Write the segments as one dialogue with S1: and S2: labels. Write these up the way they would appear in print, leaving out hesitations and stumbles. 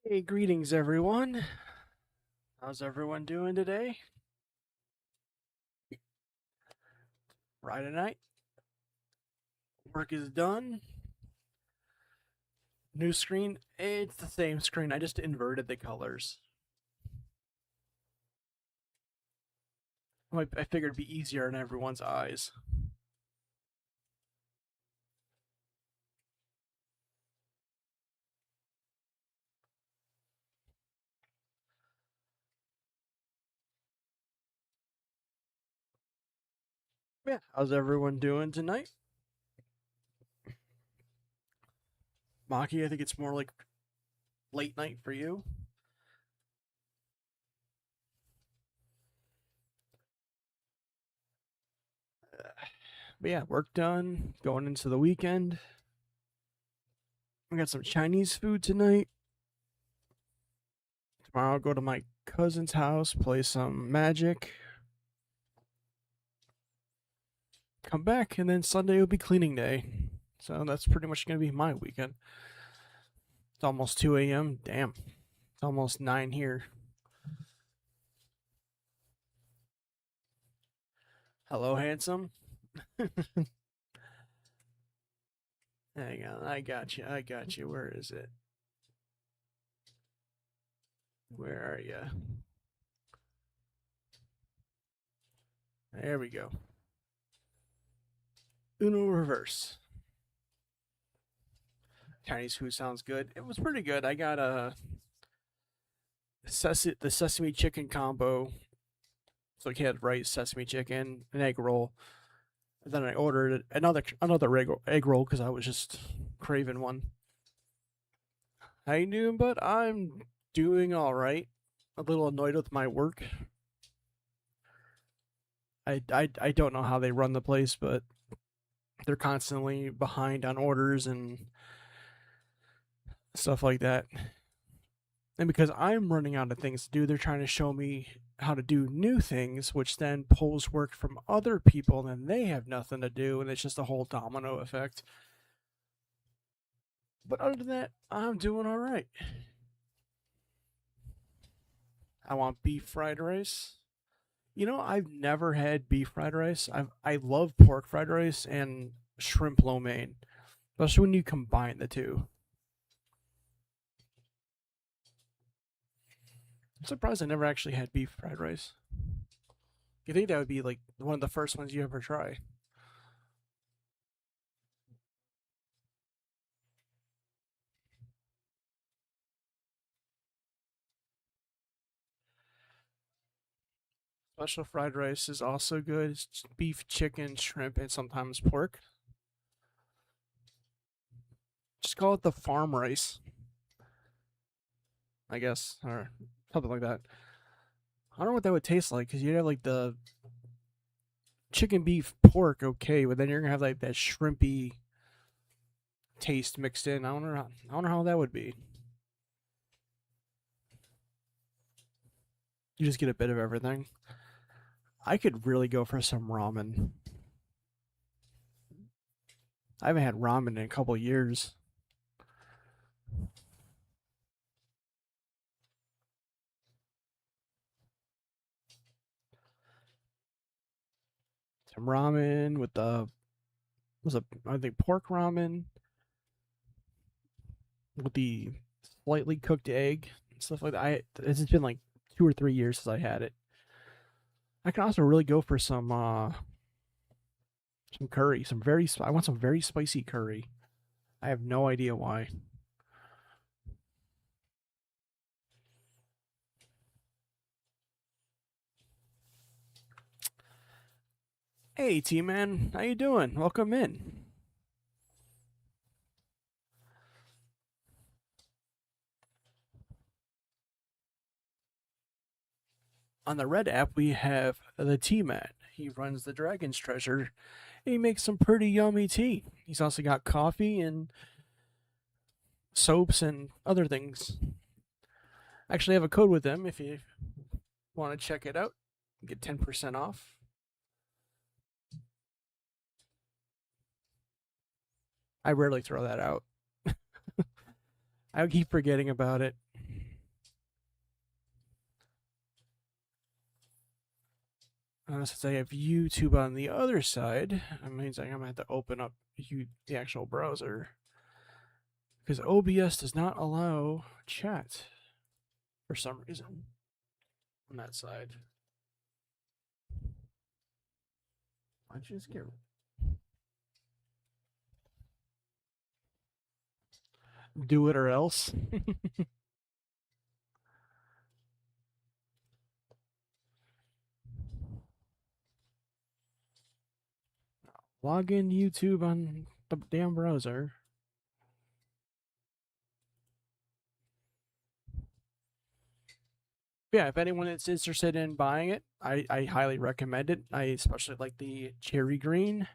S1: Hey, greetings everyone. How's everyone doing today? Friday night. Work is done. New screen. It's the same screen. I just inverted the colors. I figured it'd be easier on everyone's eyes. Yeah. How's everyone doing tonight? Maki, I think it's more like late night for you. But yeah, work done. Going into the weekend. We got some Chinese food tonight. Tomorrow I'll go to my cousin's house, play some Magic, come back, and then Sunday will be cleaning day. So that's pretty much going to be my weekend. It's almost 2 a.m. Damn. It's almost 9 here. Hello, handsome. Hang on. I got you. I got you. Where is it? Where are you? There we go. Uno reverse. Chinese food sounds good. It was pretty good. I got the sesame chicken combo. So I had rice, sesame chicken, an egg roll. And then I ordered another egg roll because I was just craving one. How you doing, bud? I'm doing all right. A little annoyed with my work. I don't know how they run the place, but they're constantly behind on orders and stuff like that. And because I'm running out of things to do, they're trying to show me how to do new things, which then pulls work from other people, and then they have nothing to do, and it's just a whole domino effect. But other than that, I'm doing all right. I want beef fried rice. I've never had beef fried rice. I love pork fried rice and shrimp lo mein, especially when you combine the two. I'm surprised I never actually had beef fried rice. You think that would be like one of the first ones you ever try? Special fried rice is also good. It's beef, chicken, shrimp, and sometimes pork. Just call it the farm rice, I guess, or something like that. I don't know what that would taste like because you'd have like the chicken, beef, pork, okay, but then you're gonna have like that shrimpy taste mixed in. I don't know how that would be. You just get a bit of everything. I could really go for some ramen. I haven't had ramen in a couple years. Some ramen with the was a I think pork ramen with the slightly cooked egg and stuff like that. It's been like 2 or 3 years since I had it. I can also really go for some curry, I want some very spicy curry. I have no idea why. Hey T man, how you doing? Welcome in. On the Red app, we have the Tea Man. He runs the Dragon's Treasure. And he makes some pretty yummy tea. He's also got coffee and soaps and other things. I actually have a code with them if you want to check it out. Get 10% off. I rarely throw that out. I keep forgetting about it. Since I have YouTube on the other side, that means I'm gonna have to open up the actual browser because OBS does not allow chat for some reason on that side. Why don't you just get do it or else? Log in YouTube on the damn browser. Yeah, if anyone is interested in buying it, I highly recommend it. I especially like the cherry green.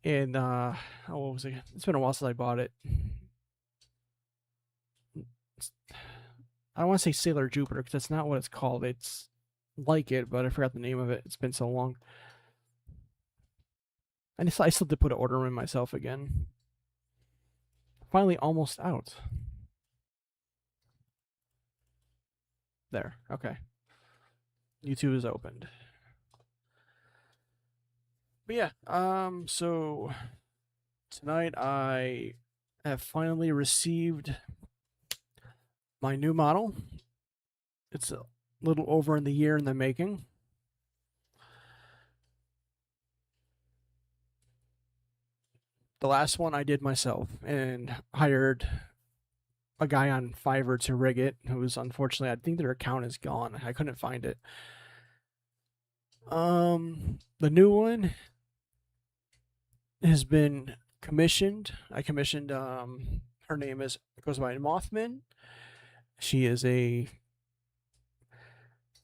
S1: And what was it? It's been a while since I bought it. I don't want to say Sailor Jupiter because that's not what it's called. It's like it, but I forgot the name of it. It's been so long. And I still did put an order in myself again. Finally, almost out. There. Okay. YouTube is opened. But yeah, so tonight I have finally received my new model. It's a little over in the year in the making. The last one I did myself and hired a guy on Fiverr to rig it, who's unfortunately, I think their account is gone. I couldn't find it. The new one has been commissioned. I commissioned her name goes by Mothman. She's a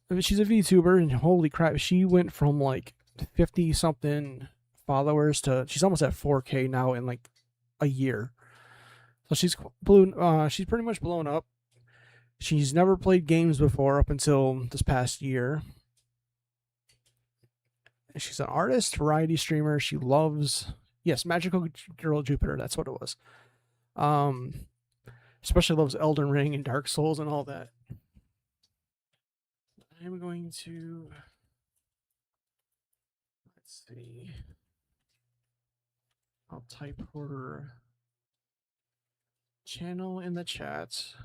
S1: VTuber, and holy crap, she went from like 50 something followers to she's almost at 4K now in like a year. So she's she's pretty much blown up. She's never played games before up until this past year. She's an artist, variety streamer. She loves Magical Girl Jupiter. That's what it was. Especially loves Elden Ring and Dark Souls and all that. I'm going to let's see. I'll type her channel in the chat.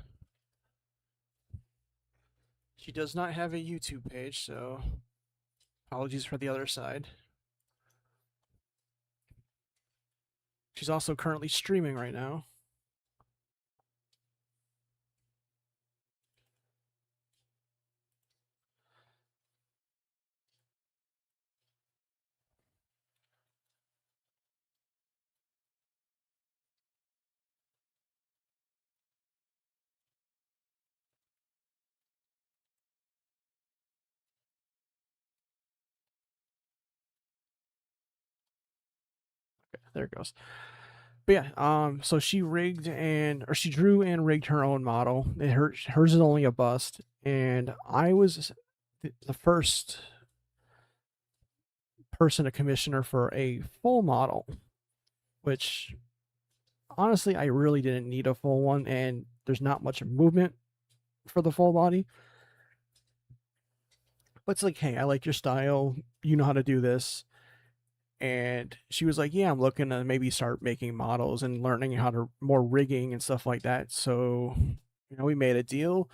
S1: She does not have a YouTube page, so apologies for the other side. She's also currently streaming right now. Okay, there it goes. But yeah, so she drew and rigged her own model. Hers is only a bust, and I was the first person to commission her for a full model, which honestly I really didn't need a full one, and there's not much movement for the full body. But it's like, hey, I like your style. You know how to do this. And she was like, yeah, I'm looking to maybe start making models and learning how to more rigging and stuff like that. So, we made a deal.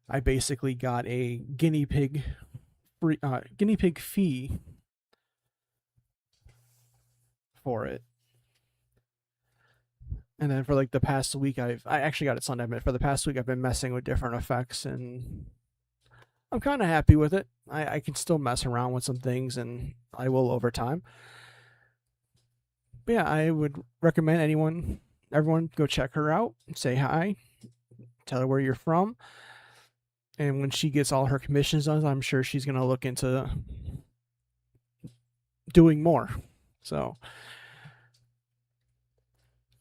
S1: I basically got a guinea pig fee for it. And then for like the past week, I actually got it Sunday, but for the past week, I've been messing with different effects, and I'm kind of happy with it. I can still mess around with some things, and I will over time. But yeah, I would recommend everyone go check her out, say hi, tell her where you're from. And when she gets all her commissions done, I'm sure she's going to look into doing more. So,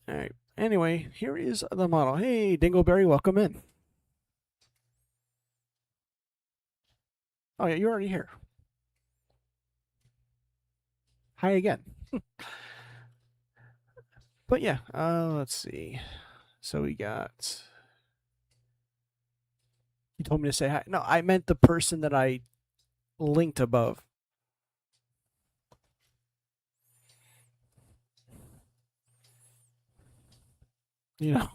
S1: all right. Anyway, here is the model. Hey, Dingleberry, welcome in. Oh, yeah, you're already here. Hi again. But yeah, let's see. So we got. You told me to say hi. No, I meant the person that I linked above. You know.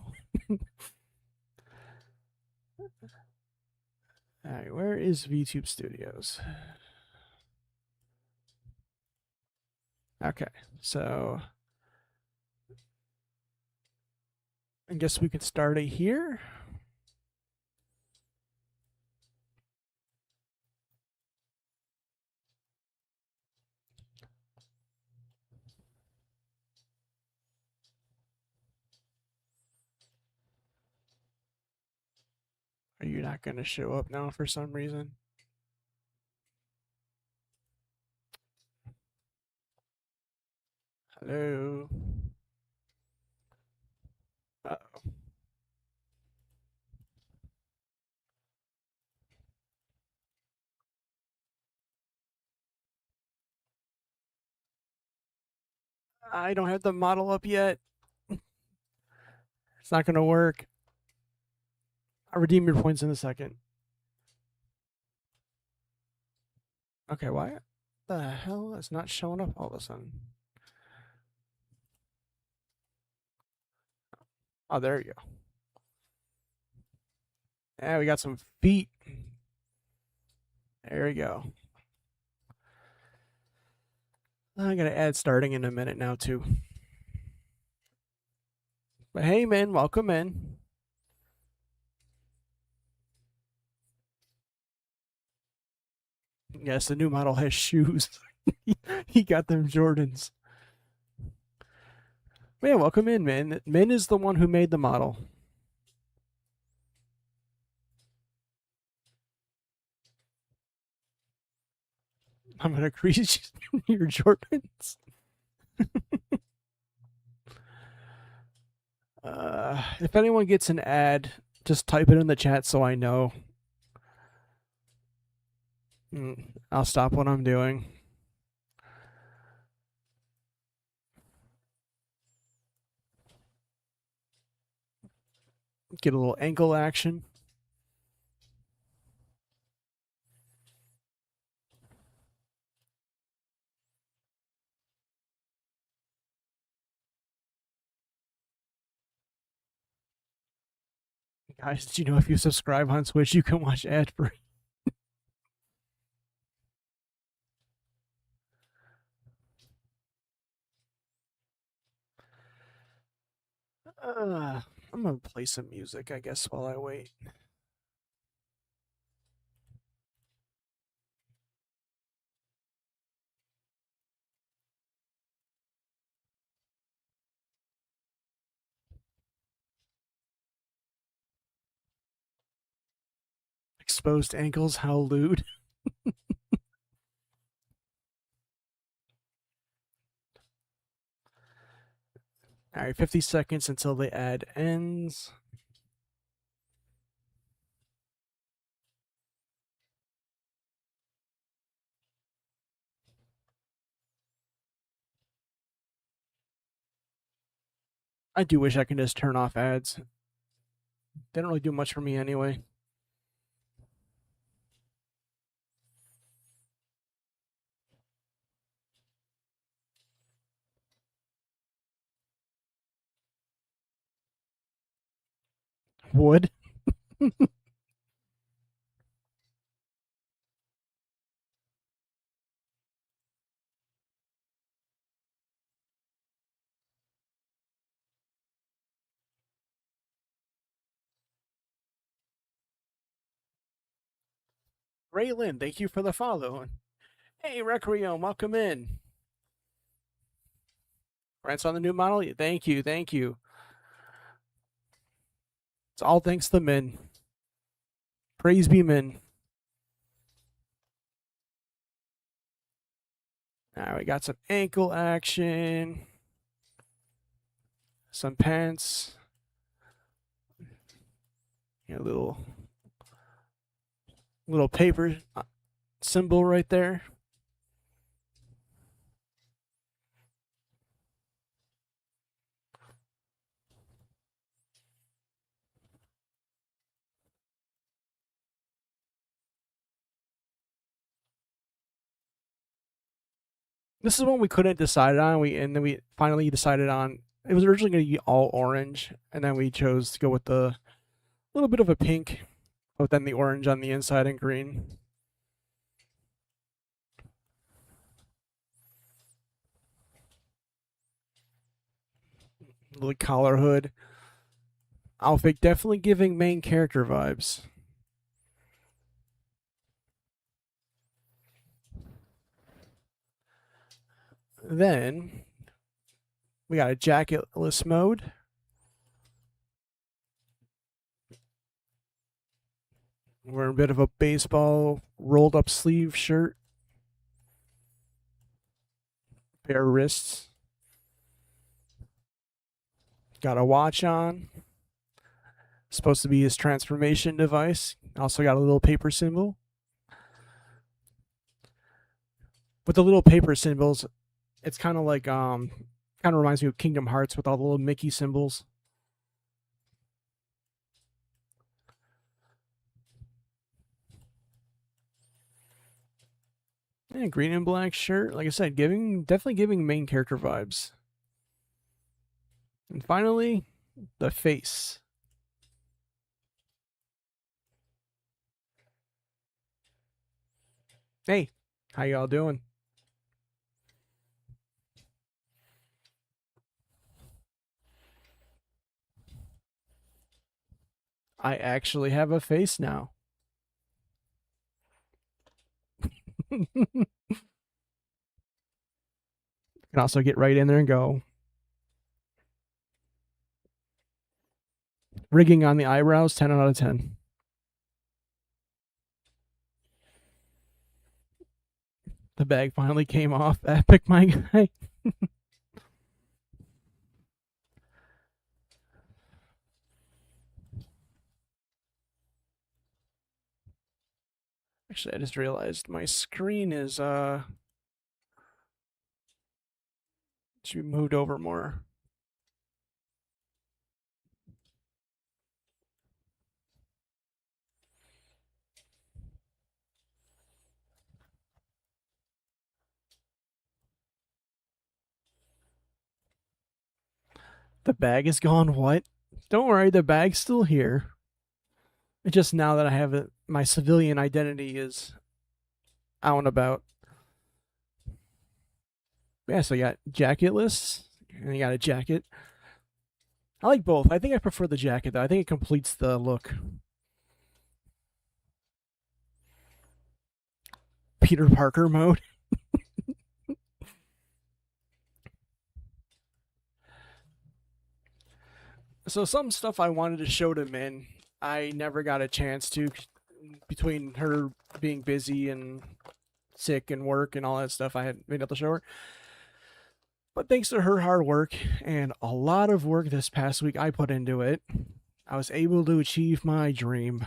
S1: All right, where is VTube Studios? Okay, so I guess we can start it here. Are you not going to show up now for some reason? Hello. Uh-oh. I don't have the model up yet. It's not going to work. I'll redeem your points in a second. Okay, why the hell is not showing up all of a sudden? Oh, there you go. Yeah, we got some feet. There we go. I'm going to add starting in a minute now, too. But hey, man, welcome in. Yes, the new model has shoes. He got them Jordans. Man, welcome in, man. Min is the one who made the model. I'm gonna crease your Jordans. If anyone gets an ad, just type it in the chat so I know. I'll stop what I'm doing. Get a little ankle action. Guys, did you know if you subscribe on Twitch, you can watch ad free? I'm gonna play some music, I guess, while I wait. Exposed ankles, how lewd. All right, 50 seconds until the ad ends. I do wish I could just turn off ads. They don't really do much for me anyway. Would. Raylan, thank you for the follow. Hey, Requiem, welcome in. Rants on the new model? Thank you, thank you. It's all thanks to Min. Praise be Min. All right, we got some ankle action, some pants, little paper symbol right there. This is one we couldn't decide on. And then we finally decided on. It was originally going to be all orange, and then we chose to go with the little bit of a pink, but then the orange on the inside and green. Little collar hood. Outfit definitely giving main character vibes. Then we got a jacketless mode. Wearing a bit of a baseball rolled up sleeve shirt, bare wrists. Got a watch on. Supposed to be his transformation device. Also got a little paper symbol. With the little paper symbols, it's kind of like kind of reminds me of Kingdom Hearts with all the little Mickey symbols. Yeah, green and black shirt. Like I said, definitely giving main character vibes. And finally, the face. Hey, how y'all doing? I actually have a face now. Can also get right in there and go. Rigging on the eyebrows, 10 out of 10. The bag finally came off. Epic, my guy. Actually, I just realized my screen is should be moved over more. The bag is gone. What? Don't worry, the bag's still here. It's just now that I have it, my civilian identity is out and about. Yeah, so you got jacketless, and you got a jacket. I like both. I think I prefer the jacket though. I think it completes the look. Peter Parker mode. So some stuff I wanted to show to Min, I never got a chance to between her being busy and sick and work and all that stuff. I had been able to show her. But thanks to her hard work and a lot of work this past week I put into it, I was able to achieve my dream.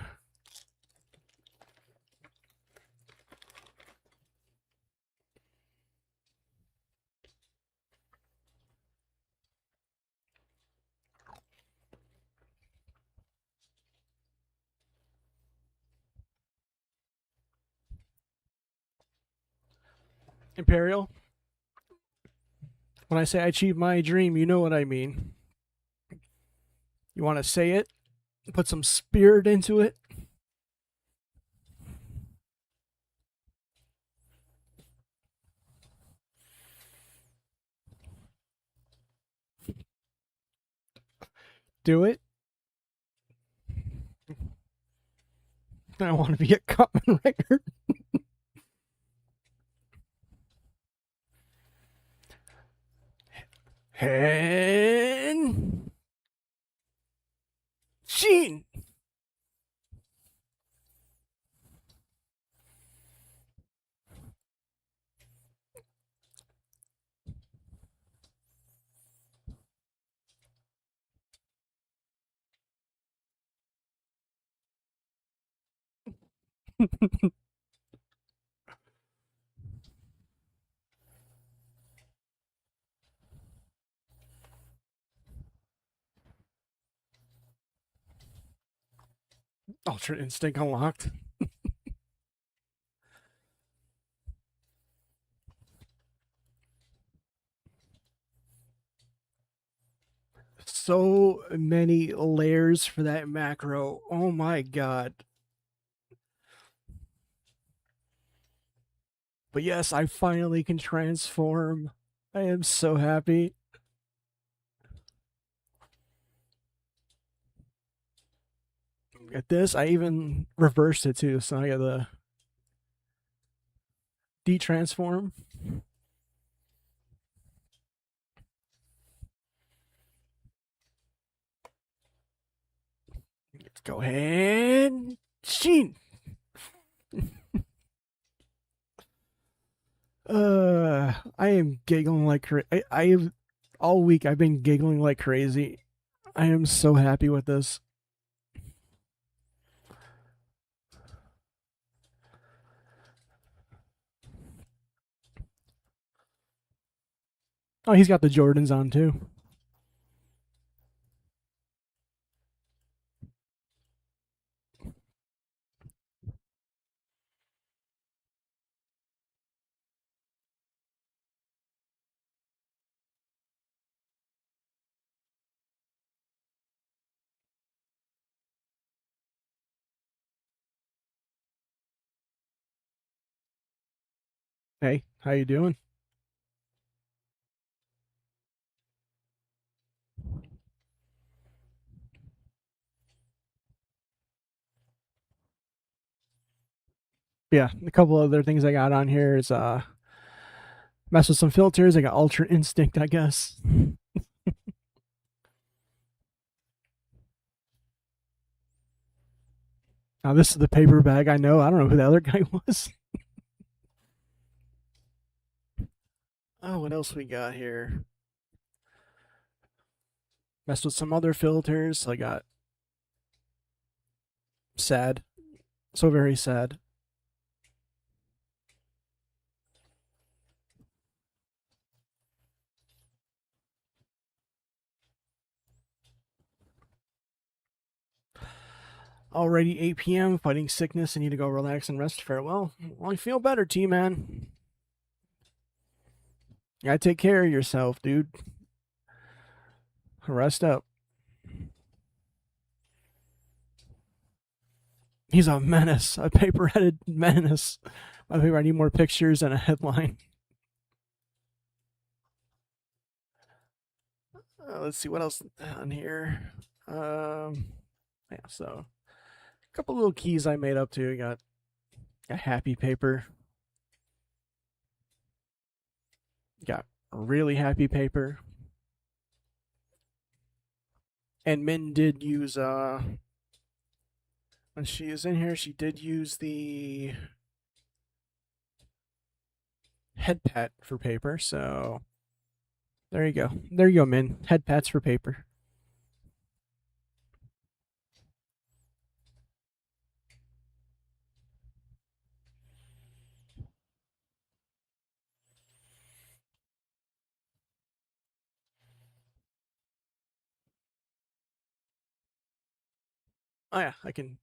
S1: Imperial, when I say I achieved my dream, you know what I mean. You want to say it? Put some spirit into it? Do it? I want to be a Kamen Rider. And Sheen. Ultra Instinct unlocked. so many layers for that macro. Oh my god. But yes, I finally can transform. I am so happy. At this, I even reversed it too, so I got the de-transform. Let's go ahead. Sheen. I am giggling like I have all week. I've been giggling like crazy. I am so happy with this. Oh, he's got the Jordans on too. Hey, how you doing? Yeah, a couple other things I got on here is mess with some filters. I got Ultra Instinct, I guess. Now this is the paper bag. I know. I don't know who the other guy was. Oh, what else we got here? Messed with some other filters. I got sad. So very sad. Already 8 p.m. Fighting sickness. I need to go relax and rest. Farewell. Well, I feel better, T-Man. You gotta take care of yourself, dude. Rest up. He's a menace. A paper-headed menace. By the way, I need more pictures and a headline. Let's see what else on here. Yeah, so a couple little keys I made up too. Got a happy paper. Got really happy paper. And Min did use when she is in here, she did use the head pat for paper. So there you go. There you go, Min. Head pats for paper. Oh yeah, I can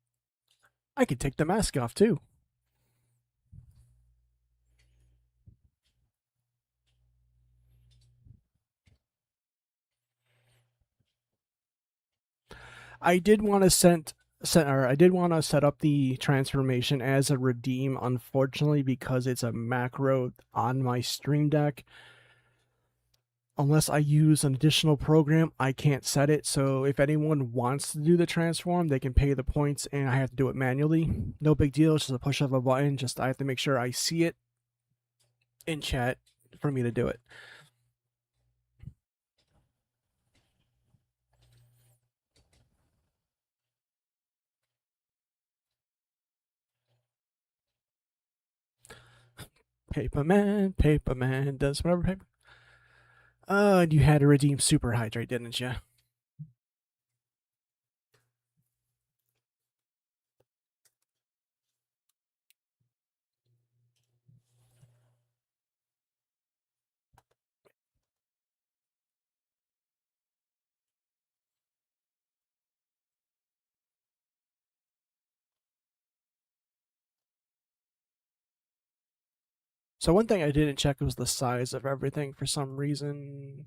S1: take the mask off too. I did want to I did want to set up the transformation as a redeem. Unfortunately, because it's a macro on my Stream Deck, unless I use an additional program, I can't set it. So if anyone wants to do the transform, they can pay the points, and I have to do it manually. No big deal. It's just a push of a button. Just I have to make sure I see it in chat for me to do it. Paper man does whatever paper. And you had to redeem Super Hydrate, didn't you? So one thing I didn't check was the size of everything for some reason.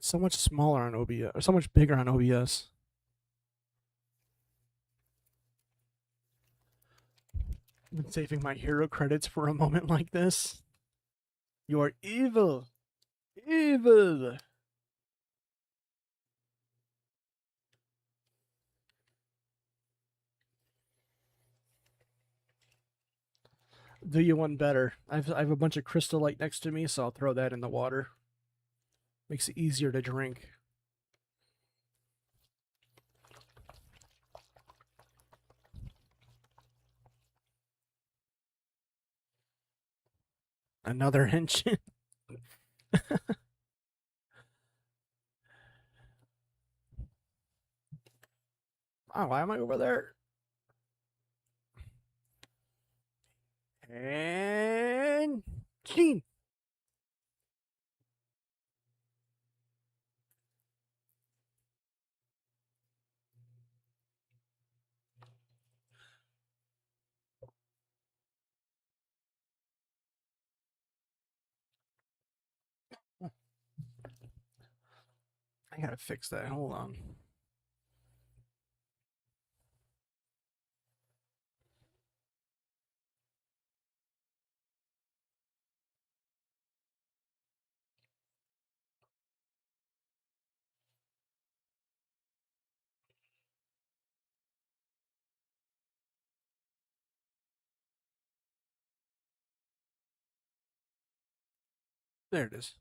S1: So much smaller on OBS, or so much bigger on OBS. I've been saving my hero credits for a moment like this. You are evil. Evil. Do you one better? I have a bunch of crystal light next to me, so I'll throw that in the water. Makes it easier to drink. Another henshin. Oh, why am I over there? And Gene. I gotta fix that. Hold on. There it is.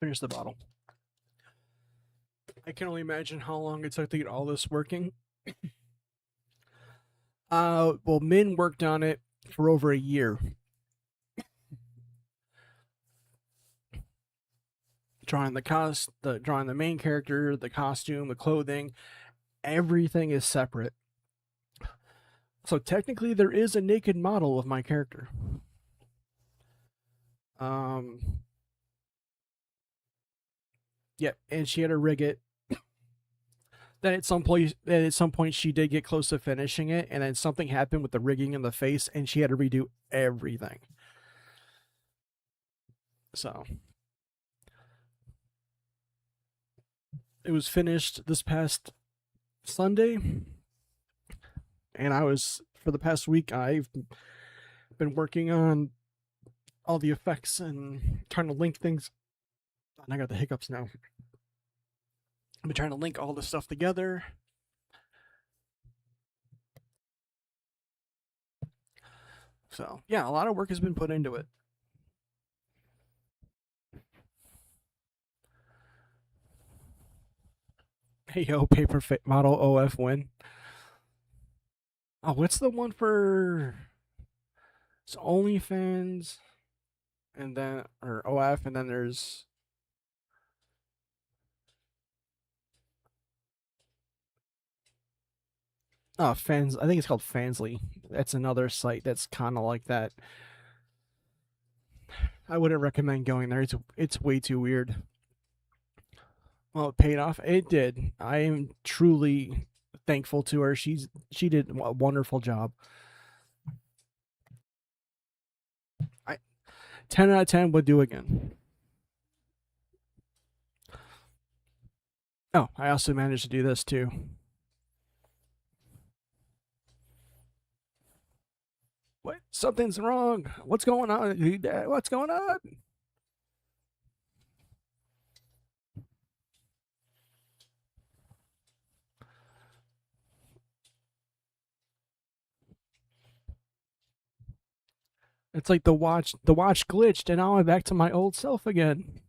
S1: Finish the bottle. I can only imagine how long it took to get all this working. Well, Min worked on it for over a year, drawing drawing the main character, the costume, the clothing. Everything is separate. So technically, there is a naked model of my character. Um, yeah, and she had to rig it. Then at some point, she did get close to finishing it, and then something happened with the rigging in the face, and she had to redo everything. So it was finished this past Sunday, and I was for the past week I've been working on all the effects and trying to link things. And I got the hiccups now. I've been trying to link all the stuff together. So yeah, a lot of work has been put into it. Hey yo, paper model OF win. Oh, what's the one for? It's OnlyFans, and then or OF, and then there's fans. I think it's called Fansly. That's another site that's kind of like that. I wouldn't recommend going there. It's way too weird. Well, it paid off. It did. I am truly thankful to her. She did a wonderful job. I 10 out of 10 would do again. Oh, I also managed to do this too. What? Something's wrong. What's going on? What's going on? It's like the watch glitched, and now I'm back to my old self again.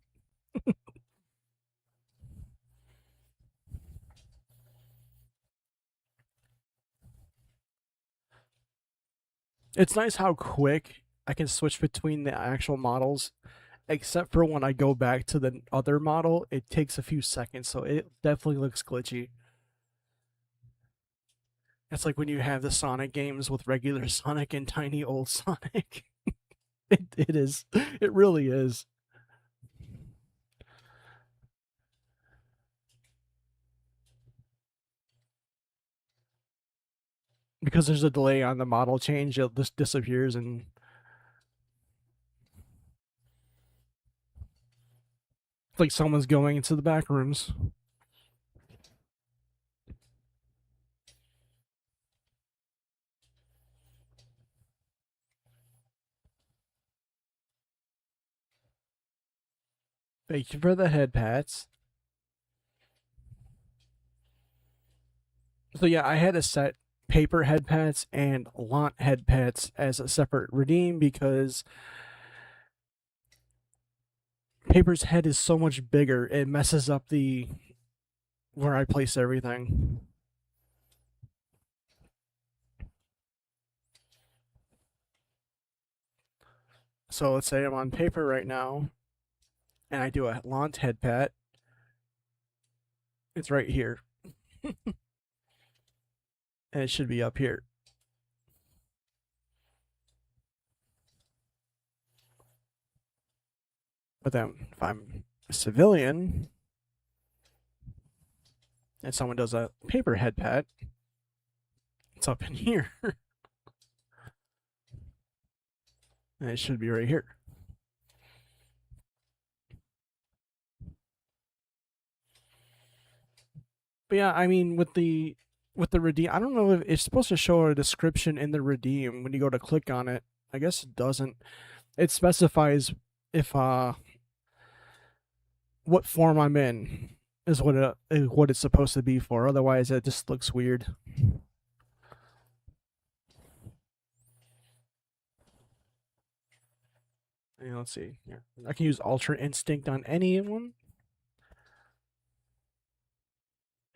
S1: It's nice how quick I can switch between the actual models except for when I go back to the other model, it takes a few seconds, so it definitely looks glitchy. It's like when you have the Sonic games with regular Sonic and tiny old Sonic. It is. It really is. Because there's a delay on the model change, it just disappears and it's like someone's going into the back rooms. Thank you for the head pats. So yeah, I had to set paper head pats and Lant head pats as a separate redeem because paper's head is so much bigger. It messes up the where I place everything. So let's say I'm on paper right now and I do a Lant head pat. It's right here. And it should be up here. But then if I'm a civilian and someone does a paper head pat, it's up in here. And it should be right here. But yeah, I mean with the redeem, I don't know if it's supposed to show a description in the redeem when you go to click on it. I guess it doesn't. It specifies if what form I'm in is what it's supposed to be for. Otherwise, it just looks weird. And let's see. Yeah. I can use Ultra Instinct on anyone.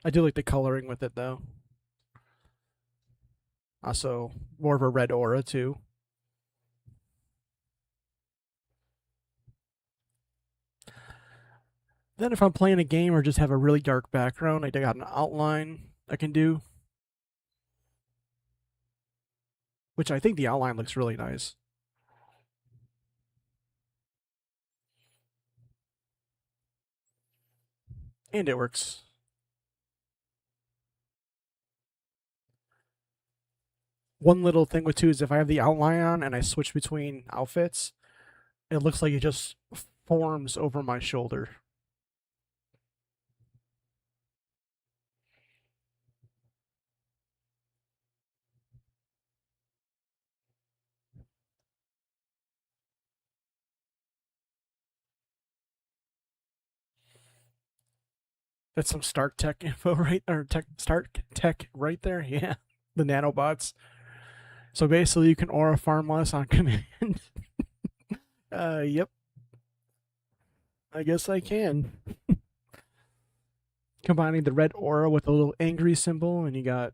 S1: I do like the coloring with it though. Also, more of a red aura too. Then if I'm playing a game or just have a really dark background, I got an outline I can do, which I think the outline looks really nice. And it works. One little thing with two is if I have the outline on and I switch between outfits, it looks like it just forms over my shoulder. That's some Stark Tech info right or tech Stark Tech right there. Yeah. The nanobots. So basically you can aura farm less on command. Yep. I guess I can. Combining the red aura with a little angry symbol, and you got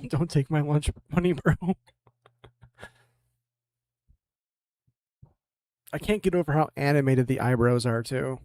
S1: don't take my lunch money, bro. I can't get over how animated the eyebrows are too.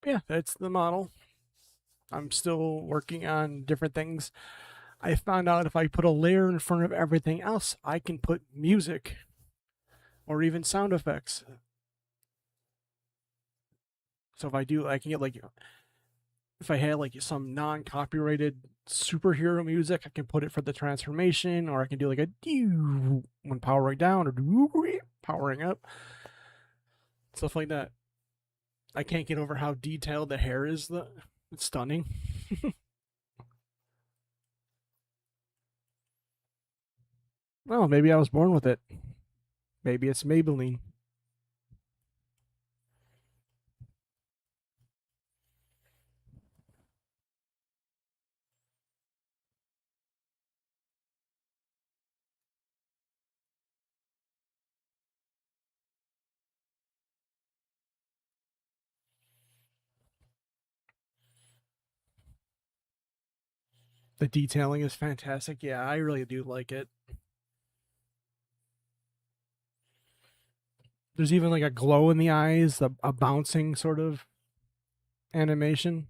S1: Yeah, that's the model. I'm still working on different things. I found out if I put a layer in front of everything else, I can put music or even sound effects. So if I do, I can get like if I had like some non-copyrighted superhero music, I can put it for the transformation, or I can do like a doo when powering down or powering up, stuff like that. I can't get over how detailed the hair is. It's stunning. Well, maybe I was born with it. Maybe it's Maybelline. The detailing is fantastic. Yeah, I really do like it. There's even like a glow in the eyes, a bouncing sort of animation.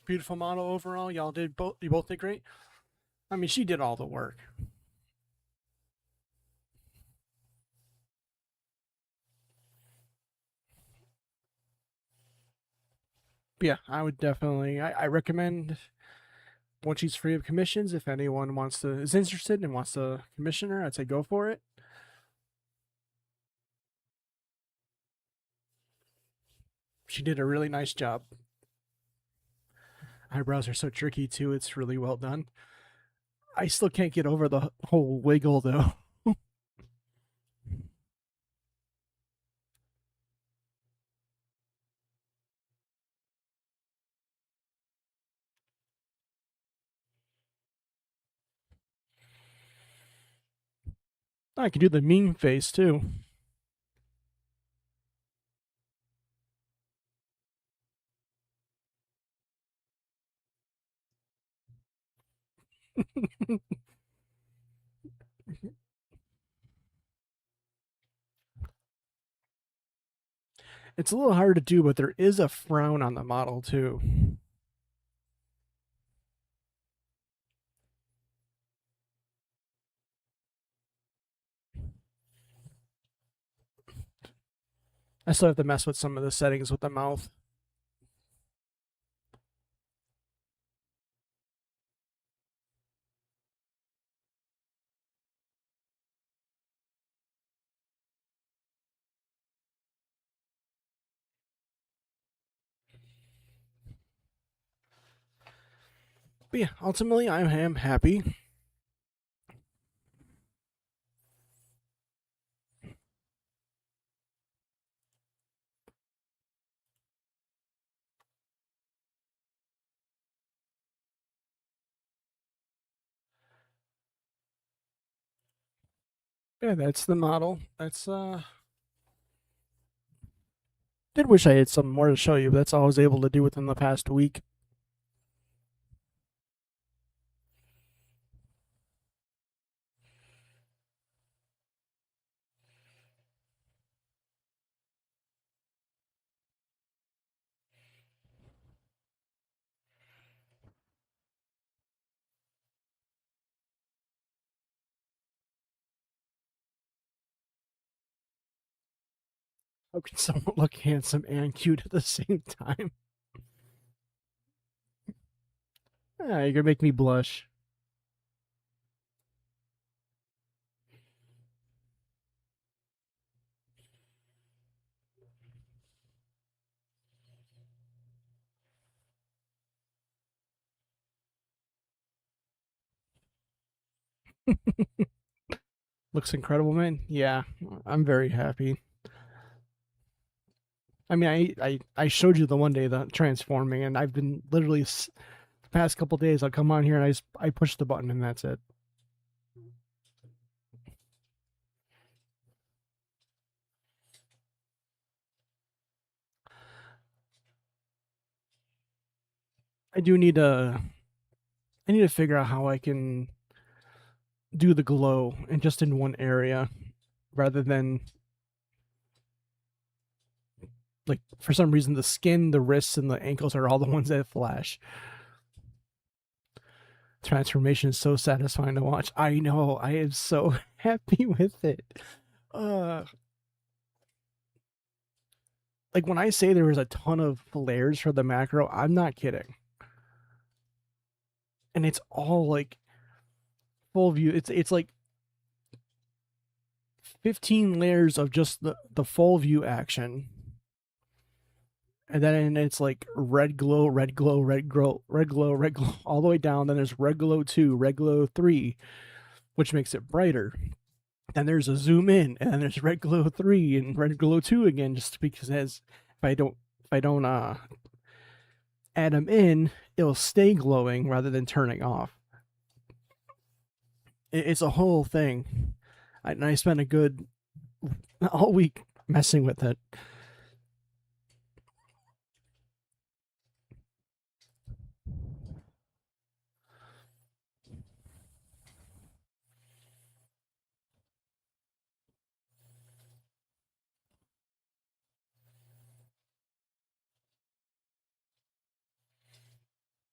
S1: Beautiful model overall. Y'all did both. You both did great. I mean, she did all the work. But yeah, I would definitely. I recommend once she's free of commissions. If anyone is interested and wants to commission her, I'd say go for it. She did a really nice job. Eyebrows are so tricky too. It's really well done. I still can't get over the whole wiggle though. I could do the meme face too. It's a little hard to do, but there is a frown on the model too. I still have to mess with some of the settings with the mouth. But yeah, ultimately, I am happy. Yeah, that's the model. Did wish I had some more to show you, but that's all I was able to do within the past week. How can someone look handsome and cute at the same time? Ah, you're gonna make me blush. Looks incredible, man. Yeah, I'm very happy. I mean, I showed you the one day the transforming, and I've been literally the past couple days. I'll come on here and I push the button and that's it. I do need to I need to figure out how I can do the glow and just in one area rather than like for some reason the skin, the wrists, and the ankles are all the ones that flash. Transformation is so satisfying to watch. I know. I am so happy with it. Uh like when I say there was a ton of layers for the macro, I'm not kidding. And it's all like full view. It's like 15 layers of just the full view action. And then it's like red glow, red glow, red glow, red glow, red glow, all the way down. Then there's red glow 2, red glow 3, which makes it brighter. Then there's a zoom in, and then there's red glow 3 and red glow 2 again, just because as if I don't add them in, it'll stay glowing rather than turning off. It's a whole thing. And I spent a good all week messing with it.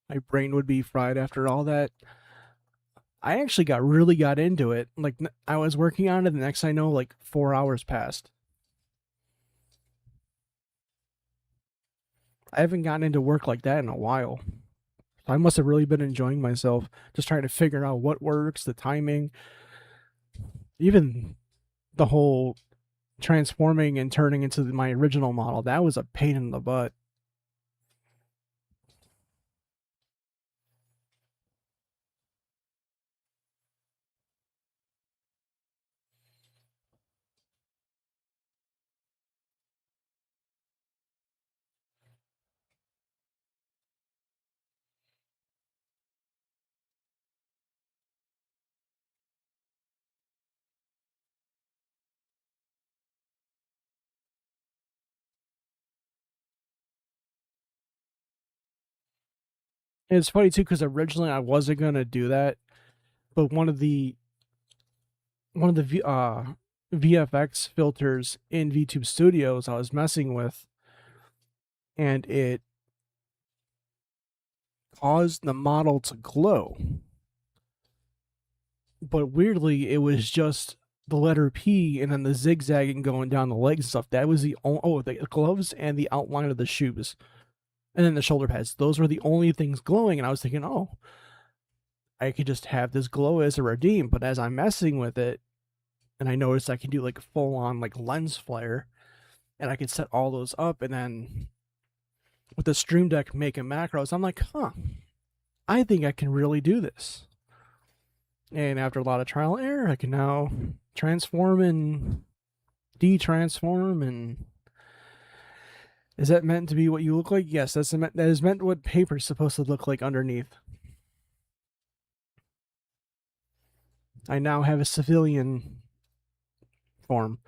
S1: My brain would be fried after all that. I actually got into it. Like I was working on it. The next I know, like 4 hours passed. I haven't gotten into work like that in a while. I must have really been enjoying myself, just trying to figure out what works, the timing, even the whole transforming and turning into my original model. That was a pain in the butt. And it's funny too because originally I wasn't gonna do that, but one of the VFX filters in VTube Studios I was messing with, and it caused the model to glow. But weirdly, it was just the letter P and then the zigzagging going down the legs and stuff. That was the gloves and the outline of the shoes, and then the shoulder pads. Those were the only things glowing. And I was thinking, oh, I could just have this glow as a redeem. But as I'm messing with it, and I noticed I can do like full on like lens flare, and I can set all those up, and then with the Stream Deck making macros, I'm like, huh, I think I can really do this. And after a lot of trial and error, I can now transform and de-transform. And is that meant to be what you look like? Yes, that is meant what paper's supposed to look like underneath. I now have a civilian form.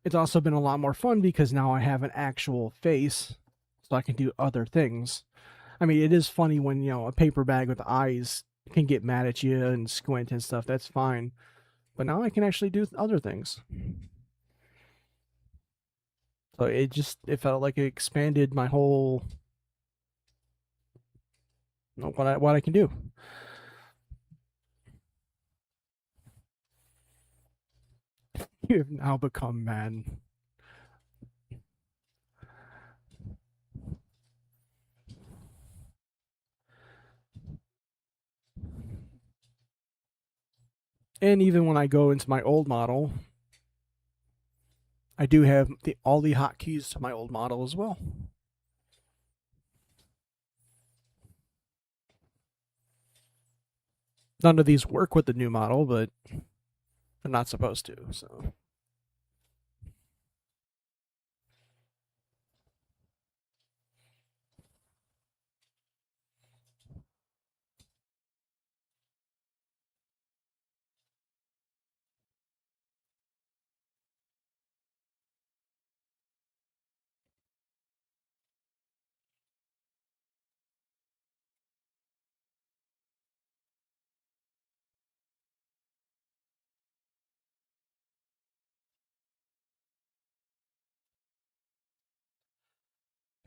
S1: It's also been a lot more fun because now I have an actual face, so I can do other things. I mean, it is funny when a paper bag with eyes can get mad at you and squint and stuff. That's fine, but now I can actually do other things. So it felt like it expanded my whole what I can do. You have now become man. And even when I go into my old model, I do have all the hotkeys to my old model as well. None of these work with the new model, but they're not supposed to. So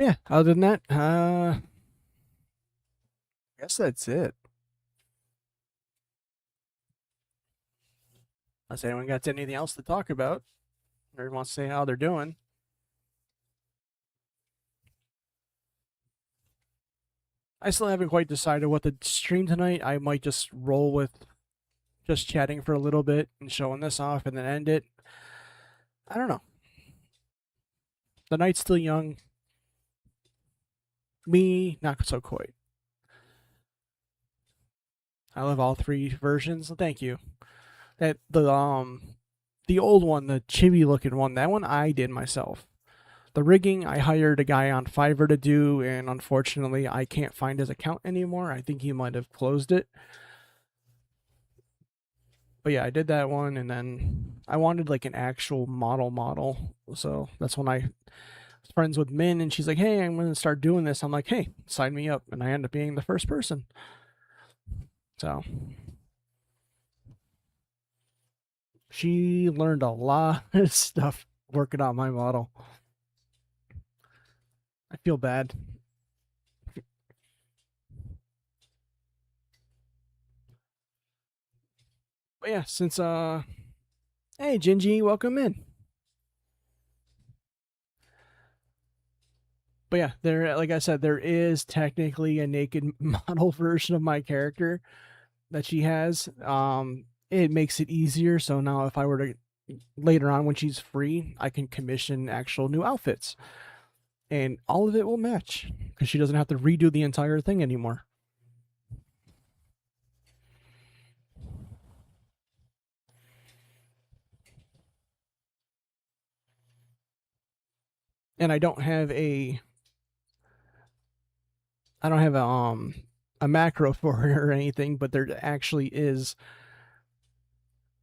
S1: Yeah, other than that, I guess that's it. Unless anyone got anything else to talk about or wants to say how they're doing. I still haven't quite decided what to stream tonight. I might just roll with just chatting for a little bit and showing this off and then end it. I don't know. The night's still young. Me, not so quite. I love all three versions. Thank you. That the old one, the chibi looking one, that one I did myself. The rigging I hired a guy on Fiverr to do, and unfortunately I can't find his account anymore. I think he might have closed it. But yeah, I did that one, and then I wanted like an actual model. So that's when I was friends with Min, and she's like, "Hey, I'm gonna start doing this." I'm like, "Hey, sign me up," and I end up being the first person. So she learned a lot of stuff working on my model. I feel bad. But yeah, since hey Gingy, welcome in. But yeah, there, like I said, there is technically a naked model version of my character that she has. It makes it easier. So now, if I were to later on when she's free, I can commission actual new outfits, and all of it will match because she doesn't have to redo the entire thing anymore. And I don't have a macro for it or anything, but there actually is,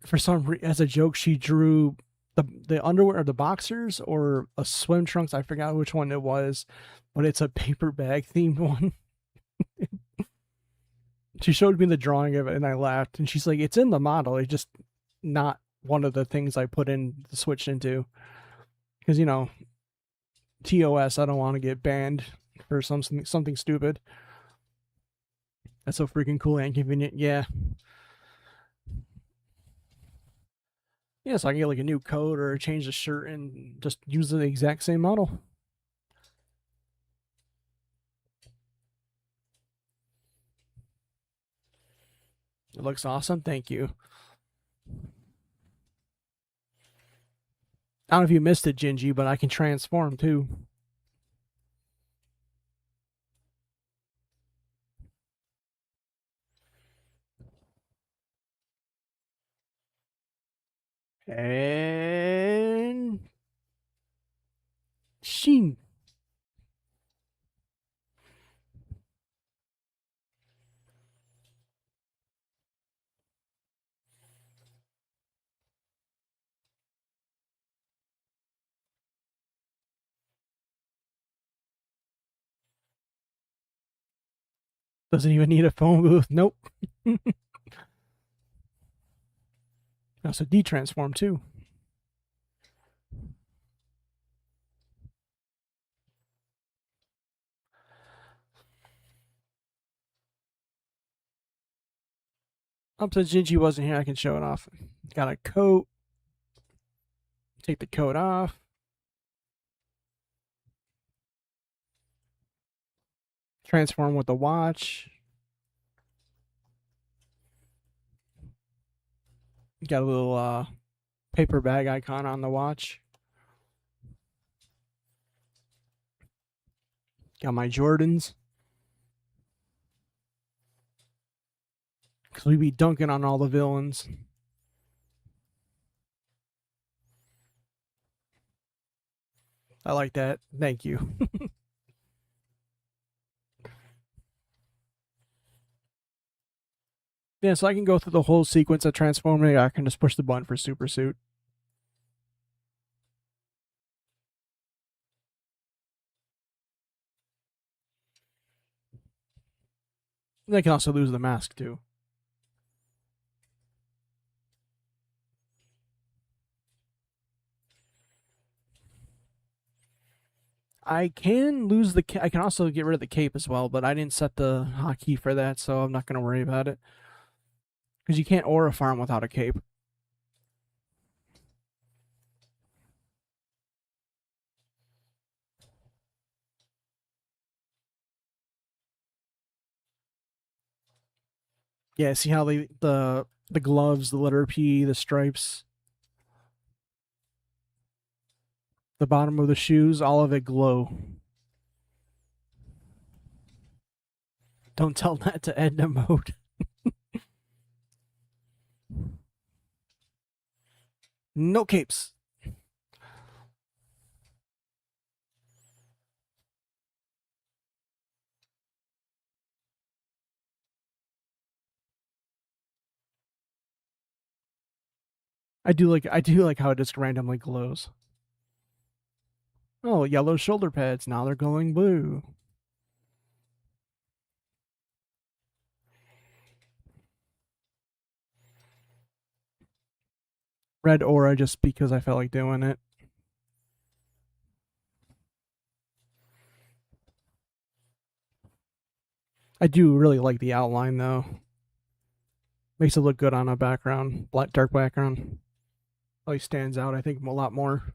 S1: for as a joke, she drew the underwear or the boxers or a swim trunks. I forgot which one it was, but it's a paper bag themed one. She showed me the drawing of it, and I laughed. And she's like, "It's in the model. It's just not one of the things I put in the switch into because TOS. I don't want to get banned for something stupid. That's so freaking cool and convenient. Yeah, yeah. So I can get like a new coat or change the shirt and just use the exact same model. It looks awesome. Thank you. I don't know if you missed it, Gingy, but I can transform too. And Sheen doesn't even need a phone booth. Nope. Also, de-transform too. Up to Gingy wasn't here, I can show it off. Got a coat. Take the coat off. Transform with the watch. Got a little paper bag icon on the watch. Got my Jordans. Because we be dunking on all the villains. I like that. Thank you. Yeah, so I can go through the whole sequence of transforming. I can just push the button for super suit. And I can also lose the mask too. I can lose the. I can also get rid of the cape as well, but I didn't set the hotkey for that, so I'm not gonna worry about it. Because you can't aura farm without a cape. Yeah, see how the gloves, the letter P, the stripes, the bottom of the shoes, all of it glow. Don't tell that to Edna mode. No capes. I do like how it just randomly glows. Oh, yellow shoulder pads. Now they're glowing blue. Red aura just because I felt like doing it. I do really like the outline though. Makes it look good on a background, black dark background. Really stands out, I think, a lot more.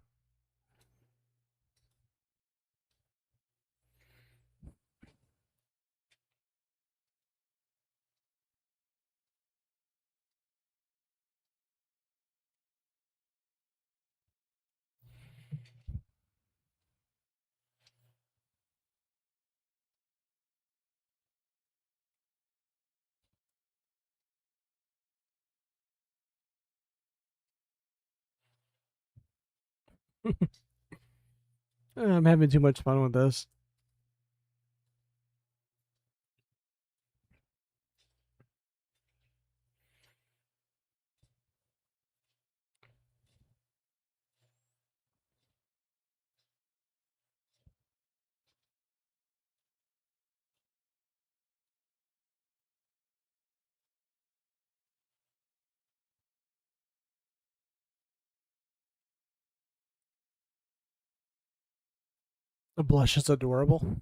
S1: I'm having too much fun with this. The blush is adorable.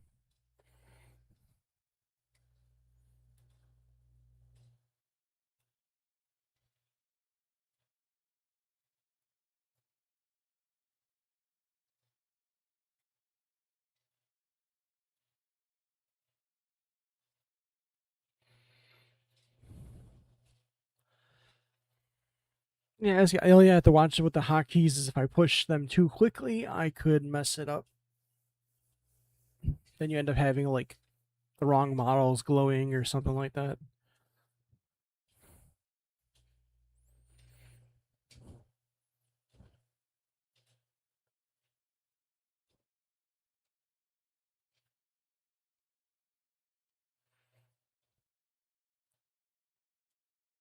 S1: Yeah, I only have to watch it with the hotkeys. Is if I push them too quickly, I could mess it up. Then you end up having like the wrong models glowing or something like that.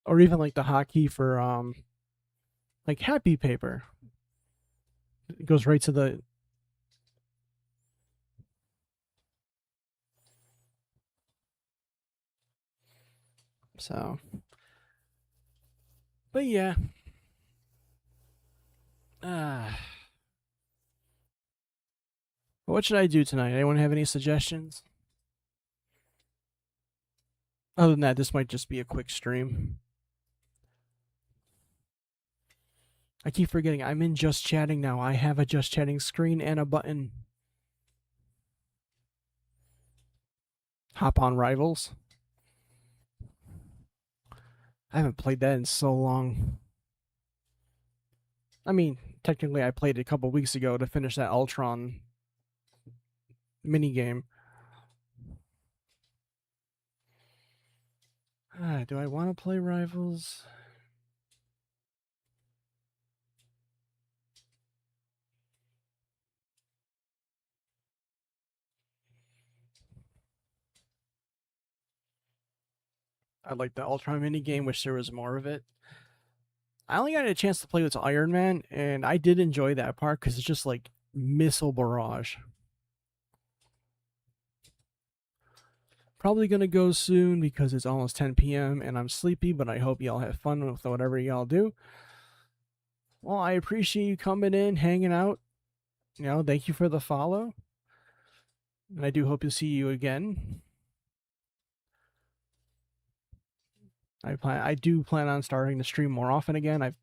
S1: Or even like the hotkey for like happy paper. It goes right to the. So, but yeah. Uh, what should I do tonight? Anyone have any suggestions? Other than that, this might just be a quick stream. I keep forgetting I'm in just chatting now. I have a just chatting screen and a button. Hop on Rivals. I haven't played that in so long. I mean, technically, I played it a couple weeks ago to finish that Ultron mini game. Do I want to play Rivals? I like the Ultron mini game. Wish there was more of it. I only got a chance to play with Iron Man, and I did enjoy that part because it's just like missile barrage. Probably gonna go soon because it's almost 10 p.m. and I'm sleepy, but I hope y'all have fun with whatever y'all do. Well, I appreciate you coming in, hanging out. Thank you for the follow. And I do hope to see you again. I do plan on starting to stream more often again. I've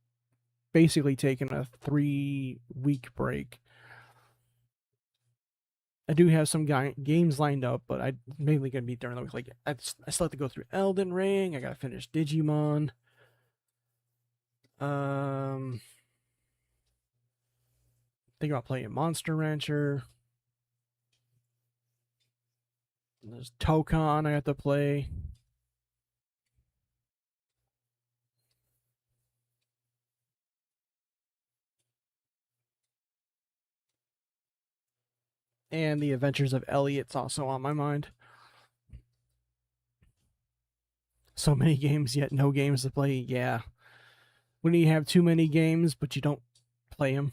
S1: basically taken a 3-week break. I do have some games lined up, but I mainly gonna be during the week. Like I still have to go through Elden Ring. I gotta finish Digimon. Think about playing Monster Rancher. There's Tokon I have to play. And the Adventures of Elliot's also on my mind. So many games, yet no games to play. Yeah. When you have too many games, but you don't play them.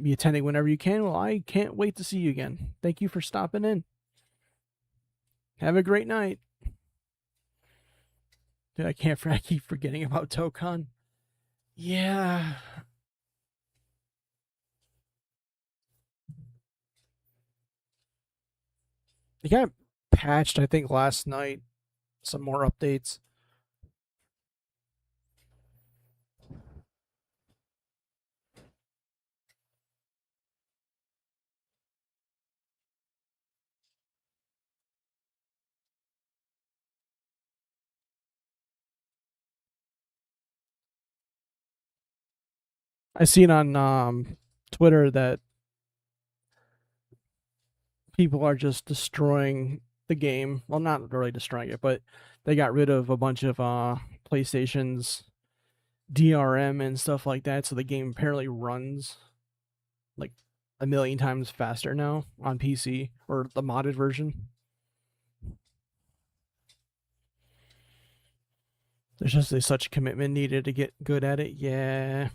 S1: Be attending whenever you can. Well, I can't wait to see you again. Thank you for stopping in. Have a great night. Dude, I keep forgetting about Tokon. Yeah. They got patched, I think, last night. Some more updates. I seen on Twitter that people are just destroying the game. Well, not really destroying it, but they got rid of a bunch of PlayStation's DRM and stuff like that, so the game apparently runs like a million times faster now on PC or the modded version. There's just such commitment needed to get good at it. Yeah.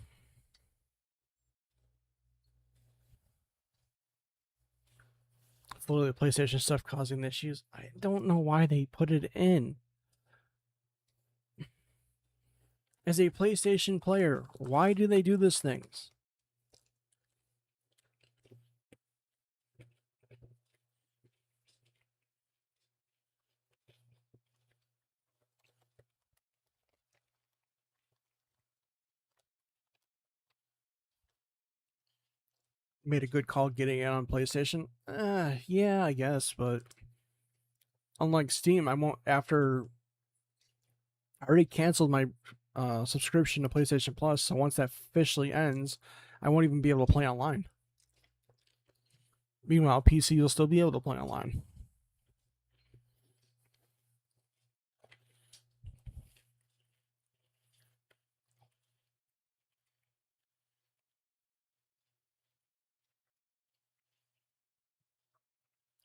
S1: It's literally the PlayStation stuff causing the issues. I don't know why they put it in. As a PlayStation player, why do they do these things? Made a good call getting it on PlayStation. Yeah, I guess, but unlike Steam, I won't. After I already canceled my subscription to PlayStation Plus, so once that officially ends, I won't even be able to play online. Meanwhile, PC will still be able to play online.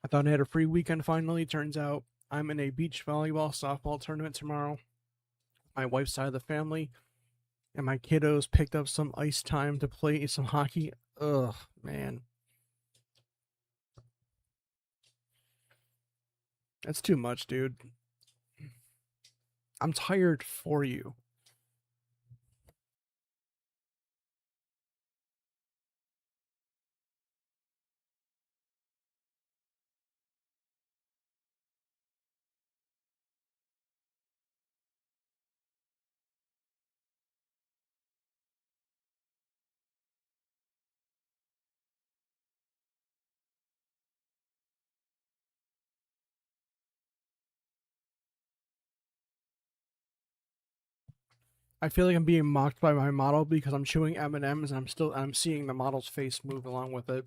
S1: I thought I had a free weekend finally. Turns out I'm in a beach volleyball softball tournament tomorrow. My wife's side of the family and my kiddos picked up some ice time to play some hockey. Ugh, man. That's too much, dude. I'm tired for you. I feel like I'm being mocked by my model because I'm chewing M&Ms and I'm seeing the model's face move along with it.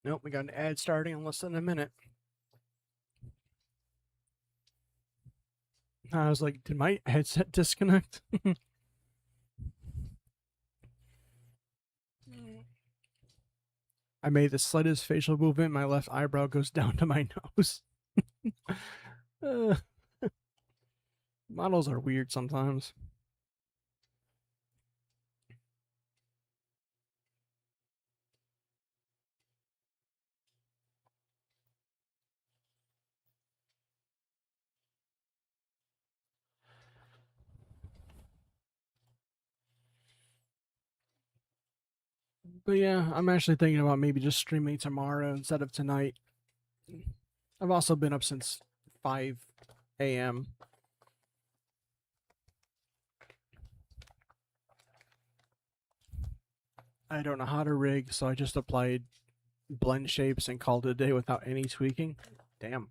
S1: Nope, we got an ad starting in less than a minute. I was like, did my headset disconnect? I made the slightest facial movement. My left eyebrow goes down to my nose. uh, Models are weird sometimes. But yeah, I'm actually thinking about maybe just streaming tomorrow instead of tonight. I've also been up since 5 a.m. I don't know how to rig, so I just applied blend shapes and called it a day without any tweaking. Damn.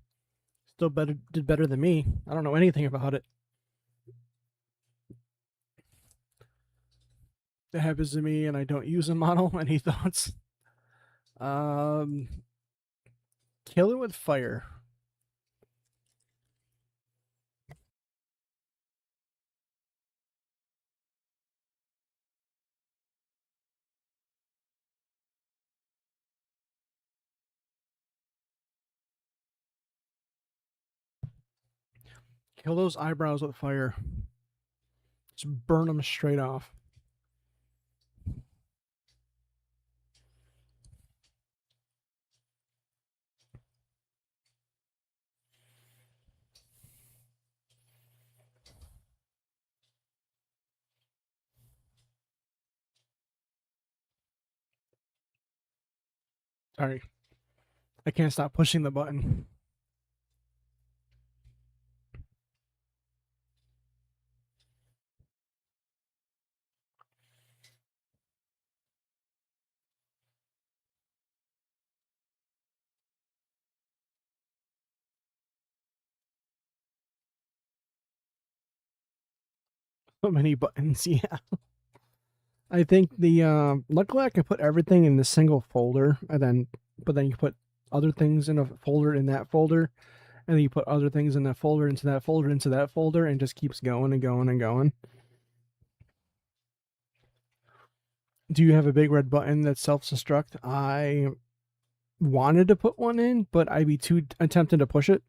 S1: Still did better than me. I don't know anything about it. That happens to me and I don't use a model. Any thoughts? Um Kill it with fire. Kill those eyebrows with fire. Just burn them straight off. Sorry. I can't stop pushing the button. So many buttons, yeah. I think the luckily I can put everything in the single folder, and then but then you put other things in a folder in that folder, and then you put other things in that folder into that folder into that folder, and just keeps going and going and going. Do you have a big red button that's self-destruct? I wanted to put one in, but I'd be too tempted to push it.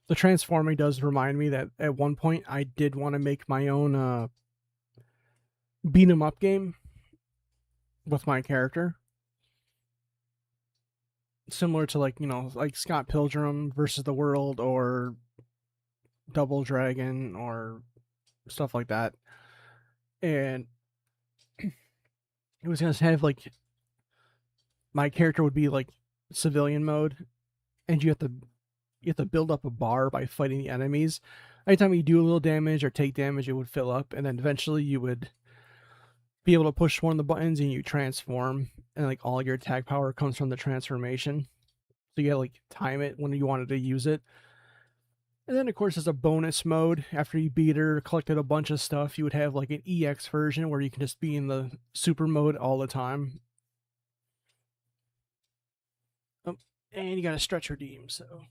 S1: The transforming does remind me that at one point I did want to make my own beat 'em up game with my character, similar to like Scott Pilgrim versus the World or Double Dragon or stuff like that. And it was gonna have like my character would be like civilian mode, and you have to build up a bar by fighting the enemies. Anytime you do a little damage or take damage, it would fill up, and then eventually you would be able to push one of the buttons and you transform, and like all your attack power comes from the transformation. So you gotta like time it when you wanted to use it. And then, of course, as a bonus mode, after you beat her, collected a bunch of stuff, you would have like an EX version where you can just be in the super mode all the time. Oh, and you got to stretch redeem, so.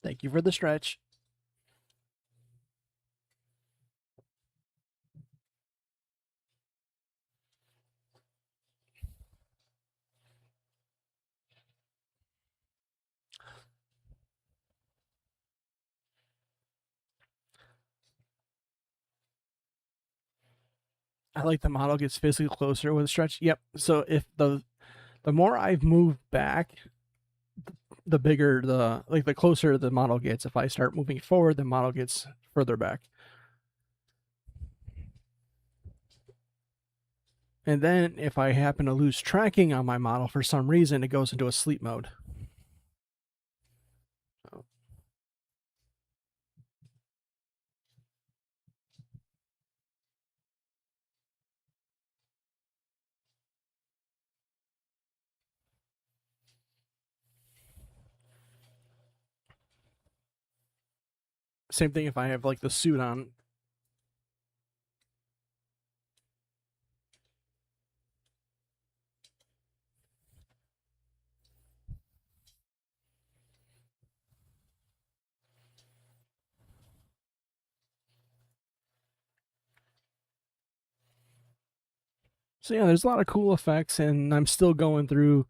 S1: Thank you for the stretch. I like the model gets physically closer with a stretch. Yep. So if the more I've moved back, the bigger the closer the model gets. If I start moving forward, the model gets further back. And then if I happen to lose tracking on my model for some reason, it goes into a sleep mode. Same thing if I have like the suit on. So yeah, there's a lot of cool effects, and I'm still going through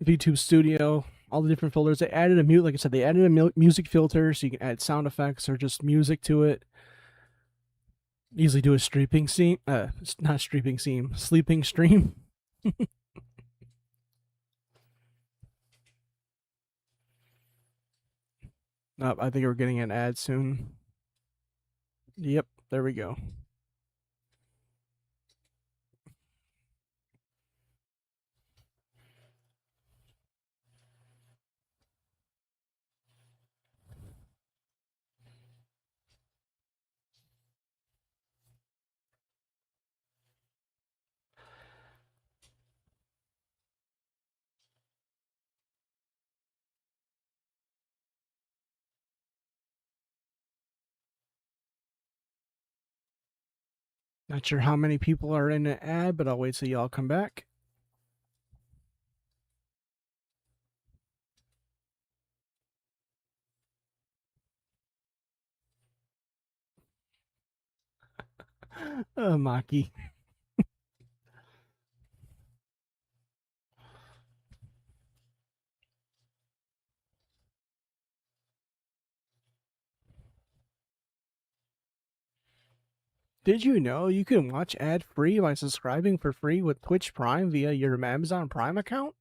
S1: YouTube Studio. all the different filters. They added a mute, like I said, they added a music filter so you can add sound effects or just music to it. Easily do a streaming scene, not streaming scene, sleeping stream. Oh, I think we're getting an ad soon. Yep, there we go. Not sure how many people are in an ad, but I'll wait till y'all come back. Maki. Did you know you can watch ad free by subscribing for free with Twitch Prime via your Amazon Prime account?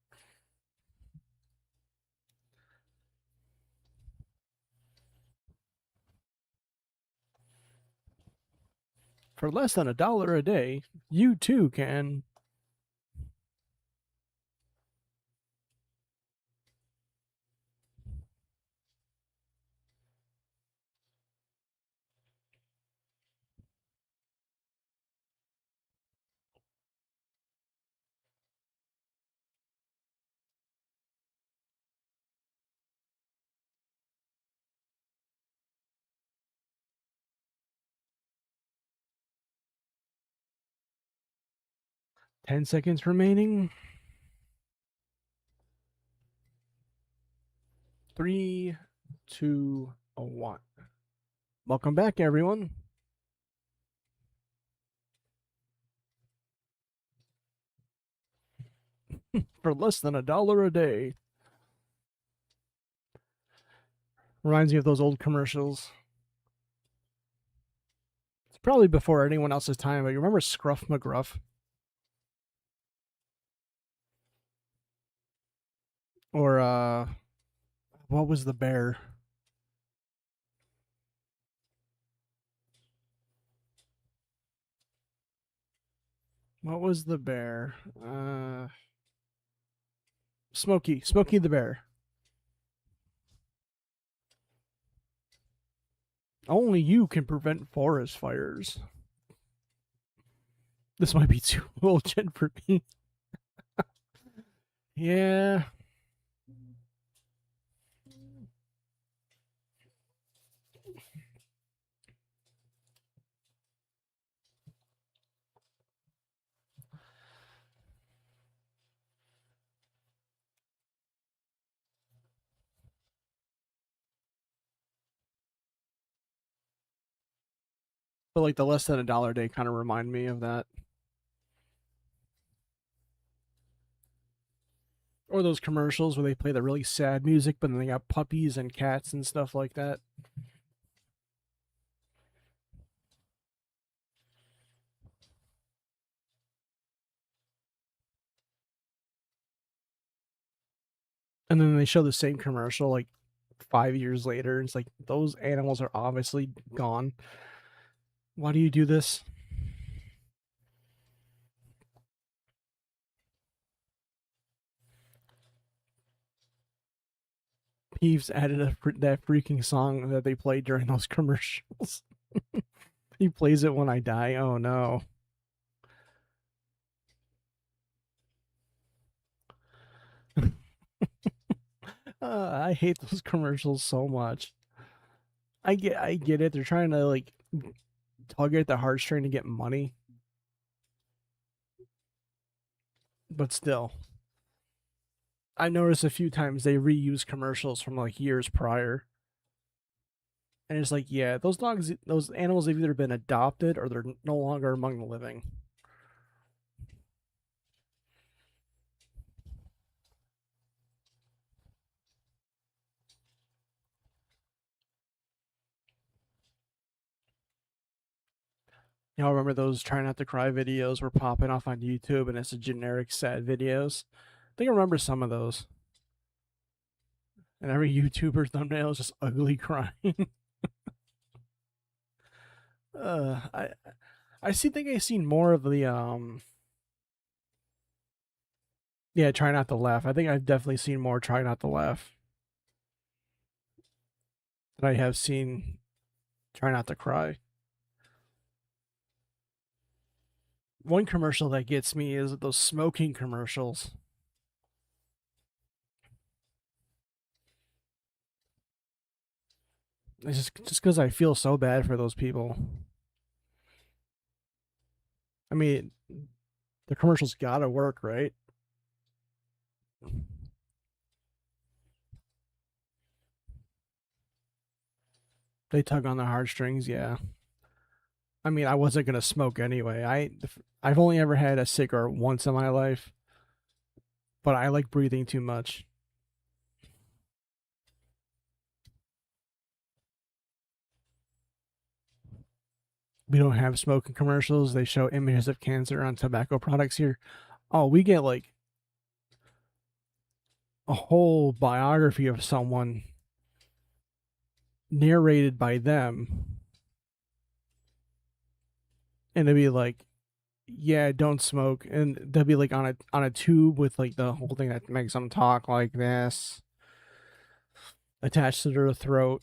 S1: For less than $1 a day, you too can. Ten seconds remaining. 3, 2, 1. Welcome back, everyone. For less than $1 a day. Reminds me of those old commercials. It's probably before anyone else's time, but you remember Scruff McGruff? Or, what was the bear? What was the bear? Smokey the bear. Only you can prevent forest fires. This might be too old gen for me. Yeah. But like the less than $1 a day kind of remind me of that. Or those commercials where they play the really sad music, but then they got puppies and cats and stuff like that. And then they show the same commercial like 5 years later. And it's like those animals are obviously gone. Why do you do this? Peeves added that freaking song that they played during those commercials. He plays it when I die. Oh no. I hate those commercials so much. I get it. They're trying to like tug at the heartstring to get money, but still, I noticed a few times they reuse commercials from like years prior, and it's like, yeah, those animals have either been adopted or they're no longer among the living. Y'all remember those try not to cry videos were popping off on YouTube and it's a generic sad videos? I think I remember some of those. And every YouTuber thumbnail is just ugly crying. uh I think I seen more of the yeah, try not to laugh. I think I've definitely seen more try not to laugh than I have seen try not to cry. One commercial that gets me is those smoking commercials. It's just because I feel so bad for those people. I mean, the commercials gotta work, right? They tug on the heartstrings, yeah. I mean, I wasn't gonna smoke anyway. I've only ever had a cigarette once in my life, but I like breathing too much. We don't have smoking commercials. They show images of cancer on tobacco products here. Oh, we get like a whole biography of someone narrated by them, and it'd be like, yeah, don't smoke, and they'll be like on a tube with like the whole thing that makes them talk like this attached to their throat,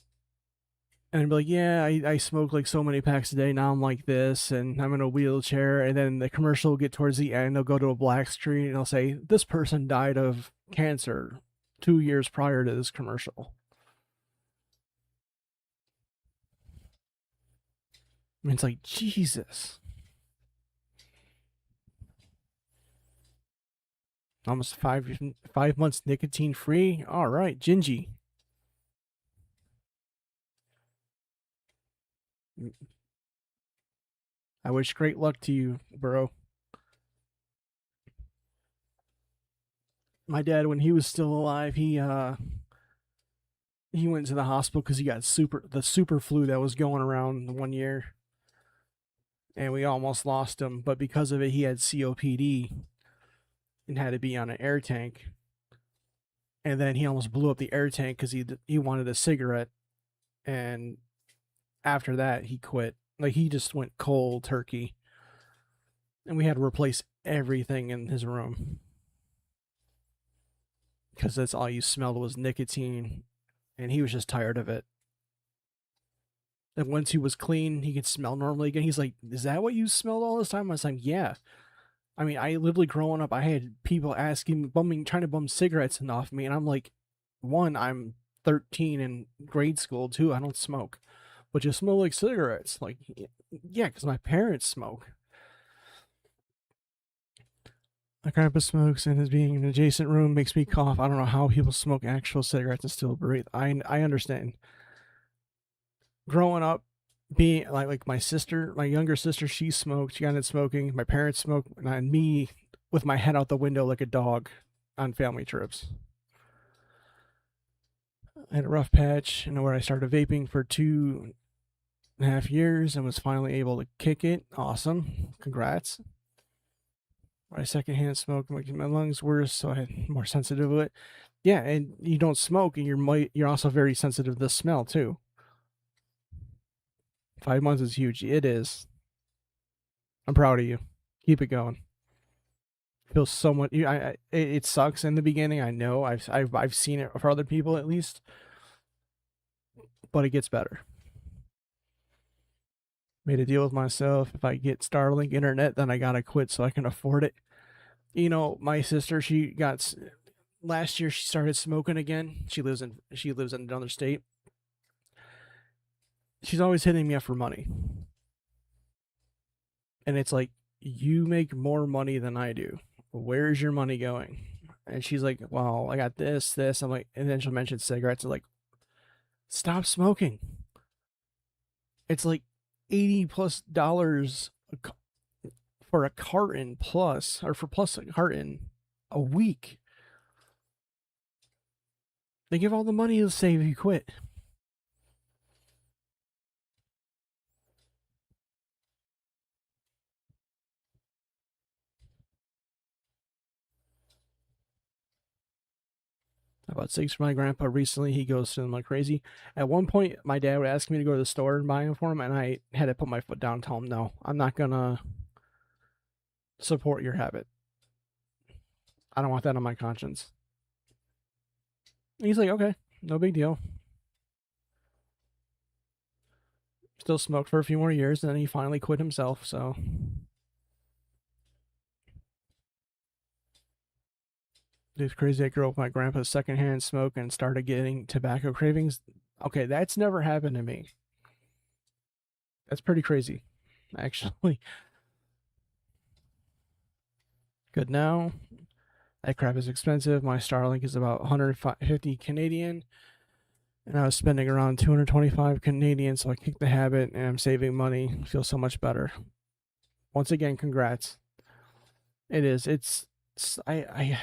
S1: and I'd be like, yeah, I smoke like so many packs a day. Now I'm like this, and I'm in a wheelchair. And then the commercial will get towards the end. They'll go to a black screen and they'll say, this person died of cancer 2 years prior to this commercial. I mean, it's like, Jesus. Almost 5 months nicotine free. All right, Gingy. I wish great luck to you, bro. My dad, when he was still alive, he went to the hospital because he got the super flu that was going around 1 year, and we almost lost him. But because of it, he had COPD and had to be on an air tank. And then he almost blew up the air tank because he wanted a cigarette, and after that he quit. Like he just went cold turkey, and we had to replace everything in his room because that's all you smelled was nicotine, and he was just tired of it. And once he was clean, he could smell normally again. He's like, "Is that what you smelled all this time?" I was like, "Yeah." I mean, I literally growing up, I had people asking, trying to bum cigarettes off me, and I'm like, one, I'm 13 in grade school. Two, I don't smoke, but you smell like cigarettes. Like, yeah, because my parents smoke. My grandpa smokes, and his being in an adjacent room makes me cough. I don't know how people smoke actual cigarettes and still breathe. I understand. Growing up, being like my sister, my younger sister, she smoked. She got into smoking. My parents smoked, and me with my head out the window like a dog on family trips. I had a rough patch, where I started vaping for 2.5 years and was finally able to kick it. Awesome, congrats. My secondhand smoke making my lungs worse, so I had more sensitive to it. Yeah, and you don't smoke, and you're also very sensitive to the smell too. 5 months is huge. It is. I'm proud of you. Keep it going. Feels so much. It sucks in the beginning. I know. I've seen it for other people at least, but it gets better. Made a deal with myself. If I get Starlink internet, then I gotta quit so I can afford it. My sister, she got last year. She started smoking again. She lives in another state. She's always hitting me up for money, and it's like, you make more money than I do. Where's your money going? And she's like, well, I got this. I'm like, and then she'll mention cigarettes. I'm like, stop smoking. It's like $80+ for a carton plus, or for plus a carton a week. They give all the money to save if you quit. I bought cigs for my grandpa recently. He goes to them like crazy. At one point, my dad would ask me to go to the store and buy them for him, and I had to put my foot down and tell him, no, I'm not going to support your habit. I don't want that on my conscience. And he's like, okay, no big deal. Still smoked for a few more years, and then he finally quit himself, so. It's crazy. I grew up with my grandpa's secondhand smoke and started getting tobacco cravings. Okay, that's never happened to me. That's pretty crazy, actually. Good now. That crap is expensive. My Starlink is about 150 Canadian, and I was spending around 225 Canadian, so I kicked the habit and I'm saving money. Feel so much better. Once again, congrats. It is. I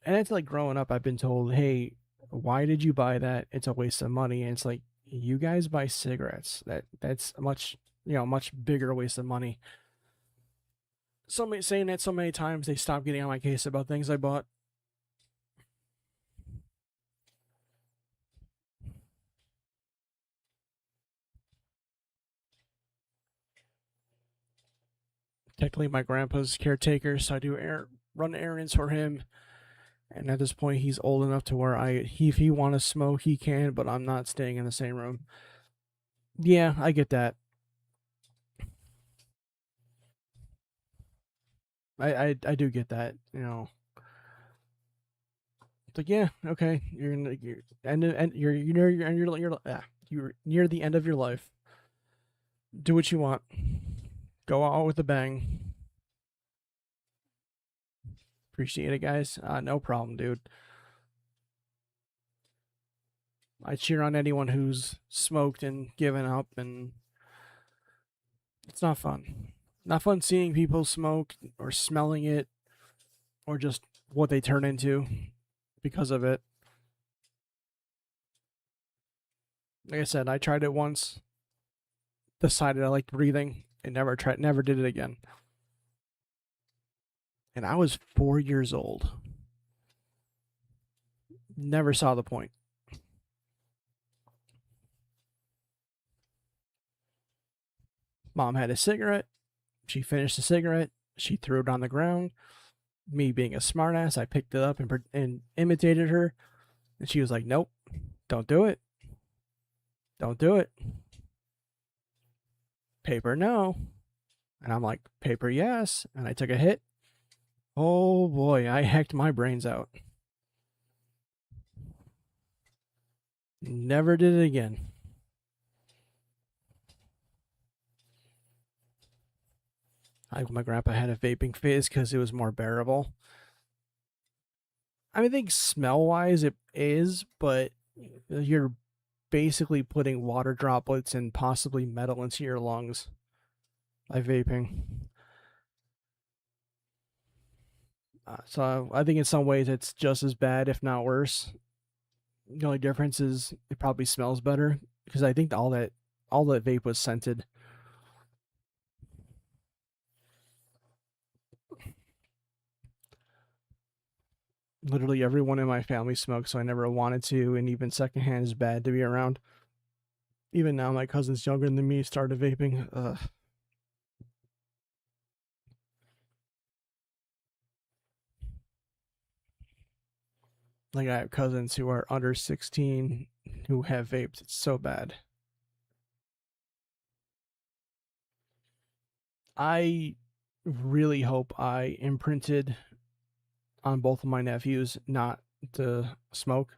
S1: and it's like growing up, I've been told, hey, why did you buy that? It's a waste of money. And it's like, you guys buy cigarettes. That's a much bigger waste of money. Somebody saying that so many times they stopped getting on my case about things I bought. Technically my grandpa's caretaker, so I do run errands for him. And at this point he's old enough to where if he wanna smoke he can, but I'm not staying in the same room. Yeah, I get that. I do get that, you know. It's like, yeah, okay, you're near the end of your life. Do what you want. Go out with a bang. Appreciate it, guys. No problem, dude. I cheer on anyone who's smoked and given up, and it's not fun. Not fun seeing people smoke or smelling it or just what they turn into because of it. Like I said, I tried it once, decided I liked breathing, and never did it again. And I was 4 years old. Never saw the point. Mom had a cigarette. She finished the cigarette. She threw it on the ground. Me being a smartass, I picked it up and imitated her. And she was like, nope, don't do it. Don't do it. Paper, no. And I'm like, paper, yes. And I took a hit. Oh boy, I hecked my brains out. Never did it again. My grandpa had a vaping phase because it was more bearable. I think smell wise it is, but you're basically putting water droplets and possibly metal into your lungs by vaping. So I think in some ways it's just as bad, if not worse. The only difference is it probably smells better because I think all that vape was scented. Literally everyone in my family smokes, so I never wanted to, and even secondhand is bad to be around. Even now, my cousin's younger than me started vaping. Ugh. Like I have cousins who are under 16 who have vaped. It's so bad. I really hope I imprinted on both of my nephews not to smoke.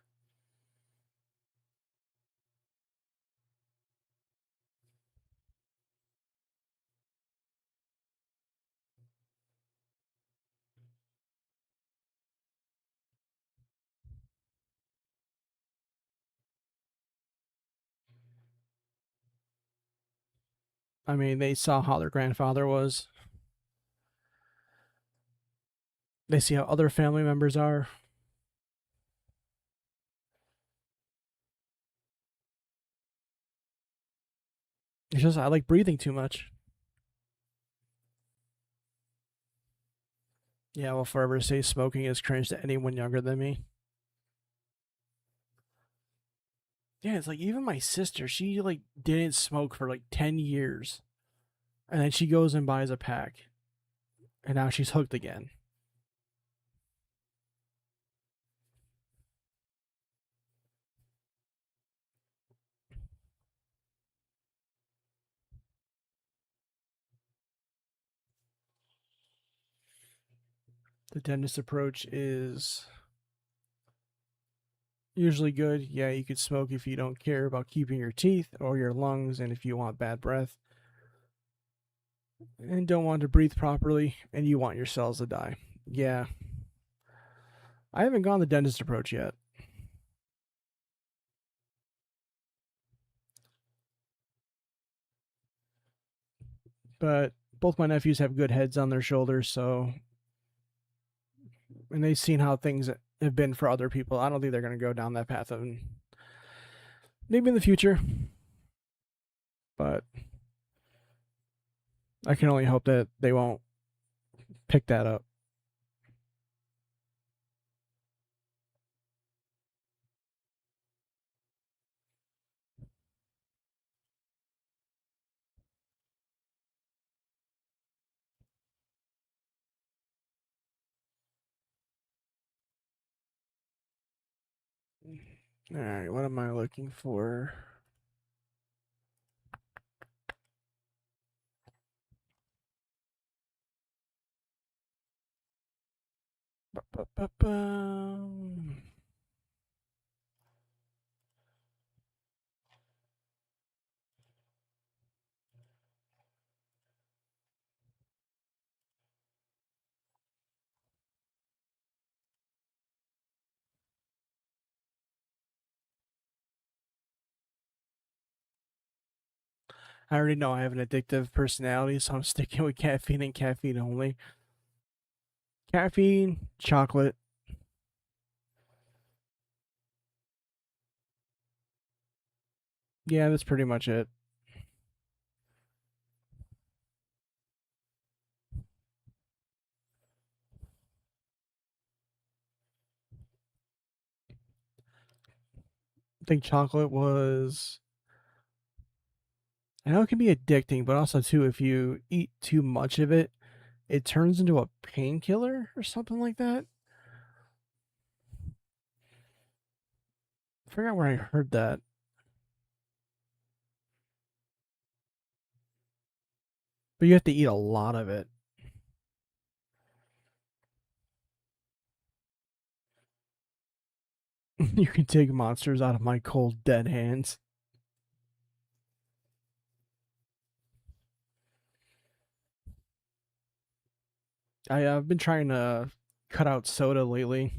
S1: I mean, they saw how their grandfather was. They see how other family members are. It's just I like breathing too much. Yeah, will forever say smoking is cringe to anyone younger than me. Yeah, it's like even my sister, she like didn't smoke for like 10 years. And then she goes and buys a pack. And now she's hooked again. The dentist approach is usually good. Yeah, you could smoke if you don't care about keeping your teeth or your lungs and if you want bad breath and don't want to breathe properly and you want your cells to die. Yeah. I haven't gone the dentist approach yet. But both my nephews have good heads on their shoulders, so and they've seen how things have been for other people. I don't think they're going to go down that path of maybe in the future, but I can only hope that they won't pick that up. All right, what am I looking for? Ba-ba-ba-bum. I already know I have an addictive personality, so I'm sticking with caffeine and caffeine only. Caffeine, chocolate. Yeah, that's pretty much it. I think chocolate was. I know it can be addicting, but also too, if you eat too much of it, it turns into a painkiller or something like that. I forgot where I heard that. But you have to eat a lot of it. You can take monsters out of my cold, dead hands. I've been trying to cut out soda lately.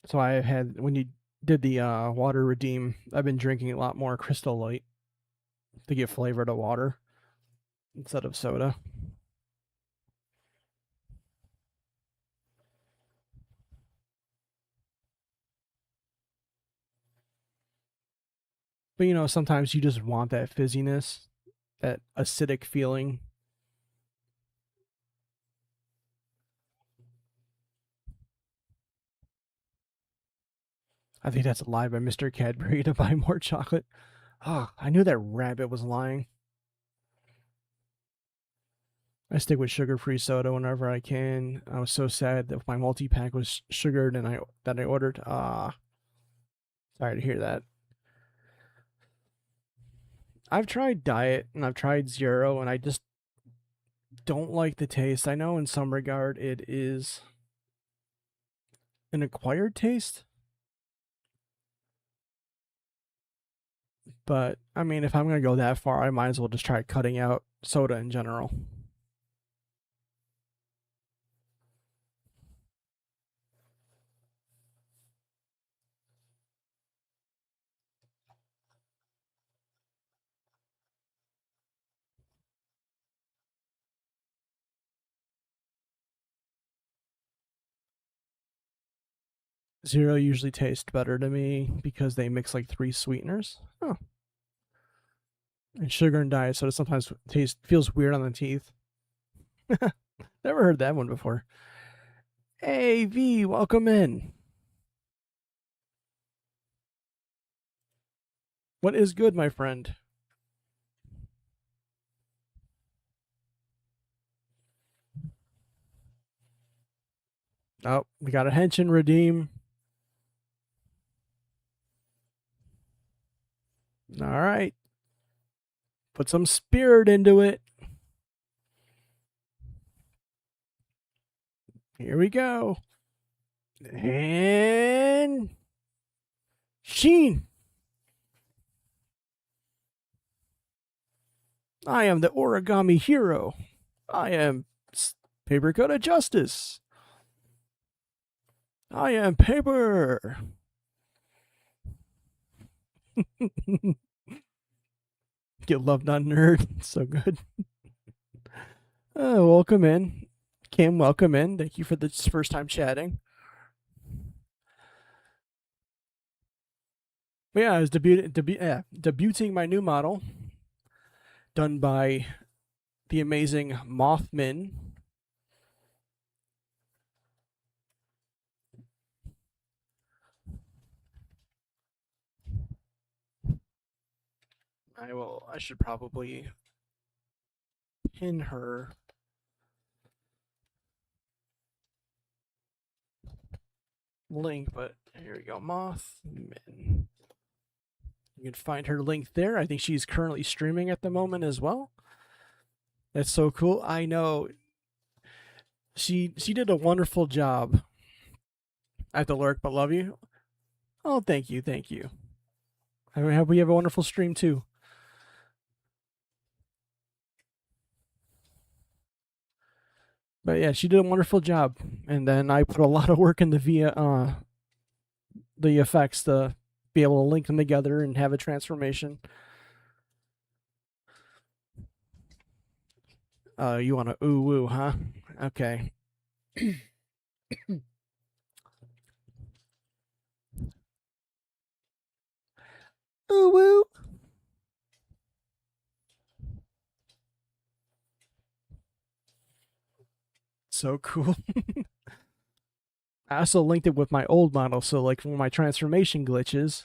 S1: So I had, when you did the water redeem, I've been drinking a lot more Crystal Light to get flavor to water instead of soda. But sometimes you just want that fizziness, that acidic feeling. I think that's a lie by Mr. Cadbury to buy more chocolate. Oh, I knew that rabbit was lying. I stick with sugar-free soda whenever I can. I was so sad that my multi-pack was sugared and I ordered. Sorry to hear that. I've tried diet and I've tried zero and I just don't like the taste. I know in some regard it is an acquired taste, but I mean if I'm going to go that far, I might as well just try cutting out soda in general. Zero usually tastes better to me because they mix like three sweeteners. Oh, and sugar and diet soda sometimes taste feels weird on the teeth. Never heard that one before. Hey, V, welcome in. What is good, my friend? Oh, we got a henshin redeem. All right. Put some spirit into it. Here we go. And Sheen. I am the origami hero. I am Paper Cut of Justice. I am paper. Get loved on nerd. So good. Welcome in. Kim, welcome in. Thank you for this first time chatting. But yeah, I was debuting my new model, done by the amazing Mothman. I should probably pin her link, but here we go, Mothman. You can find her link there. I think she's currently streaming at the moment as well. That's so cool. I know she did a wonderful job at the lurk, but love you. Oh, thank you, thank you. I hope we have a wonderful stream too. But yeah, she did a wonderful job, and then I put a lot of work in the effects to be able to link them together and have a transformation. You want to ooh woo, huh? Okay. Ooh woo. So cool. I also linked it with my old model, so like when my transformation glitches,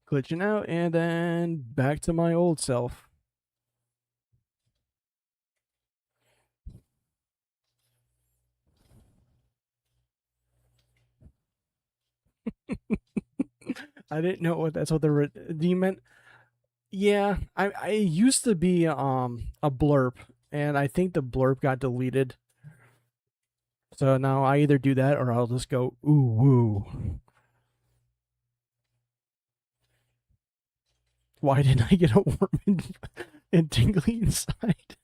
S1: glitching out, and then back to my old self. I didn't know what that's what the redeem meant. Yeah, I used to be a blurb, and I think the blurb got deleted. So now I either do that or I'll just go ooh woo. Why didn't I get a worm and tingly inside?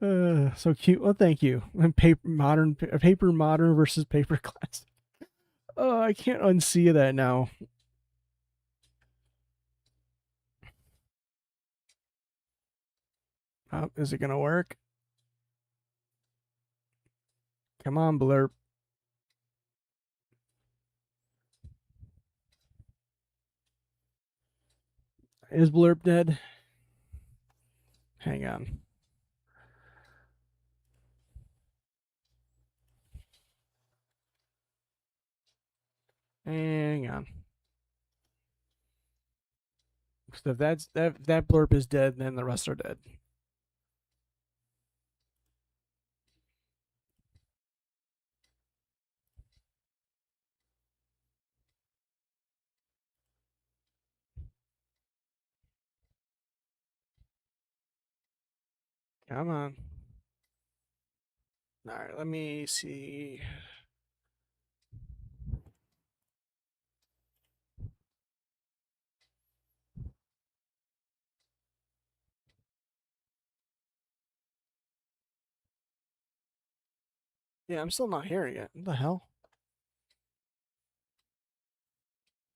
S1: So cute. Well, thank you. And paper modern versus paper classic. Oh, I can't unsee that now. Oh, is it gonna work? Come on, blurb. Is blurb dead? Hang on. Hang on. So if that blurb is dead, then the rest are dead. Come on. All right, let me see. Yeah, I'm still not hearing it. What the hell?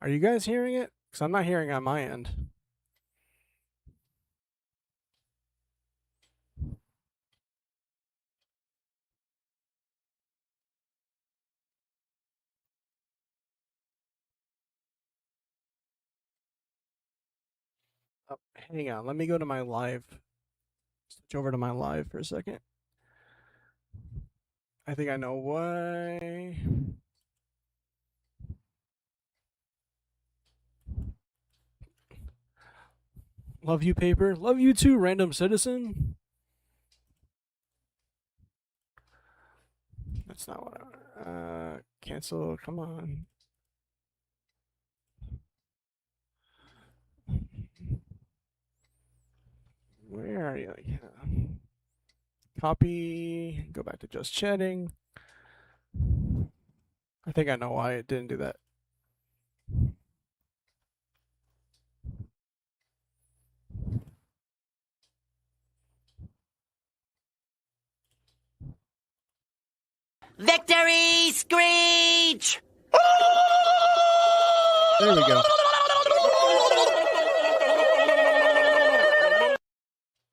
S1: Are you guys hearing it? Because I'm not hearing it on my end. Hang on, let me go to my live. Switch over to my live for a second. I think I know why. Love you, paper. Love you too, random citizen. That's not what I. Cancel. Come on. Where are you? Copy. Go back to just chatting. I think I know why it didn't do that.
S2: Victory screech!
S1: There we go.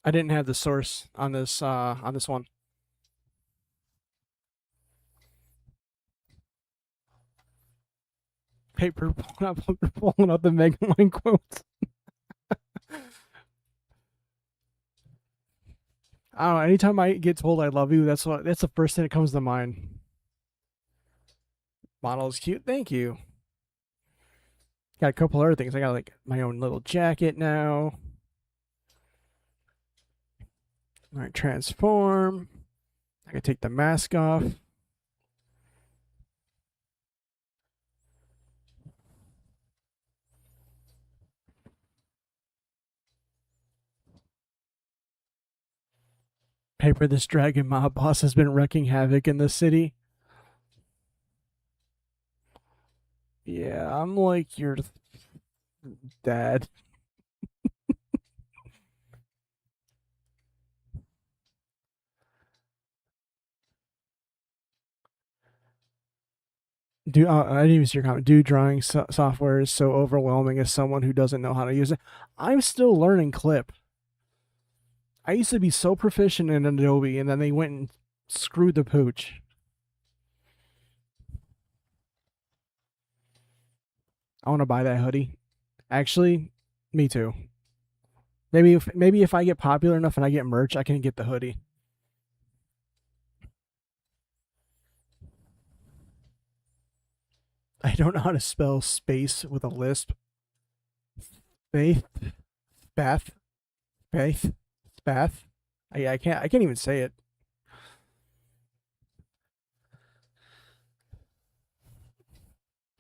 S1: I didn't have the source on this one. Paper pulling up the Megamind quotes. I don't know. Anytime I get told I love you, that's the first thing that comes to mind. Model is cute. Thank you. Got a couple other things. I got like my own little jacket now. All right, transform. I can take the mask off. Paper, this dragon mob boss has been wreaking havoc in the city. Yeah, I'm like your dad. I didn't even see your comment. Do drawing software is so overwhelming as someone who doesn't know how to use it. I'm still learning Clip. I used to be so proficient in Adobe, and then they went and screwed the pooch. I want to buy that hoodie. Actually, me too. Maybe if I get popular enough and I get merch, I can get the hoodie. I don't know how to spell space with a lisp. Faith, Bath, Faith, Bath. I can't even say it.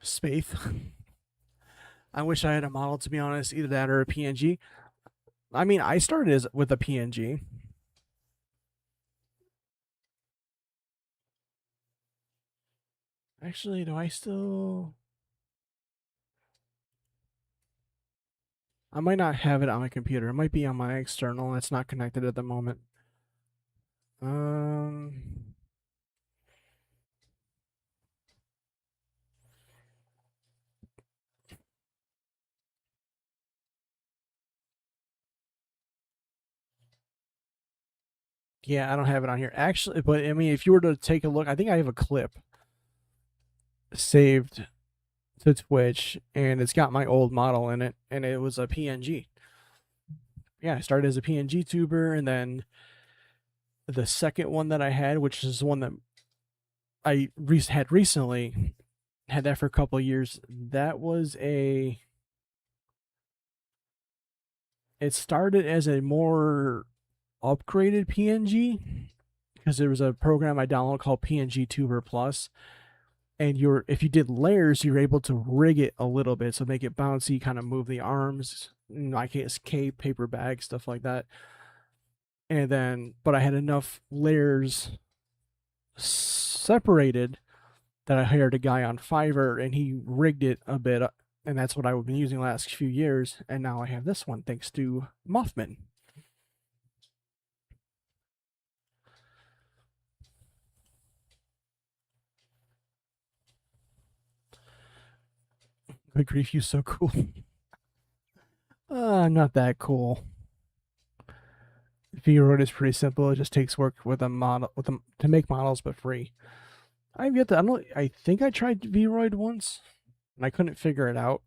S1: Space. I wish I had a model, to be honest, either that or a PNG. I mean, I started with a PNG. Actually, do I still? I might not have it on my computer. It might be on my external. That's not connected at the moment. Yeah, I don't have it on here. Actually, but I mean, if you were to take a look, I think I have a clip saved to Twitch, and it's got my old model in it, and it was a PNG. Yeah, I started as a PNG tuber, and then the second one that I had, which is the one that I had recently, had that for a couple of years. That was a. It started as a more upgraded PNG because there was a program I downloaded called PNG Tuber Plus, and if you did layers, you're able to rig it a little bit, so make it bouncy, kind of move the arms, in my case, cape, paper bag, stuff like that. And then, but I had enough layers separated that I hired a guy on Fiverr, and he rigged it a bit, and that's what I've been using the last few years. And now I have this one thanks to Muffman. Good grief, you so cool. Not that cool. V-Roid is pretty simple. It just takes work with a model to make models, but free. I've yet to. I think I tried V-Roid once, and I couldn't figure it out.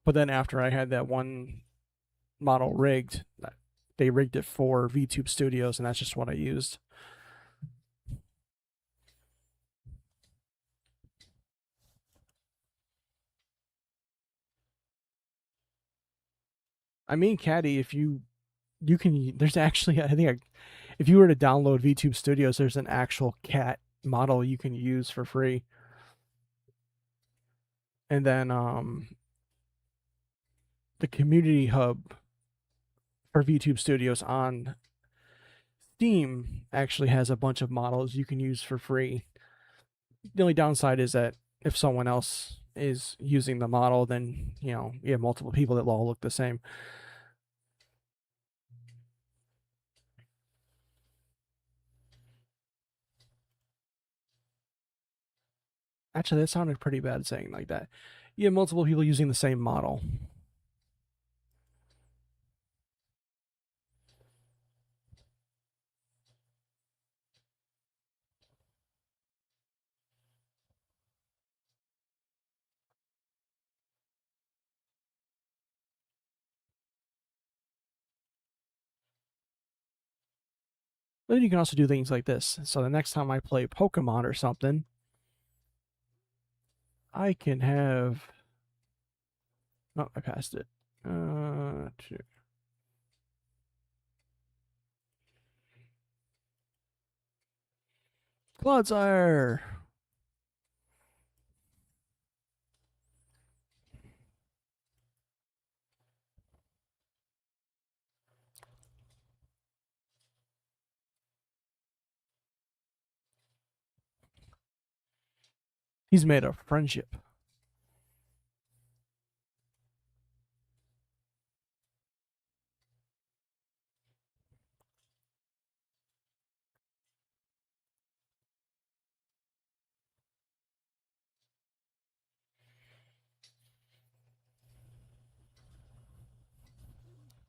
S1: But then after I had that one model rigged, they rigged it for VTube Studios, and that's just what I used. I mean, Caddy, if you can, there's actually, I think, if you were to download VTube Studios, there's an actual cat model you can use for free. And then the community hub for VTube Studios on Steam actually has a bunch of models you can use for free. The only downside is that if someone else is using the model, then you have multiple people that all look the same. Actually, that sounded pretty bad saying like that. You have multiple people using the same model. But then you can also do things like this. So the next time I play Pokemon or something, I can have. Oh, I passed it. Two. Clodsire. He's made of friendship.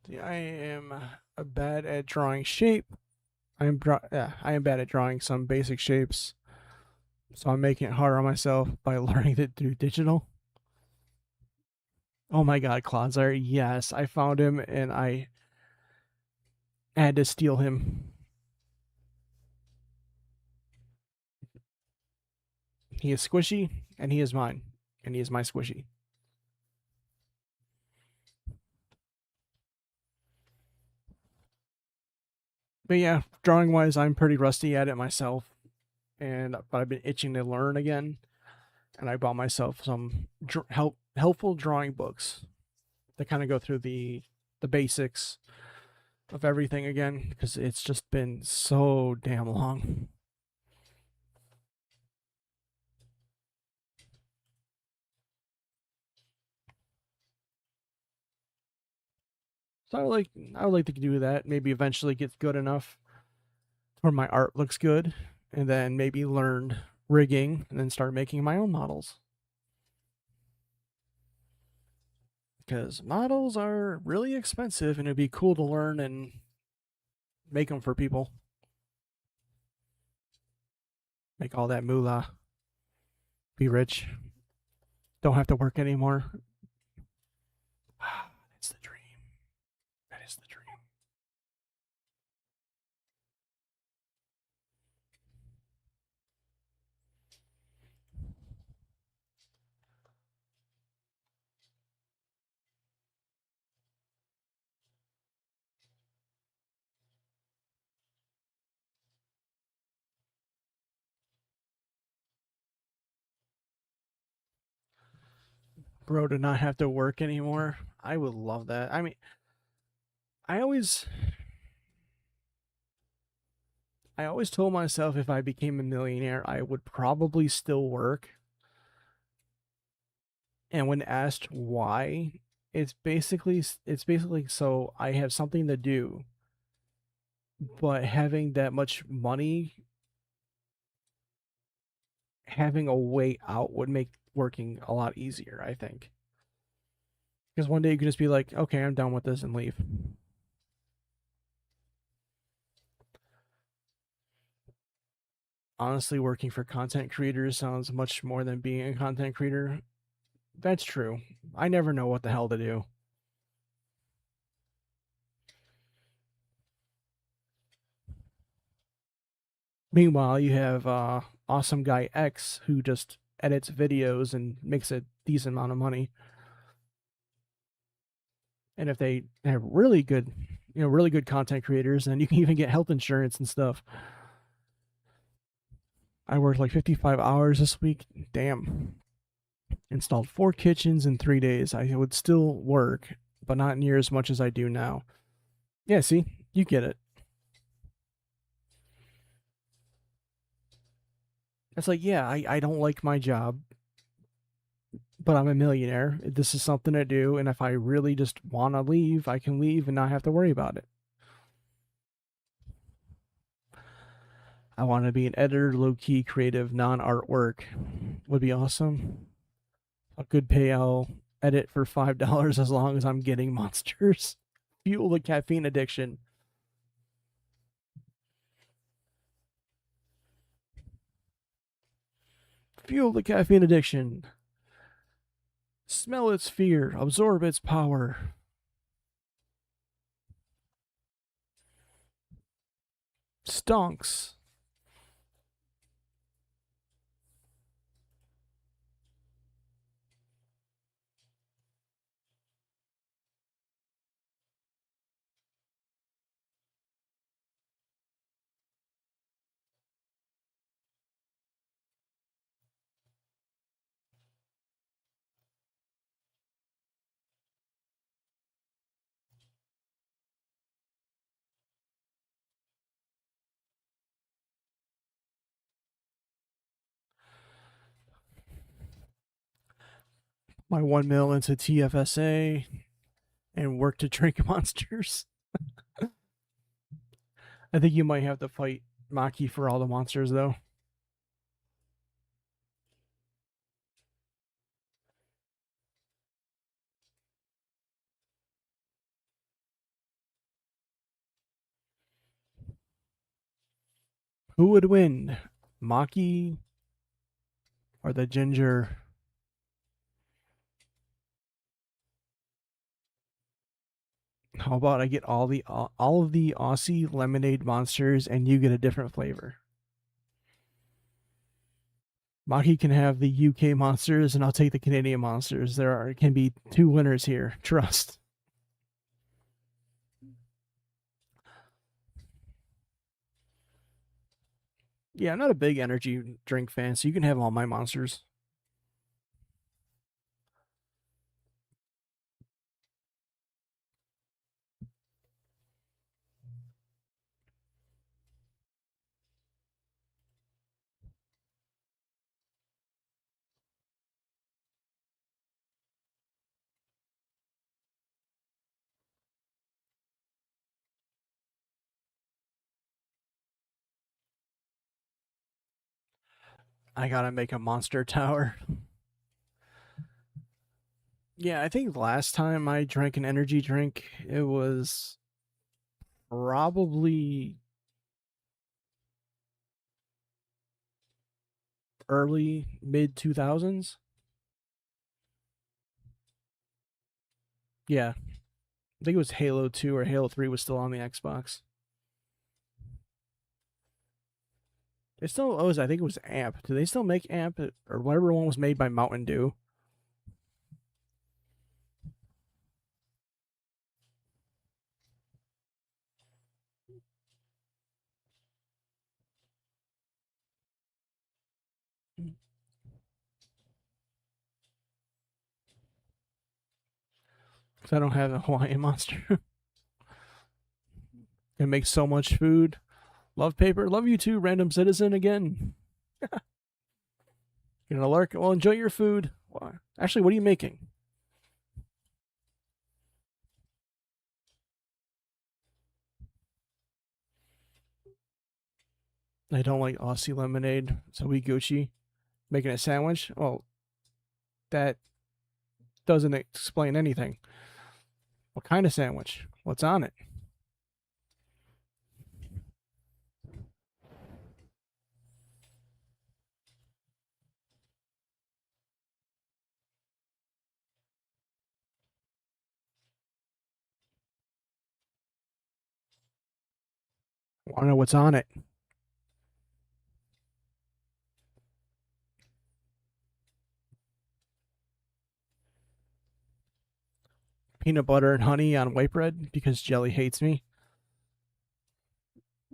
S1: See, I am bad at drawing shape. I am bad at drawing some basic shapes, so I'm making it harder on myself by learning to do digital. Oh my god, Clodsire! Yes, I found him and I had to steal him. He is squishy, and he is mine, and he is my squishy. But yeah, drawing wise, I'm pretty rusty at it myself, but I've been itching to learn again, and I bought myself some helpful drawing books that kind of go through the basics of everything again because it's just been so damn long. So I would like to do that. Maybe eventually get good enough where my art looks good, and then maybe learn rigging and then start making my own models. Because models are really expensive, and it'd be cool to learn and make them for people. Make all that moolah. Be rich. Don't have to work anymore. That's the dream. That is the dream. Bro, to not have to work anymore. I would love that. I mean, I always I always told myself if I became a millionaire, I would probably still work. And when asked why, it's basically so I have something to do, but having that much money, having a way out would make working a lot easier, I think. Because one day you could just be like, okay, I'm done with this and leave. Honestly, working for content creators sounds much more than being a content creator That's true. I never know what the hell to do. Meanwhile, you have awesome guy X who just edits videos and makes a decent amount of money. And if they have really good, really good content creators, then you can even get health insurance and stuff. I worked like 55 hours this week. Damn. Installed 4 kitchens in 3 days. I would still work, but not near as much as I do now. Yeah, see, you get it. It's like, yeah, I don't like my job, but I'm a millionaire. This is something to do, and if I really just want to leave, I can leave and not have to worry about it. I want to be an editor, low key, creative, non artwork. Would be awesome. A good pay. I'll edit for $5 as long as I'm getting monsters. Fuel the caffeine addiction. Fuel the caffeine addiction. Smell its fear. Absorb its power. Stonks. My 1 mil into TFSA and work to drink monsters. I think you might have to fight Maki for all the monsters, though. Who would win? Maki or the ginger? How about I get all of the Aussie lemonade monsters and you get a different flavor? Maki can have the UK monsters and I'll take the Canadian monsters. Can be two winners here. Trust. Yeah, I'm not a big energy drink fan, so you can have all my monsters. I gotta make a monster tower. Yeah, I think last time I drank an energy drink, it was probably early mid 2000s. Yeah, I think it was Halo 2 or Halo 3 was still on the Xbox. It still was, I think it was Amp. Do they still make Amp or whatever one was made by Mountain Dew? Because I don't have a Hawaiian monster. It makes so much food. Love paper. Love you too, random citizen again. You know, Lark. Well, enjoy your food. Actually, what are you making? I don't like Aussie lemonade, so we Gucci. Making a sandwich? Well, that doesn't explain anything. What kind of sandwich? What's on it? Want to know what's on it? Peanut butter and honey on white bread because jelly hates me.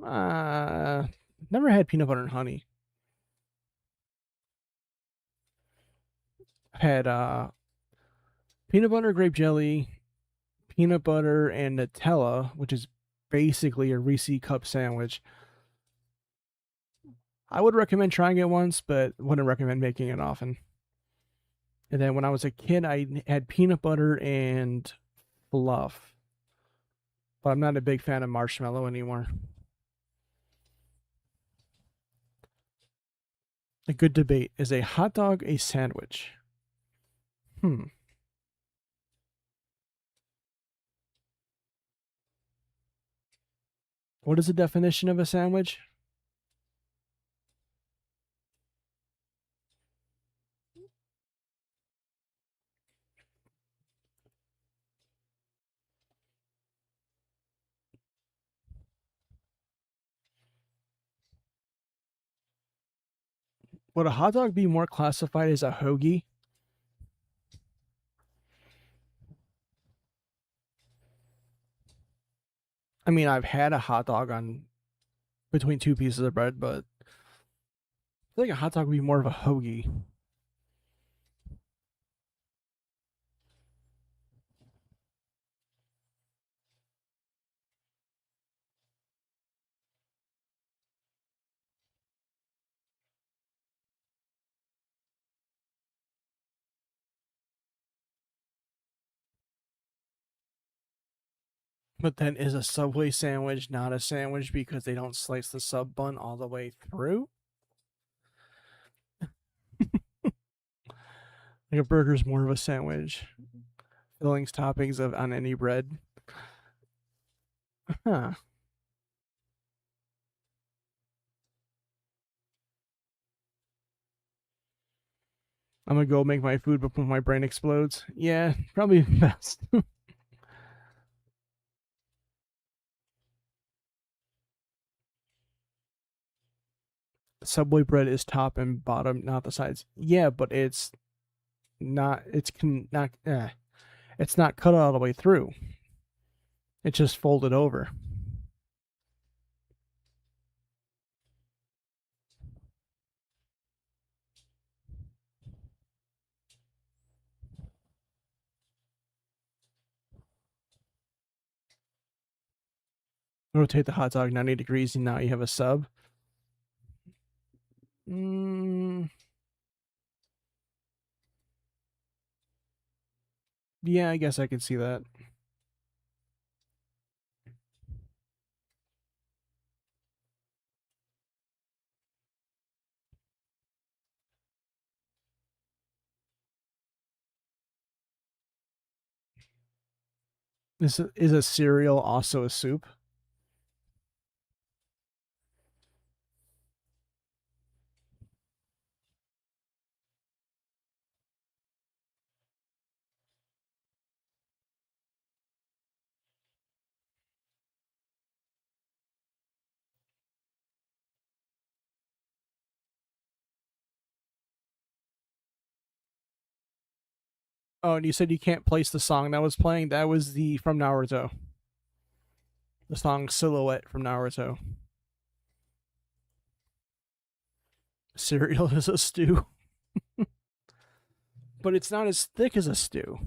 S1: Uh, Never had peanut butter and honey. I've had peanut butter, grape jelly, peanut butter, and Nutella, which is basically a Reese cup sandwich. I would recommend trying it once, but wouldn't recommend making it often. And then when I was a kid, I had peanut butter and fluff, but I'm not a big fan of marshmallow anymore. A good debate: is a hot dog a sandwich? Hmm. What is the definition of a sandwich? Would a hot dog be more classified as a hoagie? I mean, I've had a hot dog on between two pieces of bread, but I feel like a hot dog would be more of a hoagie. But then is a Subway sandwich not a sandwich because they don't slice the sub bun all the way through? Like a burger's more of a sandwich. Fillings, toppings of on any bread. Huh. I'm gonna go make my food before my brain explodes. Yeah, probably best. Subway bread is top and bottom, not the sides. Yeah, but it's not. Not. It's not cut all the way through. It's just folded over. Rotate the hot dog 90 degrees, and now you have a sub. Mm, yeah, I guess I can see that. Is a cereal also a soup? Oh, and you said you can't place the song that was playing. That was the from Naruto. The song Silhouette from Naruto. Cereal is a stew, but it's not as thick as a stew.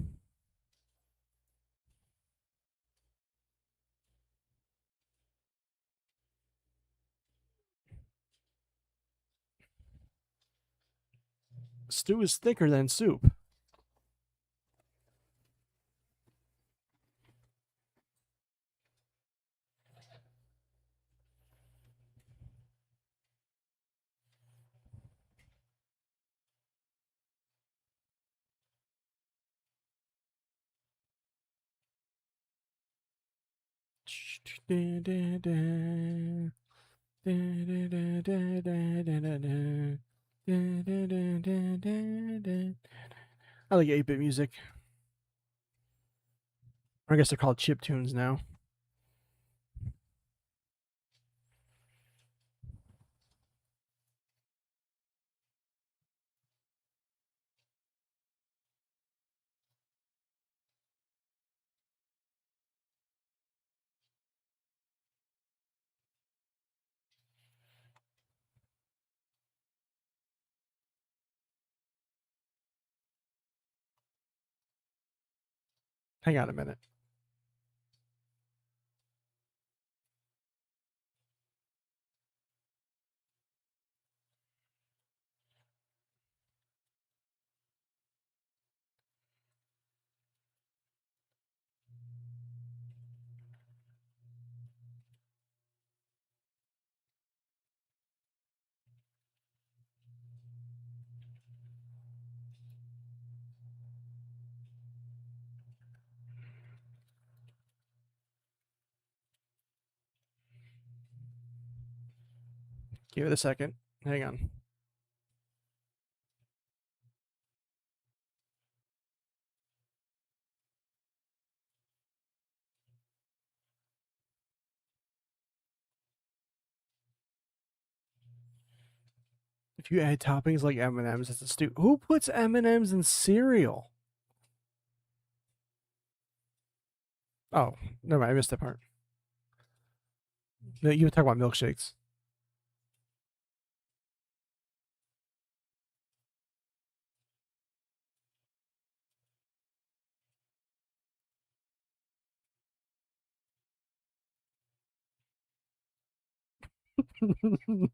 S1: Stew is thicker than soup. I like 8-bit music. I guess they're called chip tunes now. Hang on a minute. Give it a second. Hang on. If you add toppings like M&Ms, it's a stupid. Who puts M&Ms in cereal? Oh, never mind. I missed that part. No, you were talking about milkshakes. I'm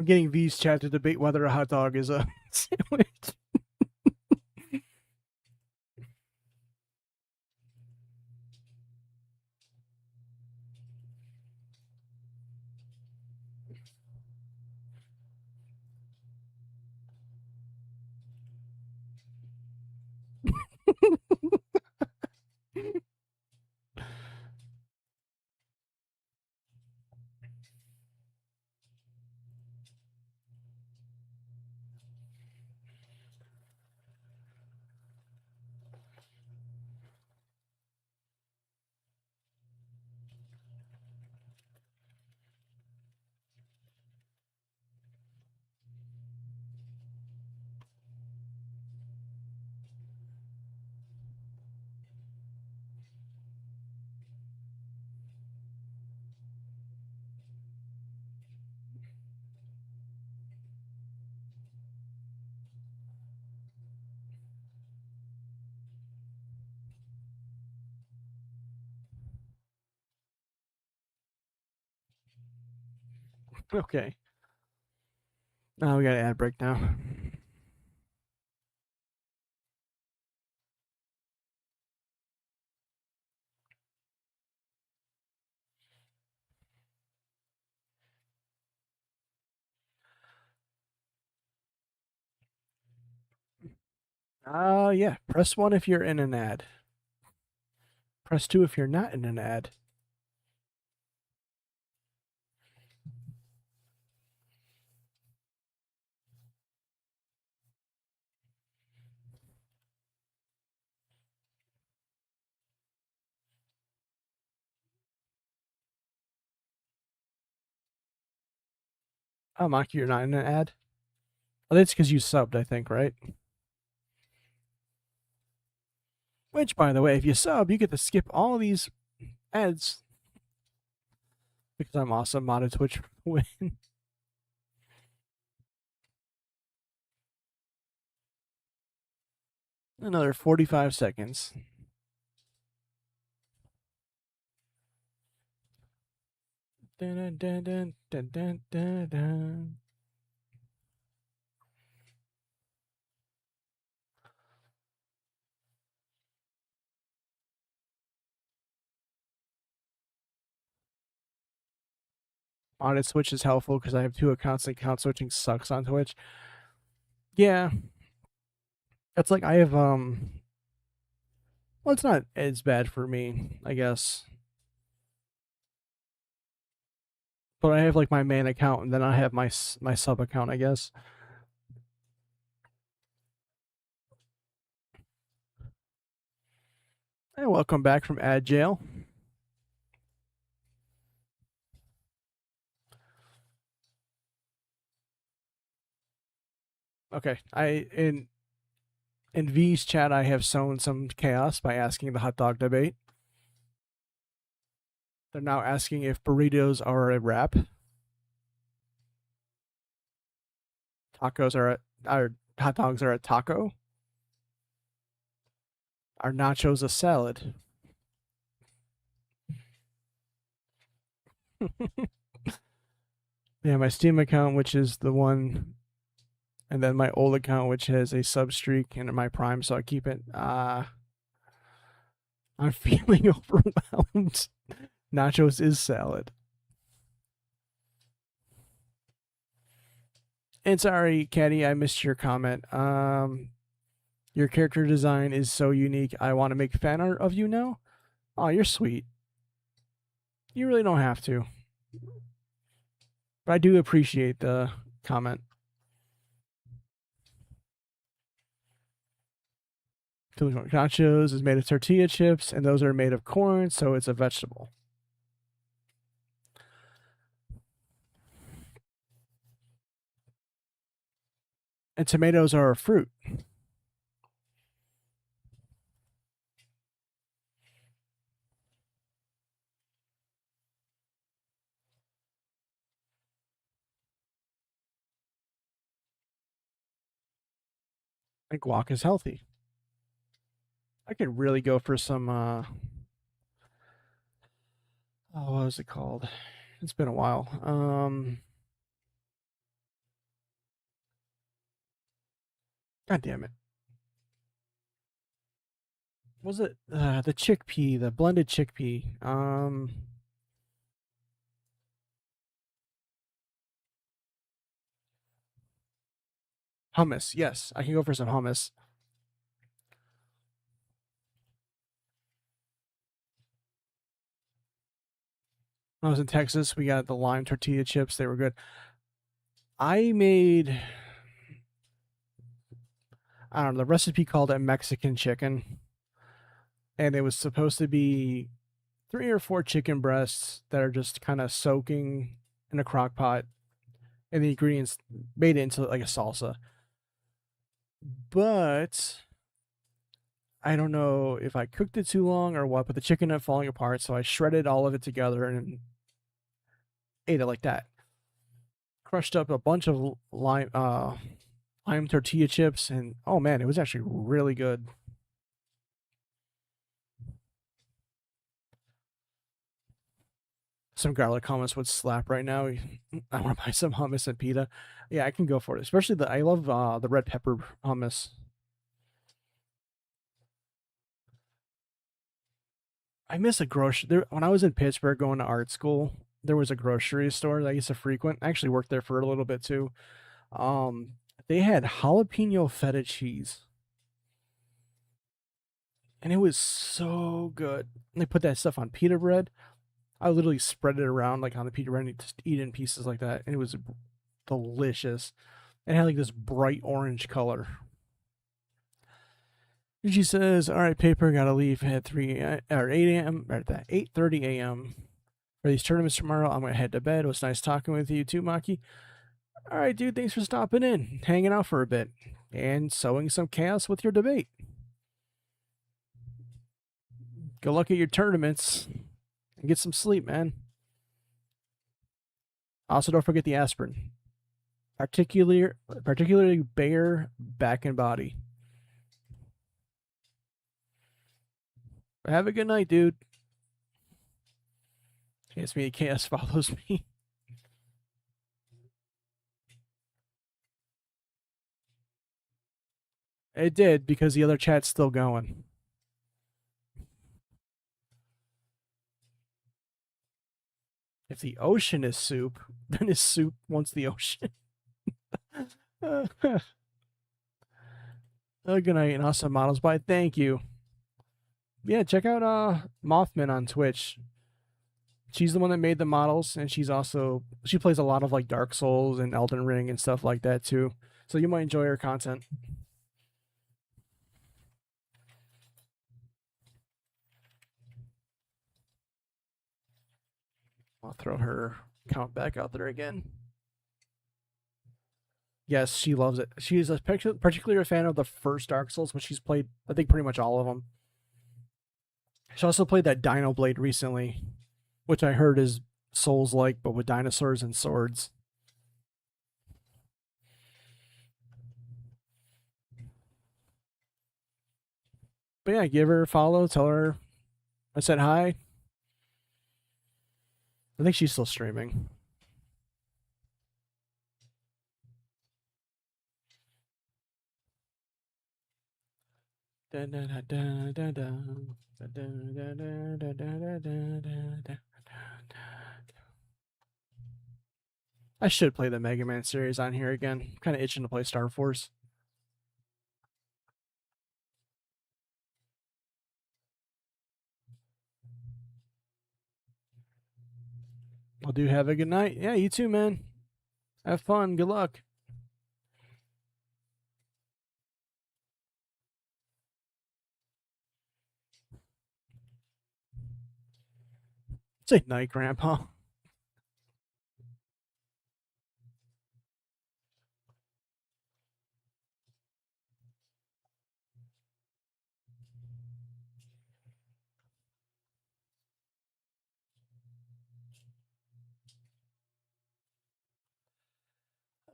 S1: getting V's chat to debate whether a hot dog is a sandwich. Okay. Now we got an ad break now. Yeah. Press 1 if you're in an ad. Press 2 if you're not in an ad. Oh, Maki, you're not in an ad? Oh, that's because you subbed, I think, right? Which, by the way, if you sub, you get to skip all these ads because I'm awesome. Modded Twitch win. Another 45 seconds. Dun, dun, dun, dun, dun, dun, dun. Modded Switch is helpful because I have 2 accounts and account switching sucks on Twitch. Yeah. It's like I have well, it's not as bad for me, I guess. But I have like my main account and then I have my sub account, I guess. And welcome back from ad jail. Okay, in V's chat I have sown some chaos by asking the hot dog debate. They're now asking if burritos are a wrap. Tacos are our hot dogs are a taco. Our nachos a salad. Yeah, my Steam account, which is the one, and then my old account, which has a sub streak and my Prime, so I keep it. I'm feeling overwhelmed. Nachos is salad. And sorry, Caddy, I missed your comment. Your character design is so unique. I want to make fan art of you now. Oh, you're sweet. You really don't have to, but I do appreciate the comment. Nachos is made of tortilla chips, and those are made of corn, so it's a vegetable. And tomatoes are a fruit. And guac is healthy. I could really go for some oh, what was it called? It's been a while. God damn it. Was it the chickpea, the blended chickpea? Hummus. Yes, I can go for some hummus. When I was in Texas, we got the lime tortilla chips. They were good. I made, I don't know, the recipe called it Mexican chicken, and it was supposed to be 3 or 4 chicken breasts that are just kind of soaking in a crock pot, and the ingredients made it into like a salsa. But I don't know if I cooked it too long or what, but the chicken ended up falling apart, so I shredded all of it together and ate it like that. Crushed up a bunch of lime tortilla chips, and oh man, it was actually really good. Some garlic hummus would slap right now. I want to buy some hummus and pita. Yeah, I can go for it. Especially I love the red pepper hummus. I miss a grocery there when I was in Pittsburgh going to art school. There was a grocery store that I used to frequent. I actually worked there for a little bit too. Um, they had jalapeno feta cheese, and it was so good. And they put that stuff on pita bread. I literally spread it around like on the pita bread and just eat it in pieces like that, and it was delicious. It had like this bright orange color. She says, "All right, paper, gotta leave at 3 or 8 a.m. or at 8:30 a.m. for these tournaments tomorrow. I'm gonna head to bed. It was nice talking with you too, Maki. All right, dude. Thanks for stopping in, hanging out for a bit, and sowing some chaos with your debate. Good luck at your tournaments, and get some sleep, man. Also, don't forget the aspirin, particularly bare back and body. Have a good night, dude." Yes, me, chaos follows me. It did because the other chat's still going. If the ocean is soup, then is soup once the ocean. Good night and awesome models. Bye. Thank you. Yeah, check out Mothman on Twitch. She's the one that made the models, and she plays a lot of like Dark Souls and Elden Ring and stuff like that too. So you might enjoy her content. I'll throw her count back out there again. Yes, she loves it. She's particularly a fan of the first Dark Souls, but she's played, I think, pretty much all of them. She also played that Dino Blade recently, which I heard is Souls like, but with dinosaurs and swords. But yeah, give her a follow. Tell her I said hi. I think she's still streaming. I should play the Mega Man series on here again. I'm kind of itching to play Star Force. Well, do have a good night. Yeah, you too, man. Have fun. Good luck. Say night, Grandpa.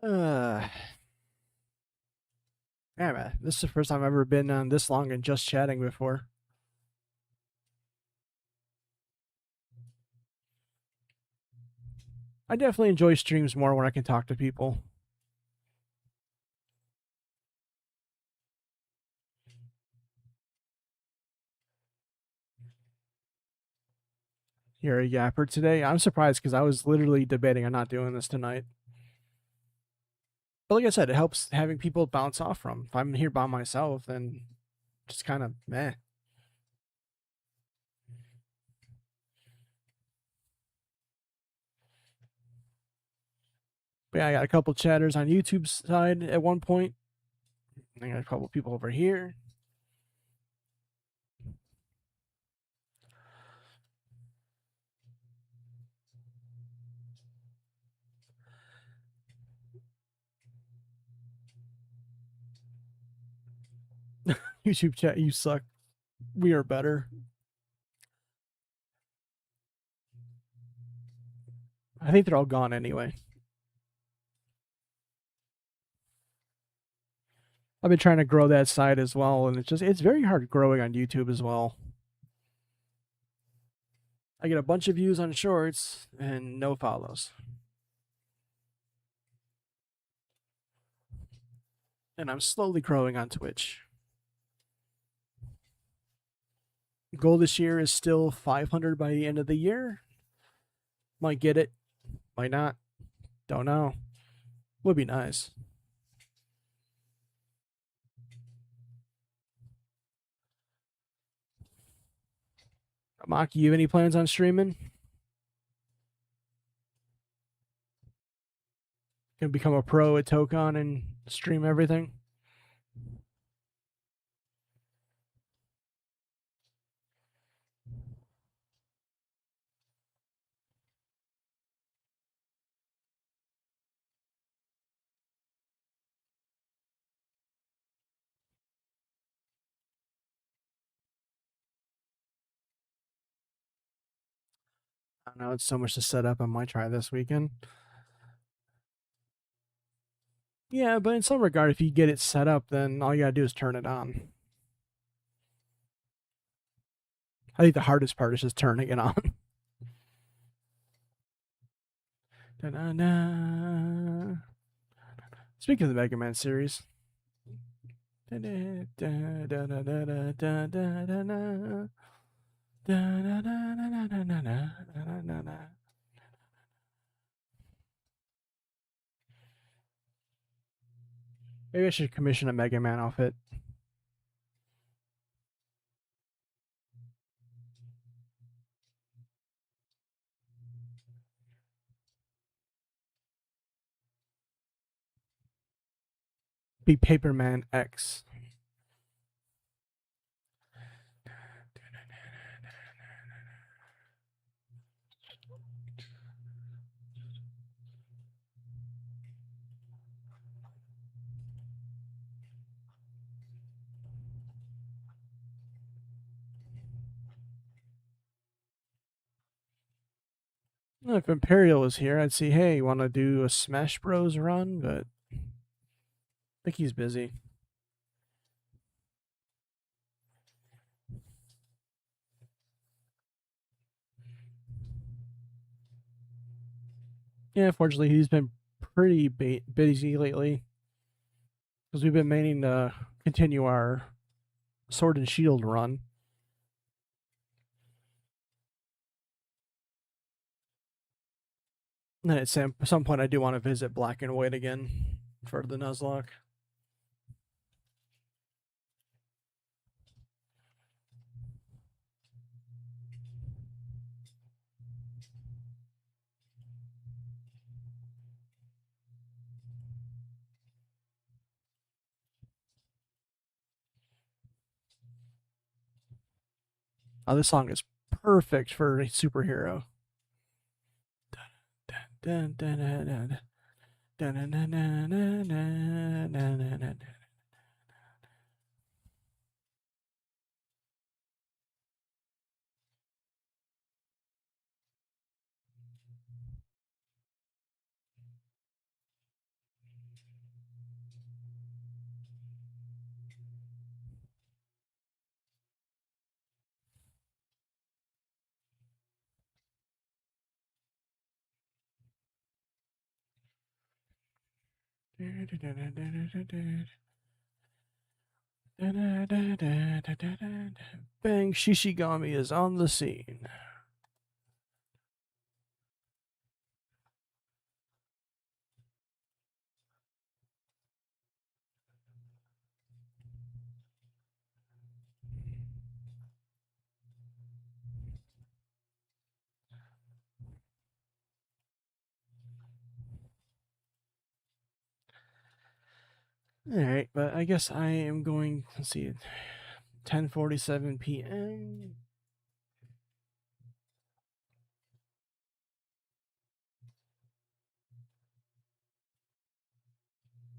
S1: Uh, yeah, man. This is the first time I've ever been on this long and just chatting before. I definitely enjoy streams more when I can talk to people. You're a yapper today. I'm surprised because I was literally debating on not doing this tonight. But like I said, it helps having people bounce off from. If I'm here by myself, then just kind of meh. But yeah, I got a couple chatters on YouTube's side at one point. I got a couple people over here. YouTube chat, you suck. We are better. I think they're all gone anyway. I've been trying to grow that side as well, and it's very hard growing on YouTube as well. I get a bunch of views on shorts and no follows. And I'm slowly growing on Twitch. Goal this year is still 500 by the end of the year. Might get it, might not. Don't know. Would be nice. Maki, you have any plans on streaming? Gonna become a pro at Tokon and stream everything? I don't know. It's so much to set up. I might try this weekend. Yeah, but in some regard, if you get it set up, then all you gotta do is turn it on. I think the hardest part is just turning it on. Da-da-da. Speaking of the Mega Man series. Maybe I should commission a Mega Man outfit. Be Paperman X. If Imperial was here, I'd say, hey, you want to do a Smash Bros run? But I think he's busy. Yeah, unfortunately, he's been pretty busy lately because we've been meaning to continue our Sword and Shield run. And at some point, I do want to visit Black and White again for the Nuzlocke. Oh, this song is perfect for a superhero. Dun, dun, dun, dun, dun, dun, dun, dun, dun, dun, dun, dun, dun. Bang, Shishigami is on the scene. Alright, but I guess I am going, let's see, 10:47 p.m.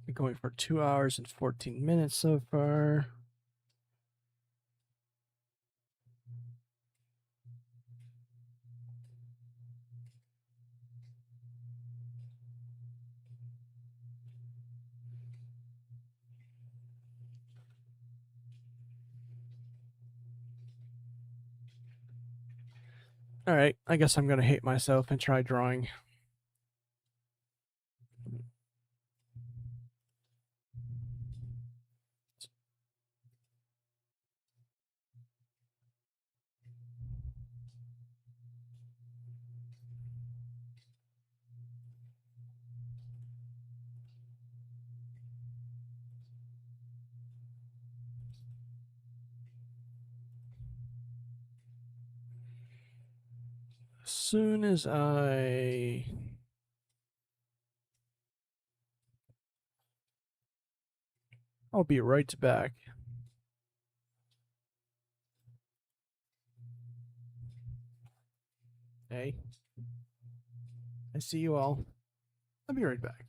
S1: We're going for 2 hours and 14 minutes so far. Alright, I guess I'm gonna hate myself and try drawing. As soon as I'll be right back. Hey, I see you all. I'll be right back.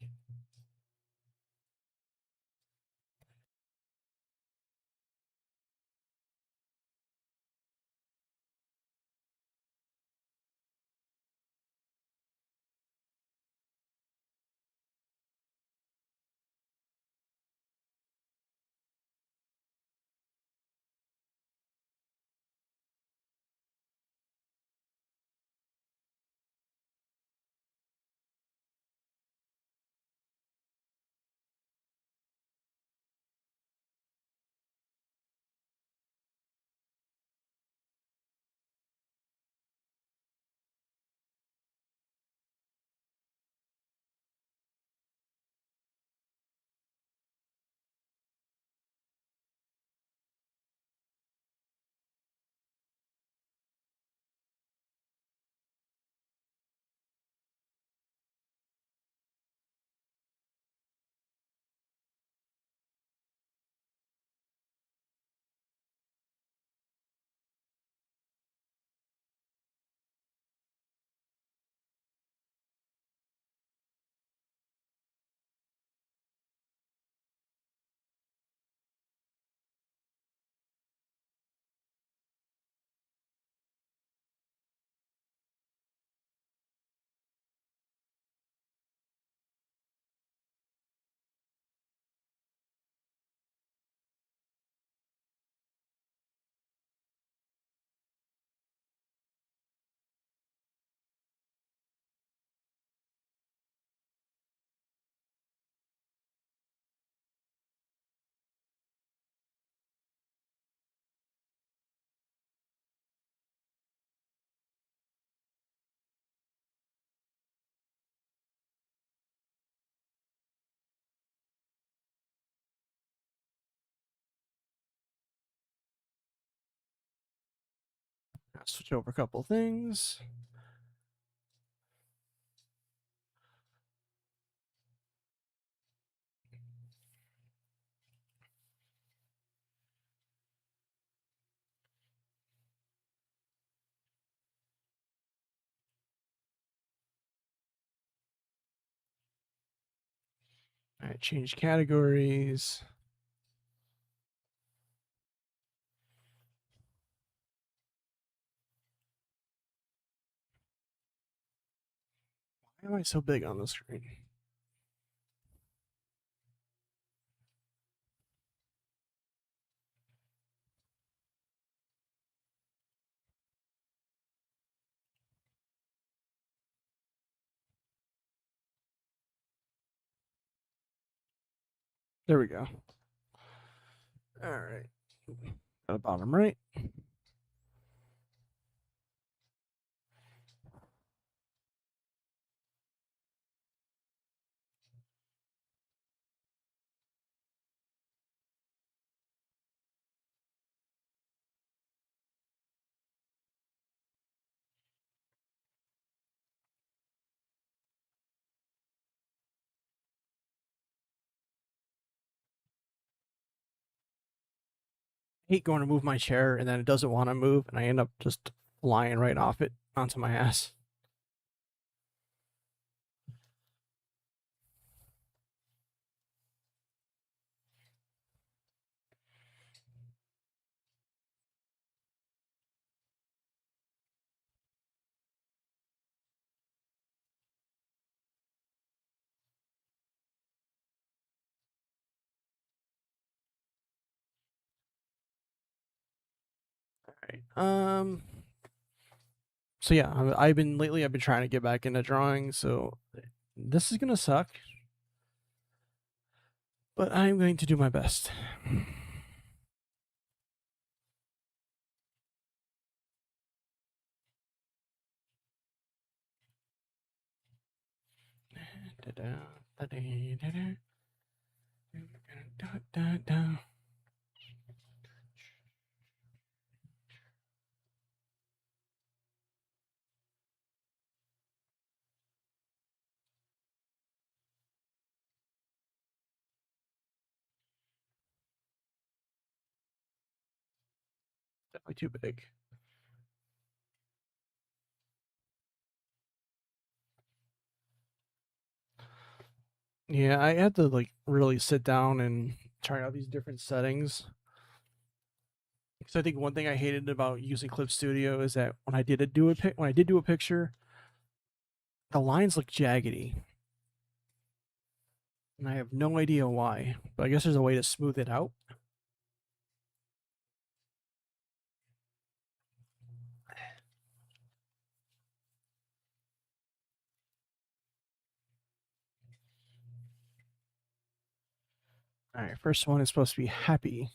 S1: Switch over a couple things. All right, change categories. Why am I so big on the screen? There we go. All right. At the bottom right. I hate going to move my chair and then it doesn't want to move and I end up just flying right off it onto my ass. All right. So yeah, I've been lately. I've been trying to get back into drawing. So this is gonna suck, but I'm going to do my best. Definitely too big. Yeah, I had to like really sit down and try out these different settings. Because I think one thing I hated about using Clip Studio is that when I did do a picture, the lines look jaggedy, and I have no idea why. But I guess there's a way to smooth it out. All right, first one is supposed to be happy.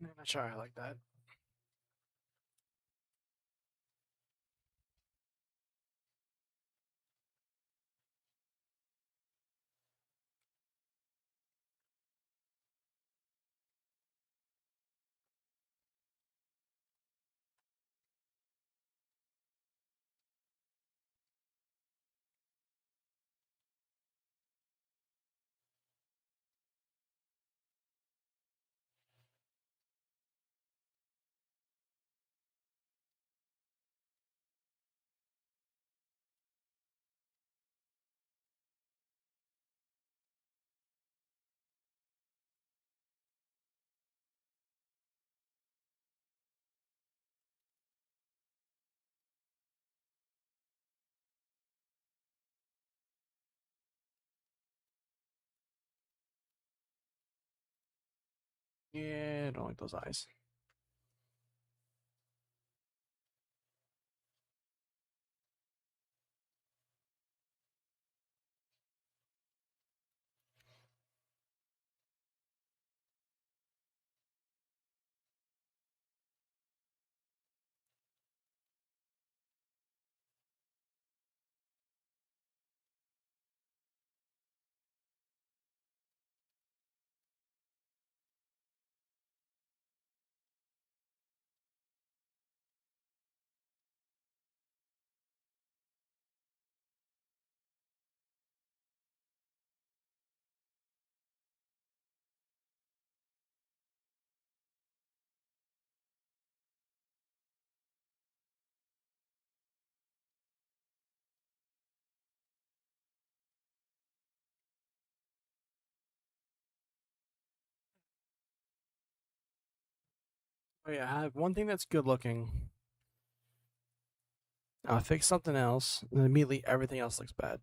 S1: I'm not sure I like that. Yeah, I don't like those eyes. Oh yeah, I have one thing that's good looking. I'll fix something else, and then immediately everything else looks bad.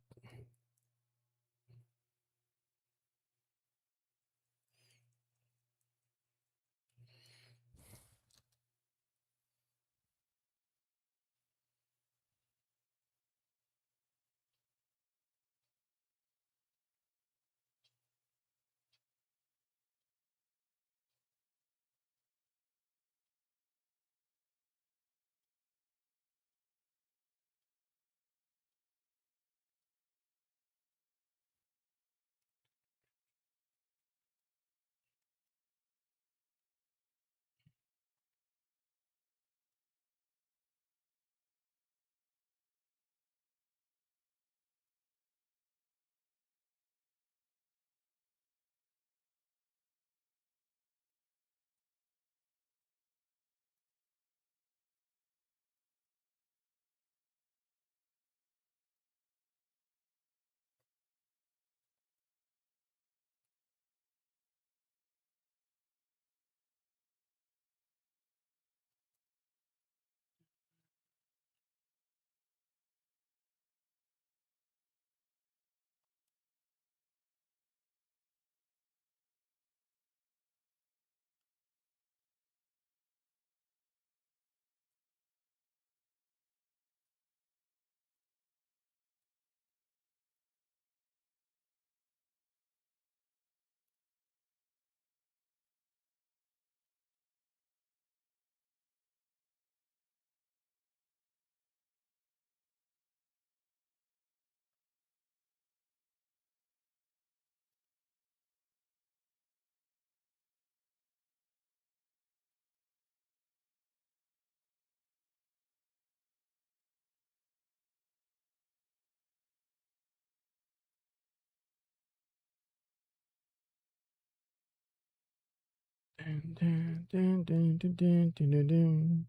S1: Dun, dun, dun, dun, dun, dun, dun, dun, dun.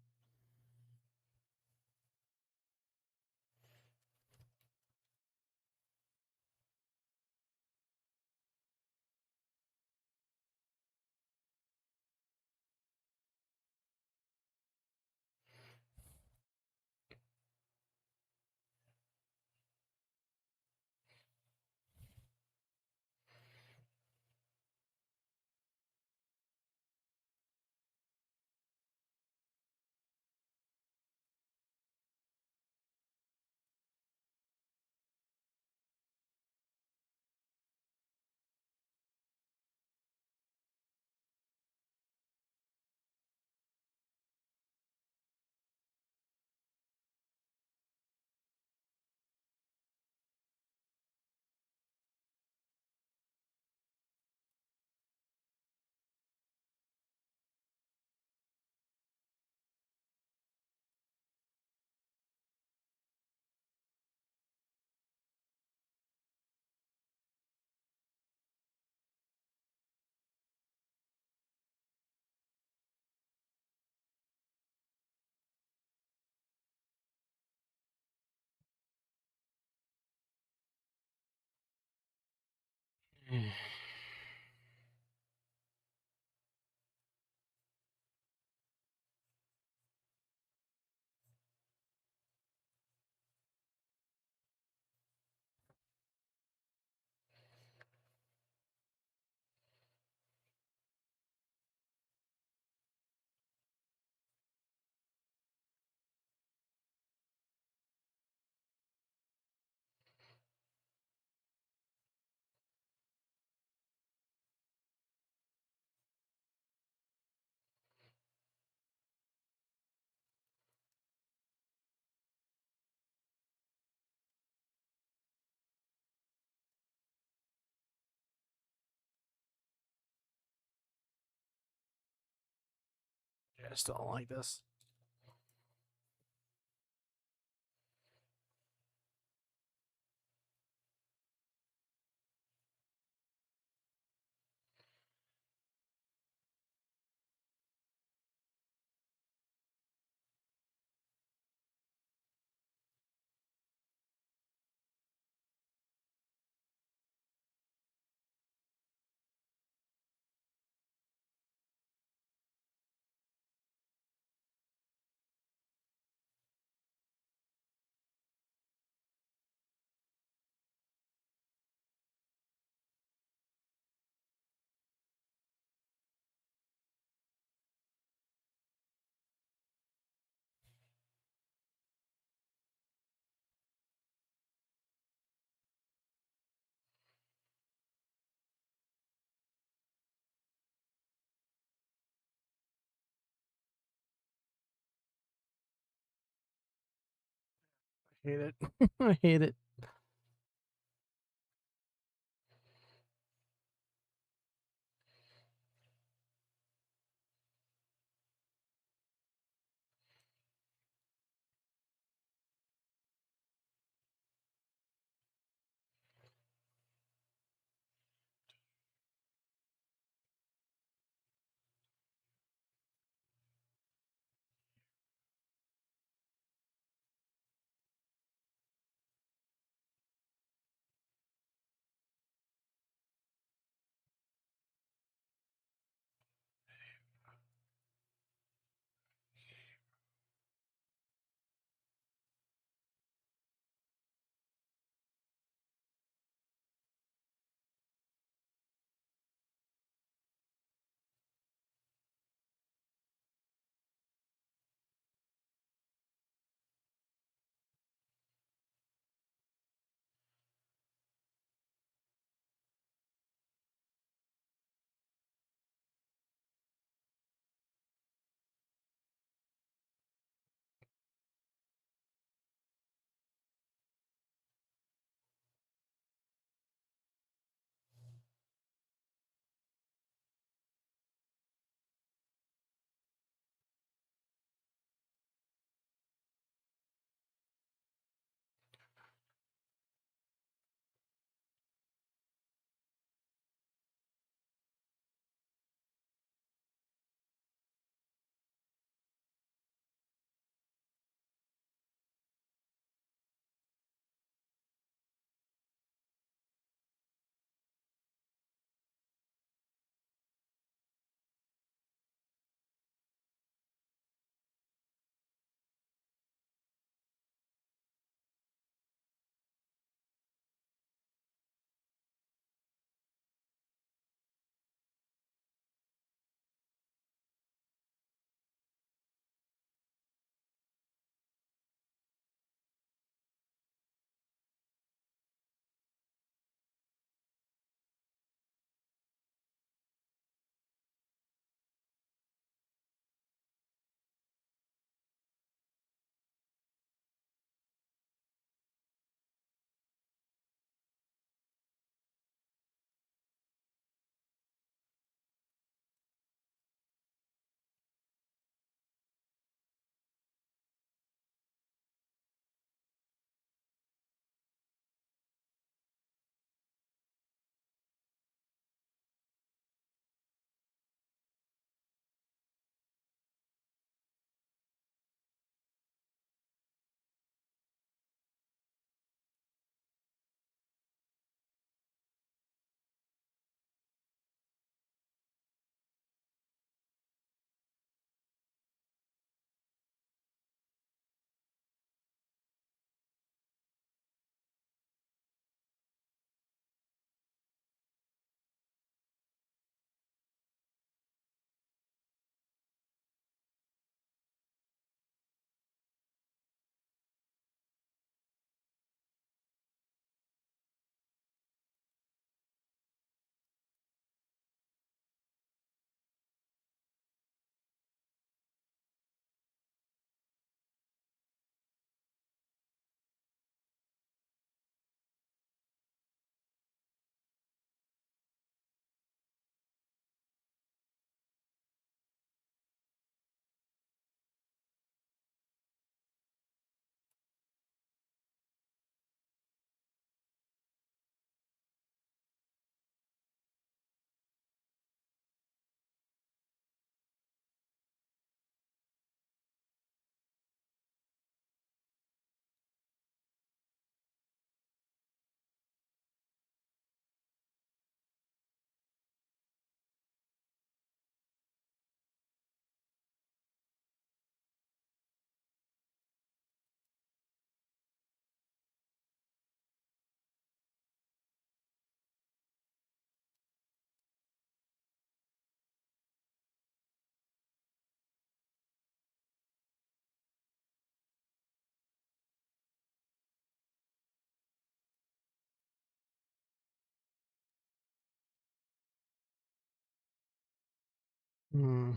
S1: Yeah, I still don't like this. I hate it. I hate it. Hmm.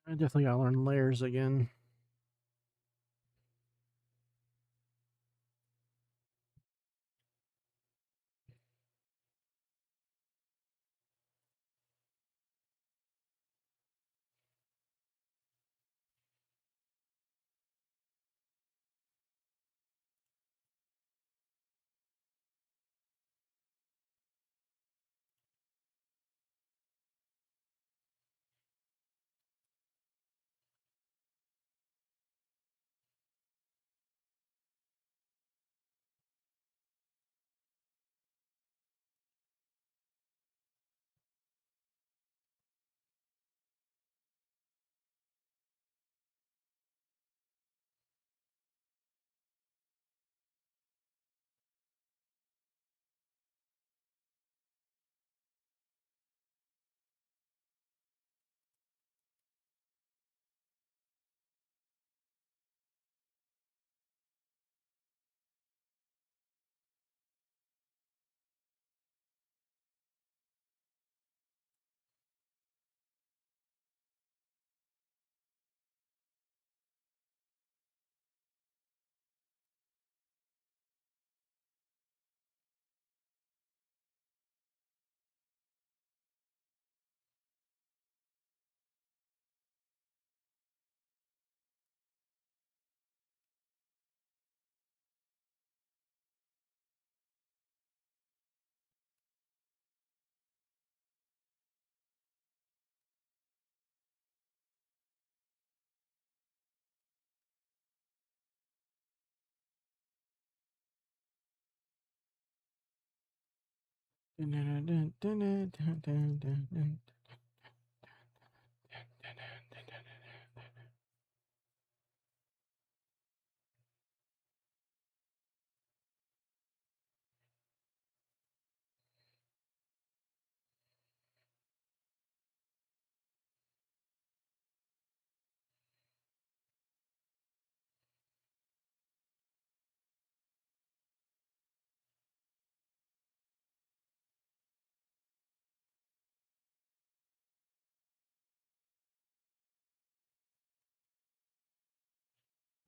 S1: I definitely gotta learn layers again.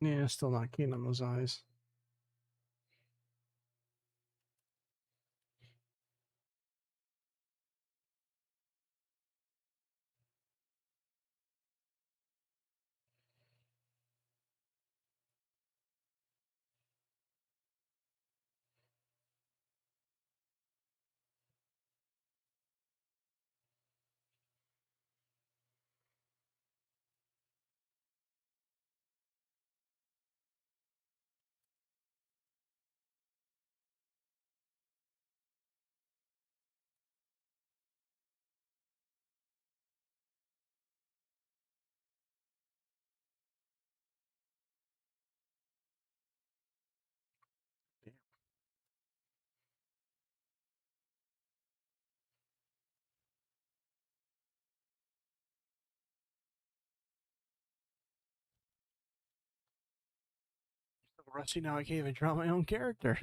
S1: Yeah, still not keen on those eyes. Rusty, now I can't even draw my own character.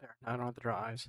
S1: There, now I don't have to draw eyes.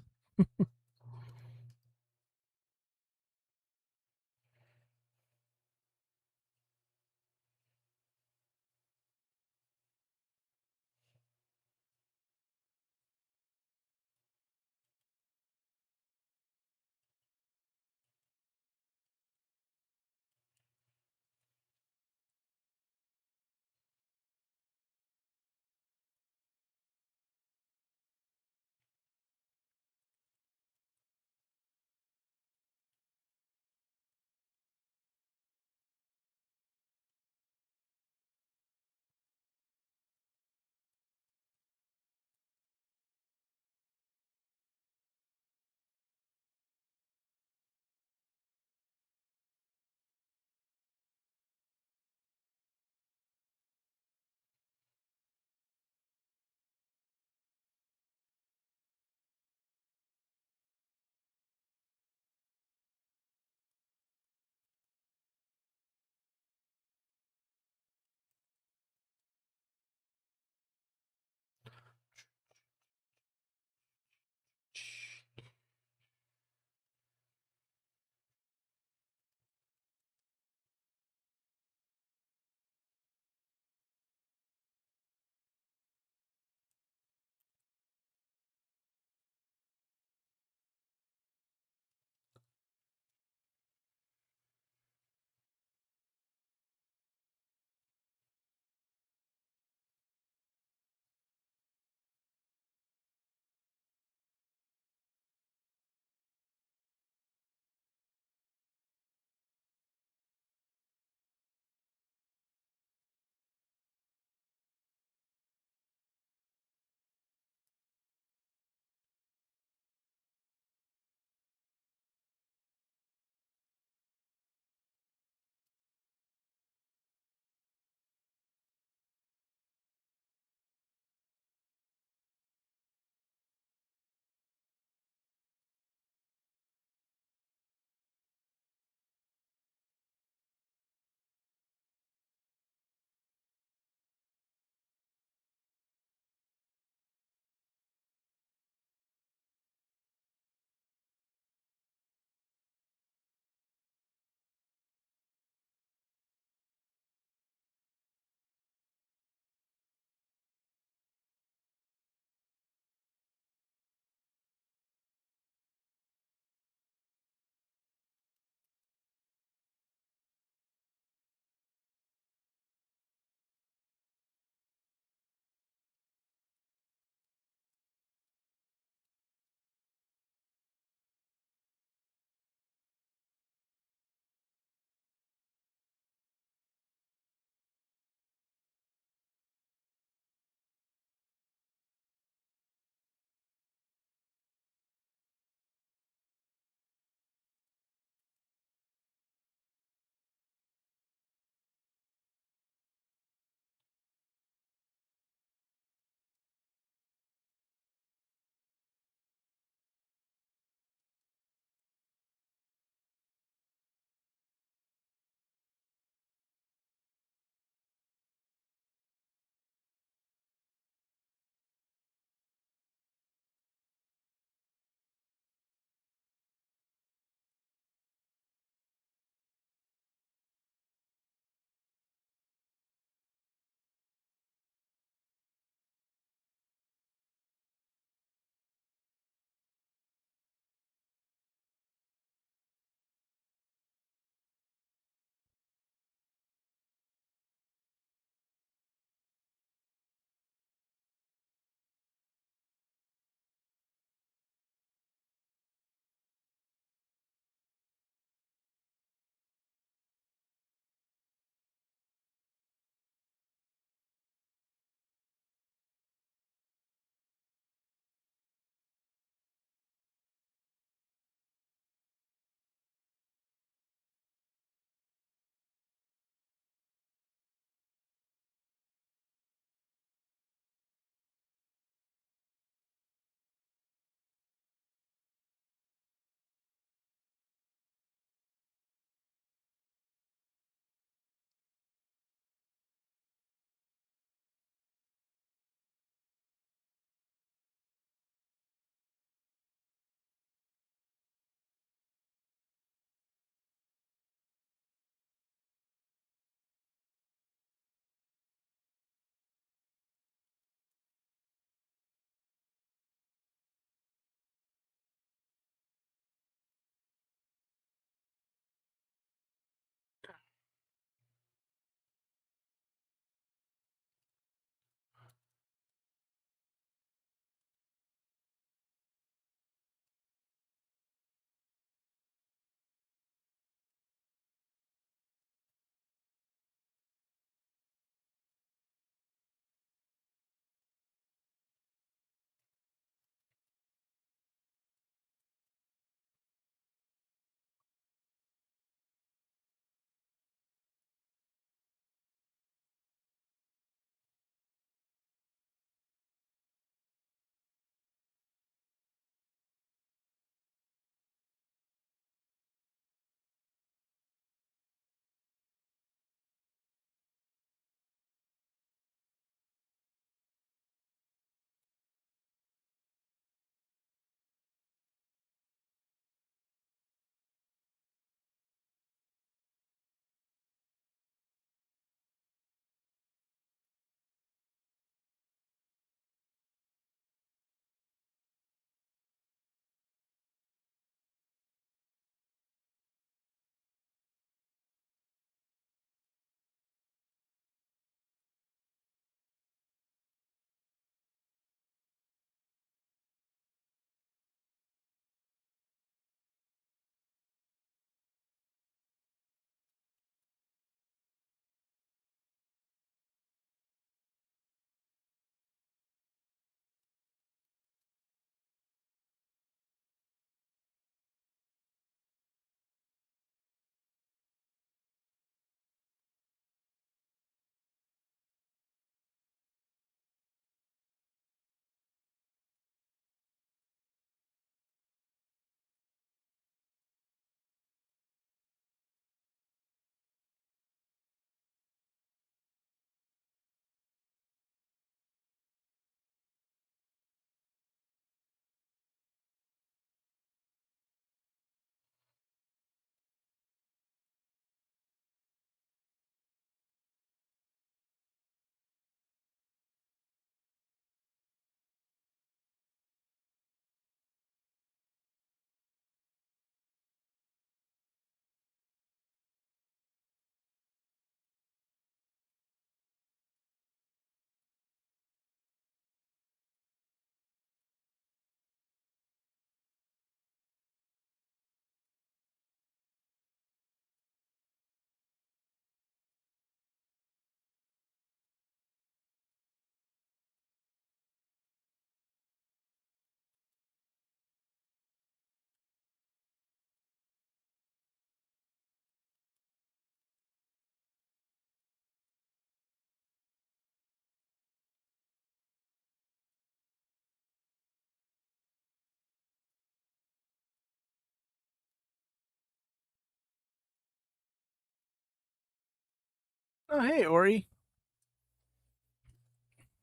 S1: Oh, hey, Ori.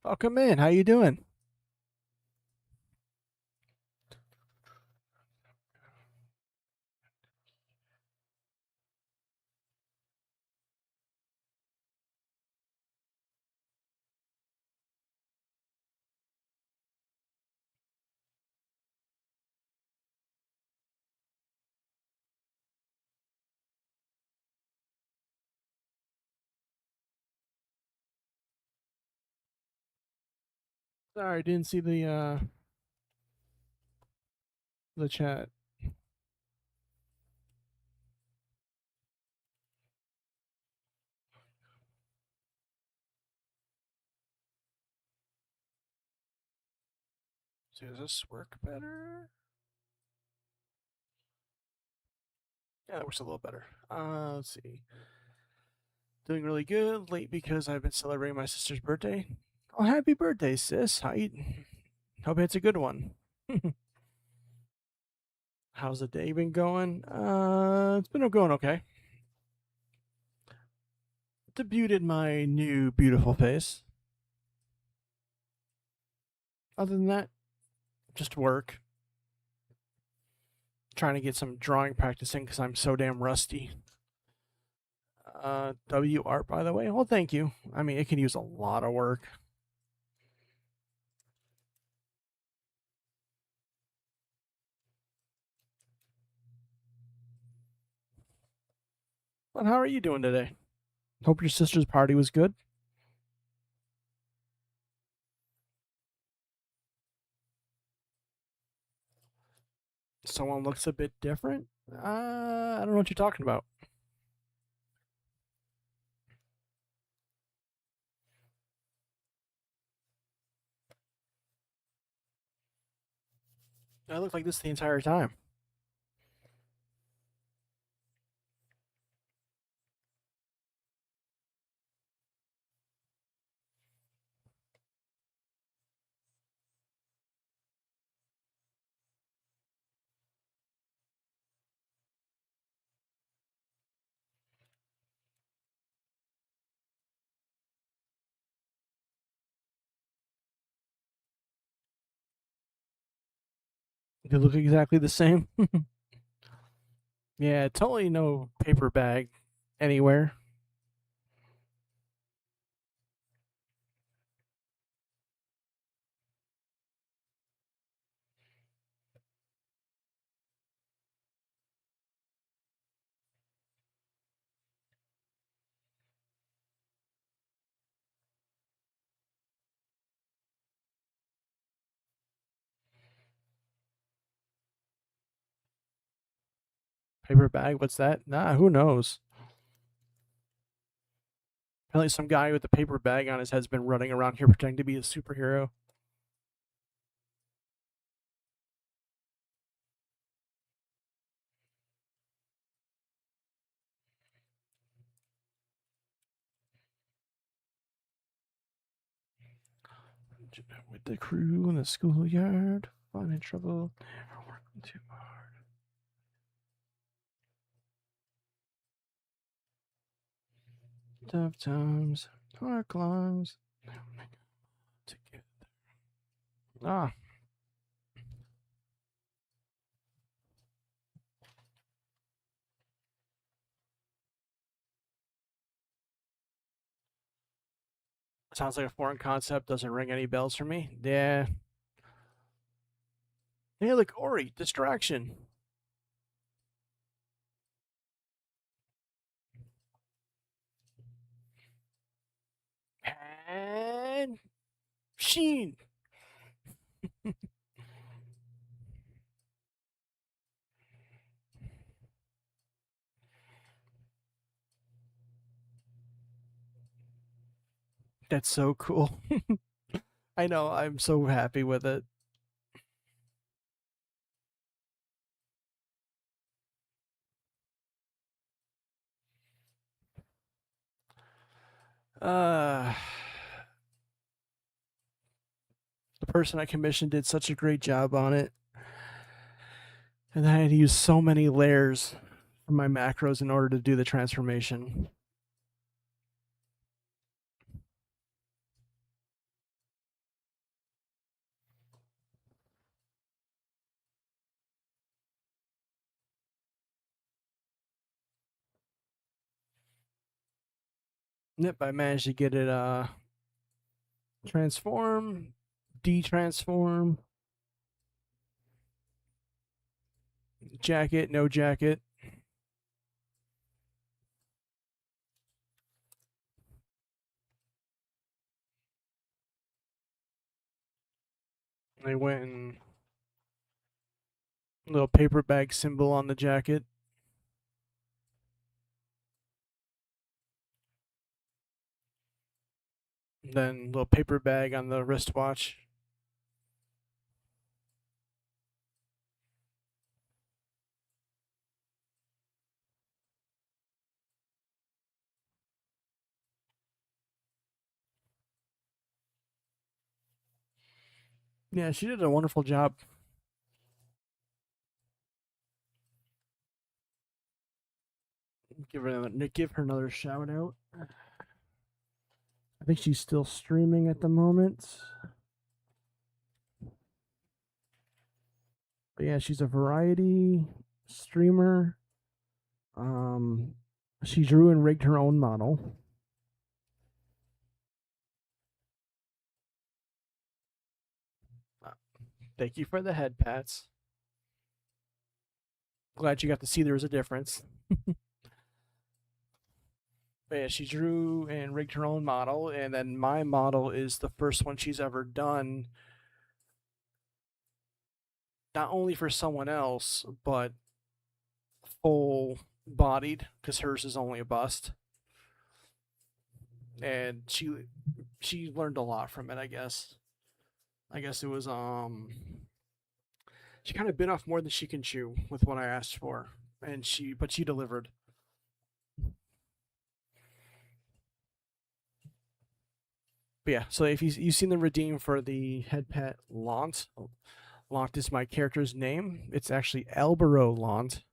S1: Welcome in. How you doing? Sorry, didn't see the chat. So does this work better? Yeah, that works a little better. Let's see. Doing really good. Late because I've been celebrating my sister's birthday. Oh, happy birthday, sis. How you? Hope it's a good one. How's the day been going? It's been going okay. Debuted my new beautiful face. Other than that, just work. Trying to get some drawing practicing because I'm so damn rusty. W art, by the way. Well, thank you. I mean, it can use a lot of work. But how are you doing today? Hope your sister's party was good. Someone looks a bit different. I don't know what you're talking about. I look like this the entire time. You look exactly the same. Yeah, totally no paper bag anywhere. Paper bag? What's that? Nah, who knows? Apparently, some guy with a paper bag on his head's been running around here pretending to be a superhero. With the crew in the schoolyard, fun and trouble, never working too hard. Tough times, hard climbs, to get ah. Sounds like a foreign concept. Doesn't ring any bells for me. Yeah. Hey, look, Ori, distraction. And Sheen. That's so cool. I know. I'm so happy with it. Uh, the person I commissioned did such a great job on it, and I had to use so many layers for my macros in order to do the transformation. Yep, I managed to get it transform, de-transform, jacket, no jacket. I went and little paper bag symbol on the jacket. Then little paper bag on the wristwatch. Yeah, she did a wonderful job. Give her another shout out. I think she's still streaming at the moment. But yeah, she's a variety streamer. Um, she drew and rigged her own model. Thank you for the head pats. Glad you got to see there was a difference. But yeah, she drew and rigged her own model, and then my model is the first one she's ever done, not only for someone else, but full bodied, because hers is only a bust. And she learned a lot from it, I guess. I guess it was she kind of bit off more than she can chew with what I asked for, and she delivered. But yeah, so if you've seen the redeem for the head pet Lant, Lant is my character's name. It's actually Albero Lant.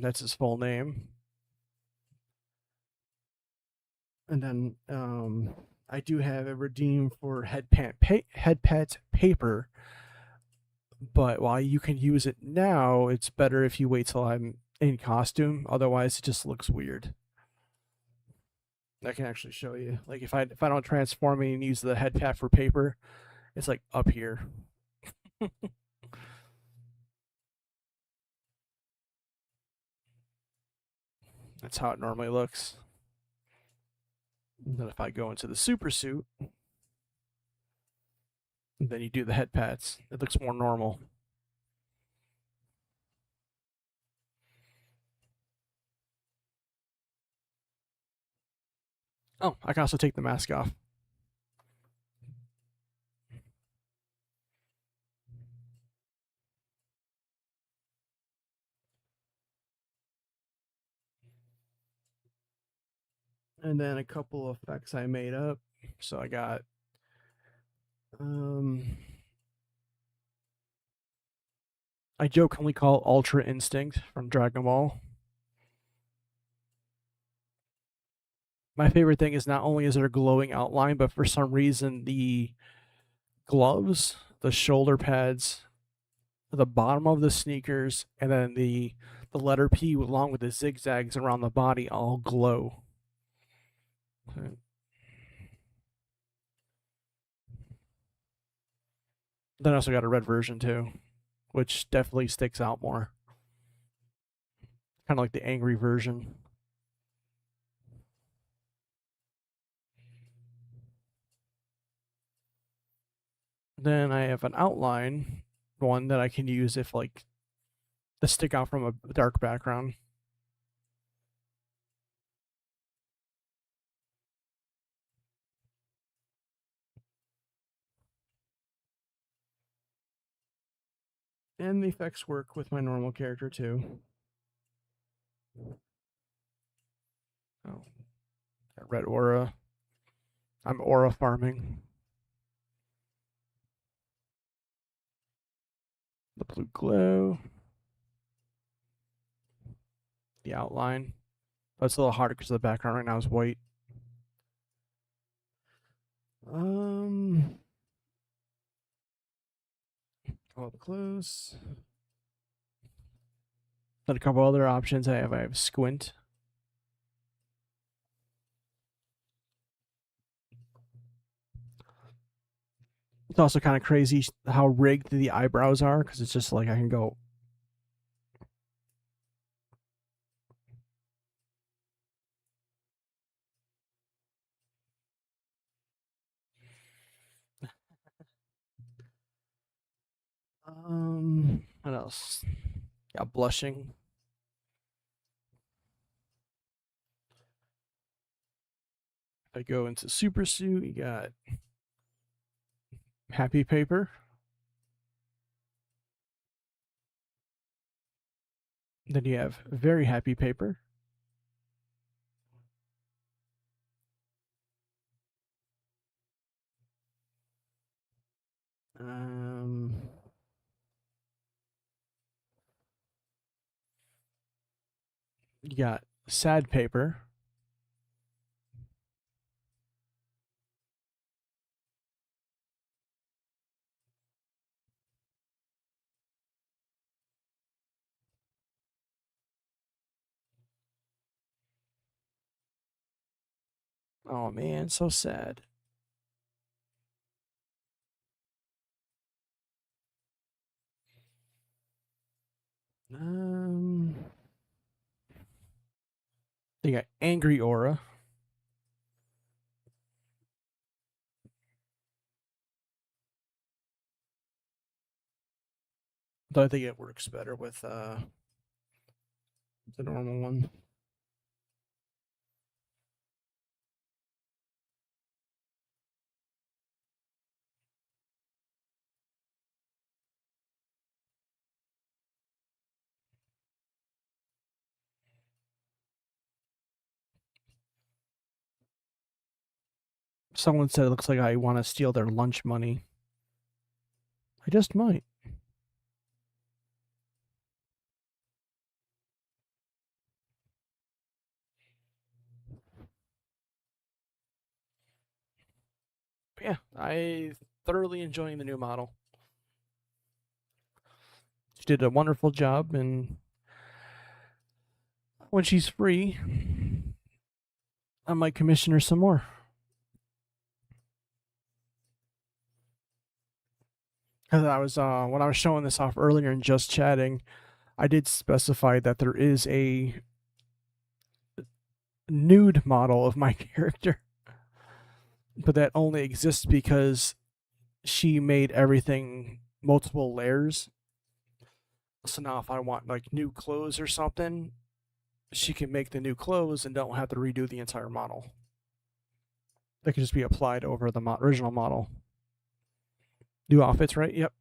S1: That's his full name. And then I do have a redeem for head pet paper. But while you can use it now, it's better if you wait till I'm in costume. Otherwise, it just looks weird. I can actually show you. Like if I don't transform and use the head pad for paper, it's like up here. That's how it normally looks. And then if I go into the super suit, then you do the head pads. It looks more normal. Oh, I can also take the mask off. And then a couple of effects I made up. So I got I jokingly call Ultra Instinct from Dragon Ball. My favorite thing is not only is there a glowing outline, but for some reason the gloves, the shoulder pads, the bottom of the sneakers, and then the letter P along with the zigzags around the body all glow. Then I also got a red version too, which definitely sticks out more. Kind of like the angry version. Then I have an outline one that I can use if like to stick out from a dark background. And the effects work with my normal character too. Oh, got red aura. I'm aura farming. The blue glow. The outline. But it's a little harder because the background right now is white. Go up close. Then a couple other options I have. I have squint. It's also kind of crazy how rigged the eyebrows are because it's just like I can go. What else? Yeah, blushing. If I go into super suit, you got happy paper. Then you have very happy paper. Um, you got sad paper. Oh man, so sad. Um, you got angry aura. Though I think it works better with the normal one. Someone said it looks like I want to steal their lunch money. I just might. But yeah, I thoroughly enjoying the new model. She did a wonderful job, and when she's free, I might commission her some more. Because I was when I was showing this off earlier and just chatting, I did specify that there is a nude model of my character, but that only exists because she made everything multiple layers. So now, if I want like new clothes or something, she can make the new clothes and don't have to redo the entire model. They can just be applied over the original model. New outfits, right? Yep.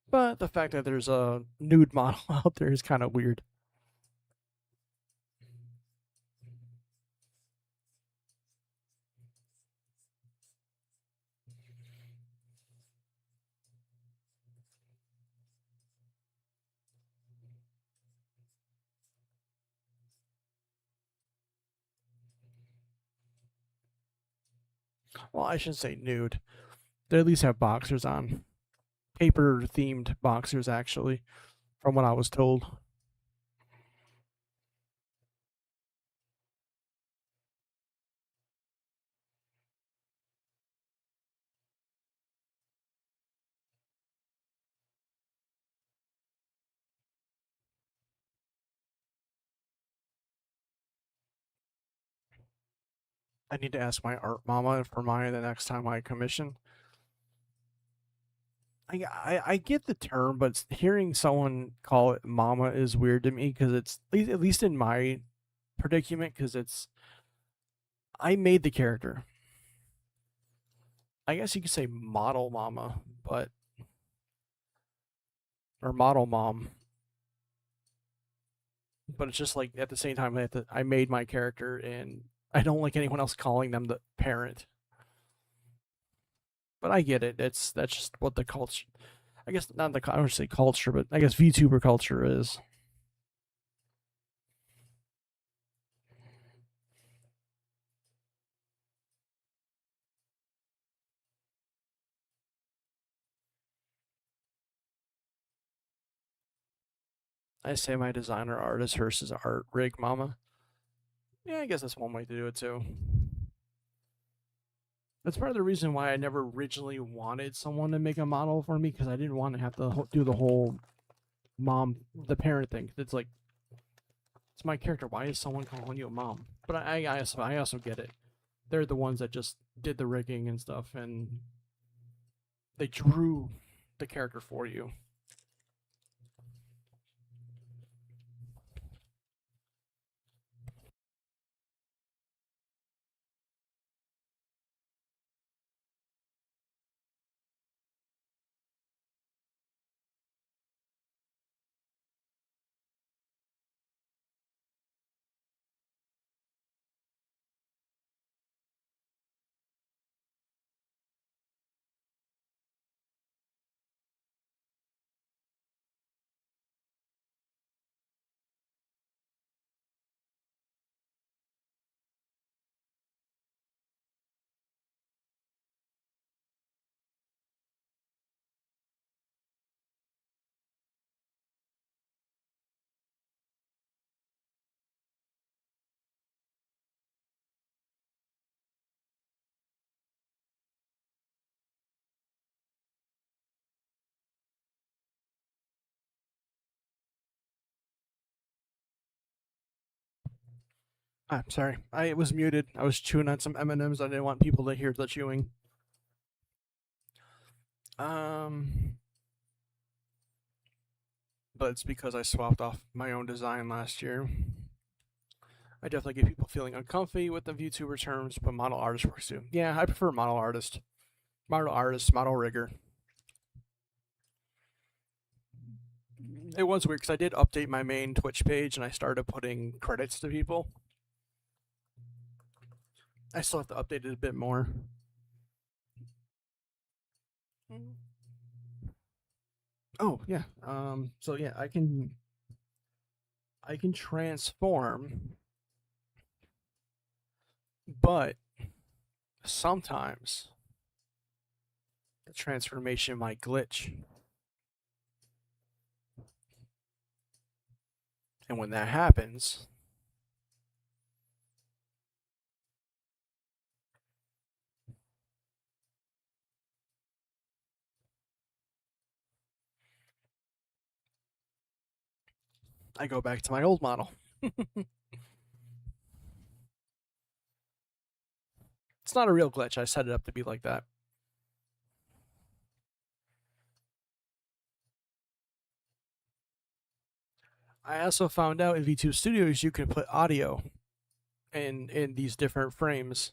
S1: But the fact that there's a nude model out there is kind of weird. Well, I shouldn't say nude. They at least have boxers on. Paper themed boxers, actually, from what I was told. I need to ask my art mama for mine the next time I commission. I get the term, but hearing someone call it mama is weird to me because it's at least in my predicament because it's I made the character. I guess you could say model mama, but or model mom, but it's just like at the same time I made my character and I don't like anyone else calling them the parent. But I get it. That's just what the culture. I guess not the I don't say culture, but I guess VTuber culture is. I say my designer artist versus art rig mama. Yeah, I guess that's one way to do it too. That's part of the reason why I never originally wanted someone to make a model for me, because I didn't want to have to do the whole the parent thing. It's like, it's my character. Why is someone calling you a mom? But I also get it. They're the ones that just did the rigging and stuff, and they drew the character for you. Sorry, I was muted. I was chewing on some M&Ms. I didn't want people to hear the chewing. Um, but it's because I swapped off my own design last year. I definitely get people feeling uncomfy with the VTuber terms, but model artist works too. Yeah, I prefer model artist, model rigger. It was weird because I did update my main Twitch page and I started putting credits to people. I still have to update it a bit more. Oh yeah. So yeah, I can transform, but sometimes the transformation might glitch. And when that happens, I go back to my old model. It's not a real glitch. I set it up to be like that. I also found out in V2 Studios you can put audio in these different frames,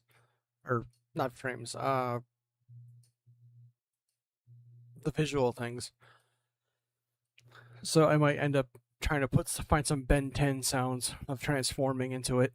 S1: or not frames, the visual things. So I might end up trying to find some Ben 10 sounds of transforming into it.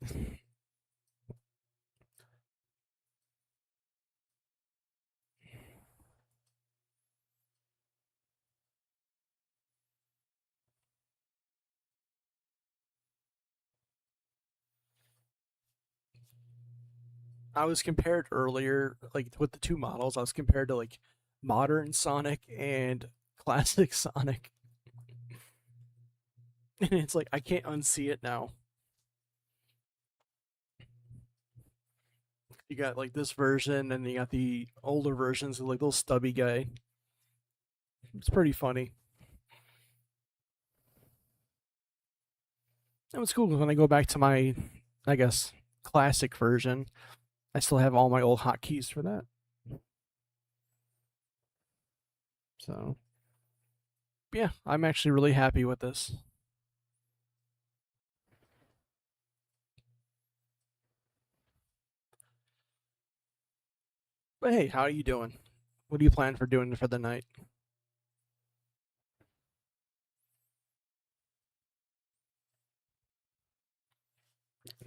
S1: I was compared earlier, like with the two models, I was compared to like modern Sonic and classic Sonic. And it's like I can't unsee it now. You got like this version, and you got the older versions of like little stubby guy. It's pretty funny. And what's cool is when I go back to my, I guess, classic version, I still have all my old hotkeys for that. So yeah, I'm actually really happy with this. But hey, how are you doing? What do you plan for doing for the night?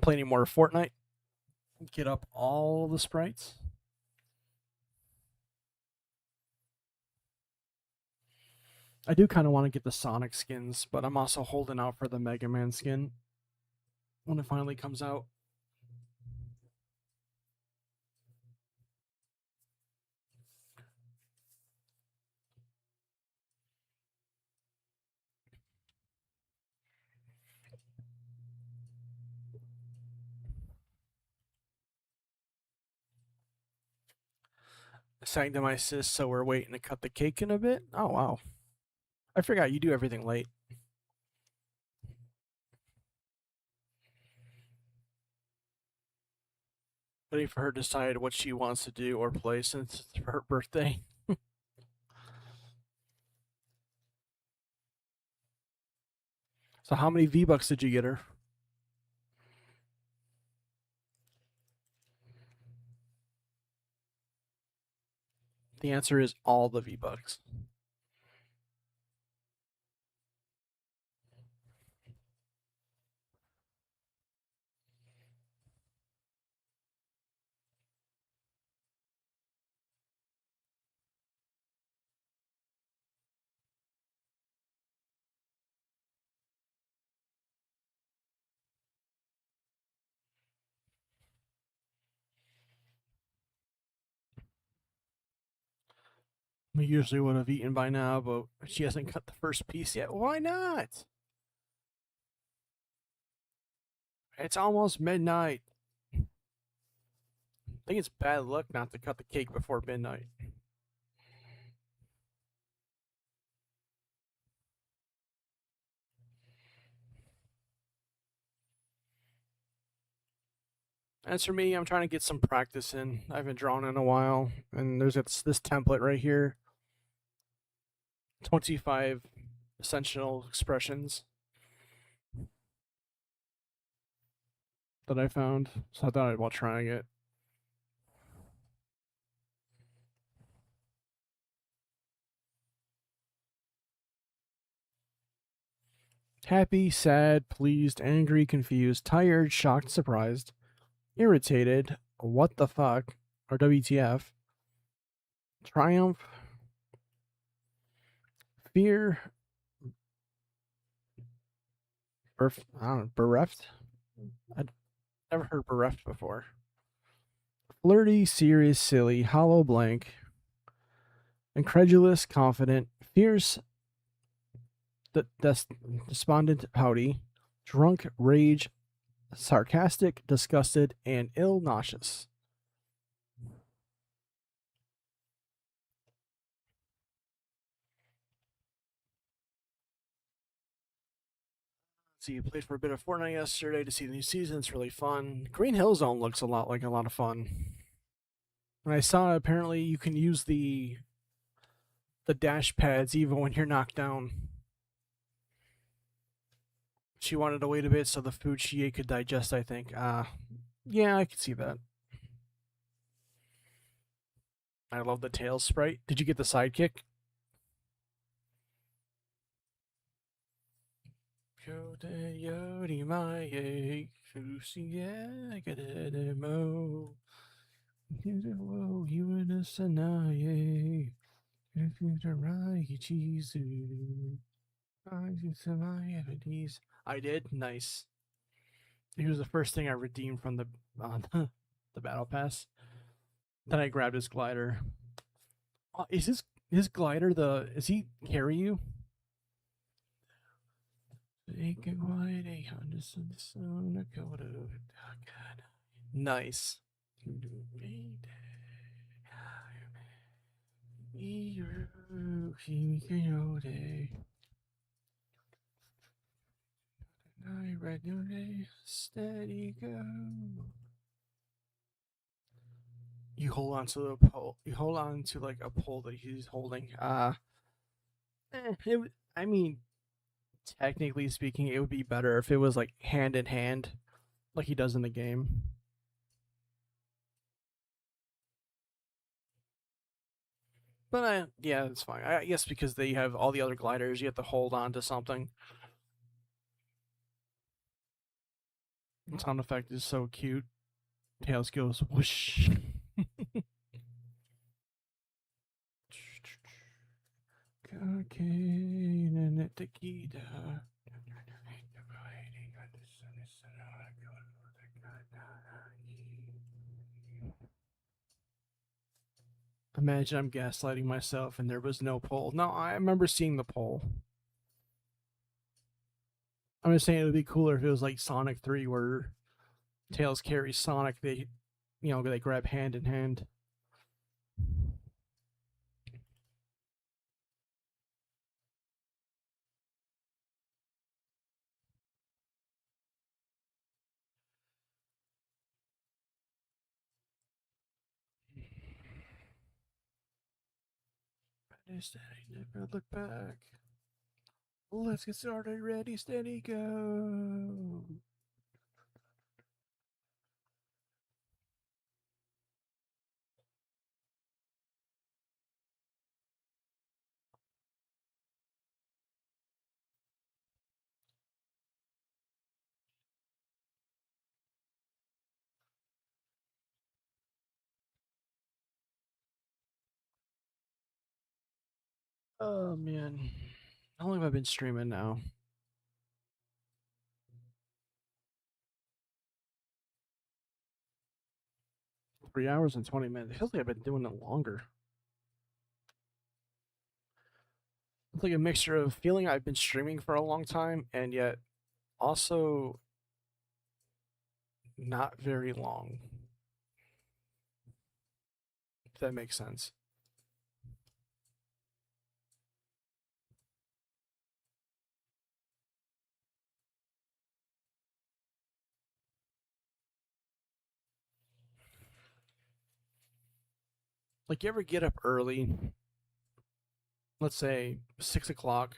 S1: Playing more Fortnite? Get up all the sprites? I do kind of want to get the Sonic skins, but I'm also holding out for the Mega Man skin when it finally comes out. Sang to my sis, so we're waiting to cut the cake in a bit. Oh wow, I forgot you do everything late. Waiting for her to decide what she wants to do or play since it's her birthday. So how many V-Bucks did you get her? The answer is all the V-Bucks. We usually would have eaten by now, but she hasn't cut the first piece yet. Why not? It's almost midnight. I think it's bad luck not to cut the cake before midnight. As for me, I'm trying to get some practice in. I haven't drawn in a while, and there's this template right here 25 essential expressions that I found. So I thought about trying it. Happy, sad, pleased, angry, confused, tired, shocked, surprised, irritated, what the fuck, or WTF, triumph, fear, I don't know, bereft. I'd never heard bereft before. Flirty, serious, silly, hollow, blank, incredulous, confident, fierce, despondent, pouty, drunk, rage, sarcastic, disgusted, and ill, nauseous. So you played for a bit of Fortnite yesterday to see the new season. It's really fun. Green Hill Zone looks a lot like a lot of fun. And I saw apparently you can use the dash pads even when you're knocked down. She wanted to wait a bit so the food she ate could digest, I think. Yeah, I could see that. I love the Tails sprite. Did you get the sidekick? I did. Nice. He was the first thing I redeemed from the battle pass. Then I grabbed his glider. Is his glider the? Is he carry you? Nice. Steady go. You hold on to the pole. You hold on to like a pole that he's holding. I mean, technically speaking, it would be better if it was like hand in hand, like he does in the game. But yeah, it's fine. I guess because they have all the other gliders, you have to hold on to something. The sound effect is so cute. Tails goes whoosh. Cocaine and tequila. Imagine I'm gaslighting myself and there was no pole. No, I remember seeing the pole. I'm just saying it would be cooler if it was like Sonic 3 where Tails carries Sonic. They grab hand in hand. Steady, never look back. Let's get started. Ready, steady, go. Oh man, how long have I been streaming now? 3 hours and 20 minutes. It feels like I've been doing it longer. It's like a mixture of feeling I've been streaming for a long time and yet also not very long. If that makes sense. Like you ever get up early, let's say 6 o'clock,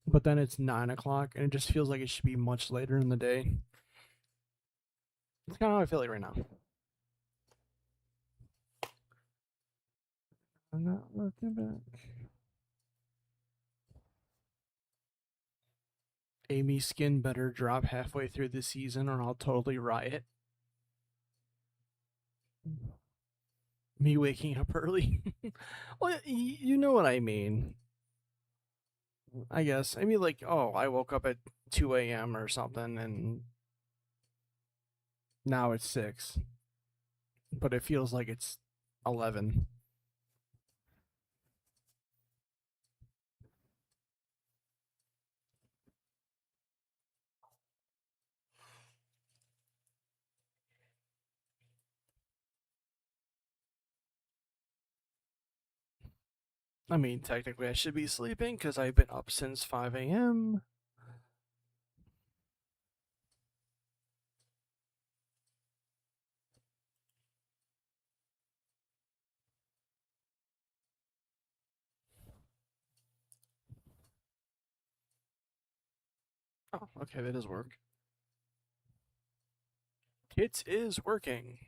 S1: but then it's 9 o'clock and it just feels like it should be much later in the day. That's kind of how I feel like right now. I'm not looking back. Amy's skin better drop halfway through the season or I'll totally riot. Me waking up early. Well, you know what I mean. I guess. I mean, like, oh, I woke up at 2 a.m. or something and now it's 6, but it feels like it's 11. I mean, technically, I should be sleeping because I've been up since 5 a.m. Oh, okay, that does work. It is working.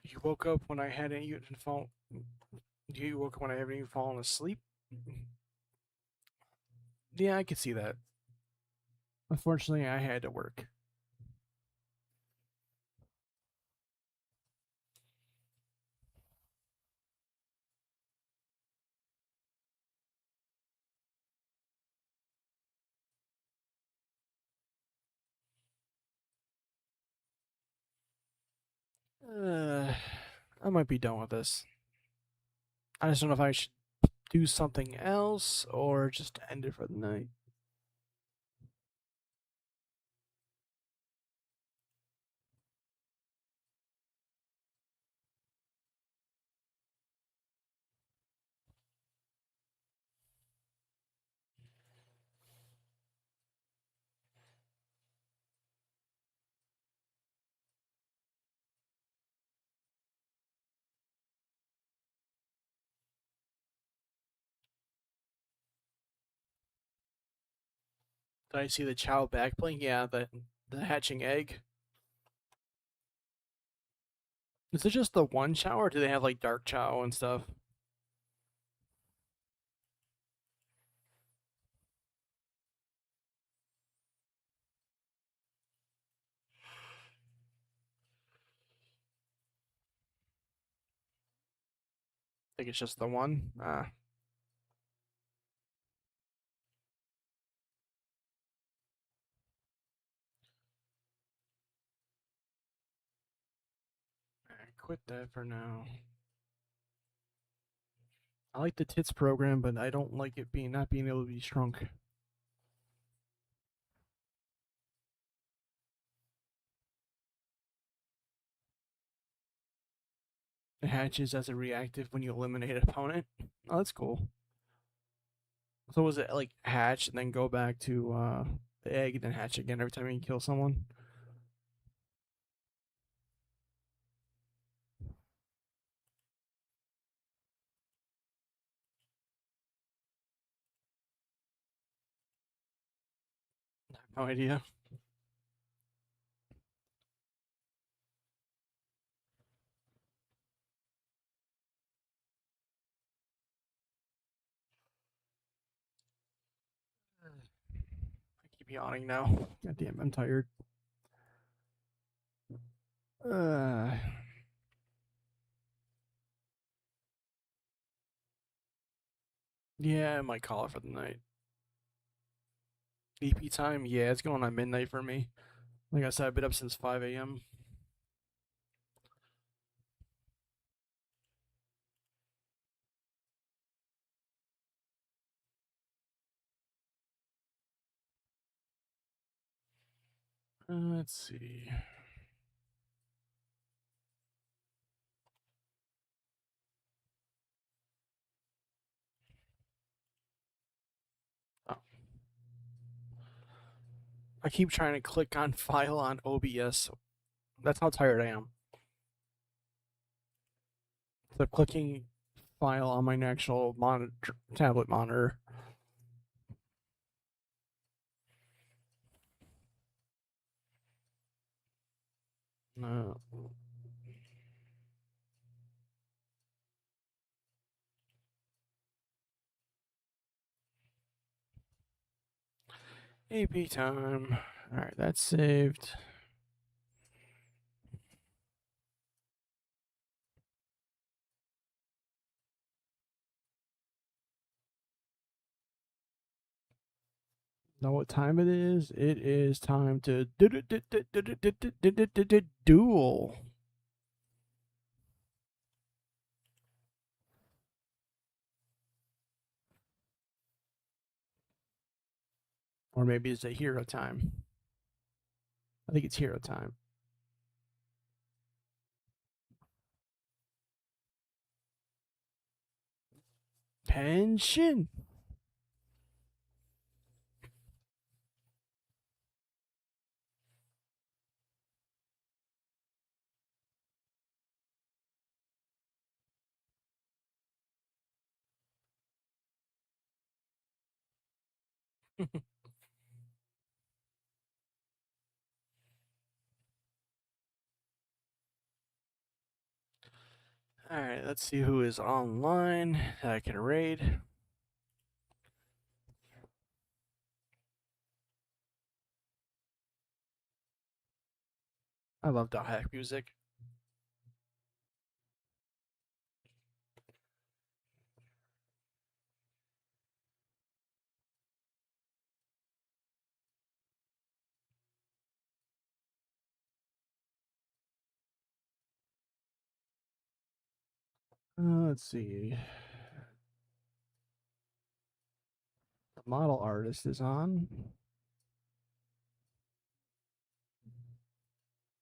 S1: You woke up when I hadn't even fallen. You woke up when I haven't even fallen asleep. Yeah, I could see that. Unfortunately, I had to work. Uh, I might be done with this. I just don't know if I should do something else or just end it for the night. Did I see the Chow back bling? Yeah, the hatching egg. Is it just the one Chow, or do they have like dark Chow and stuff? I think it's just the one. Ah, I quit that for now. I like the tits program, but I don't like it being not being able to be shrunk. It hatches as a reactive when you eliminate an opponent. Oh, that's cool. So was it like hatch and then go back to the egg and then hatch again every time you kill someone? No idea. I keep yawning now. God damn, I'm tired. Uh, yeah, I might call it for the night. EP time? Yeah, it's going on midnight for me. Like I said, I've been up since 5 a.m. Let's see. Oh, I keep trying to click on file on OBS. That's how tired I am. So clicking file on my actual monitor, tablet monitor. No. AP time. All right, that's saved. Know what time it is? It is time to duel. Or maybe it's a hero time. I think it's hero time. Pension. All right, let's see who is online that I can raid. I love hack music. Let's see. The model artist is on.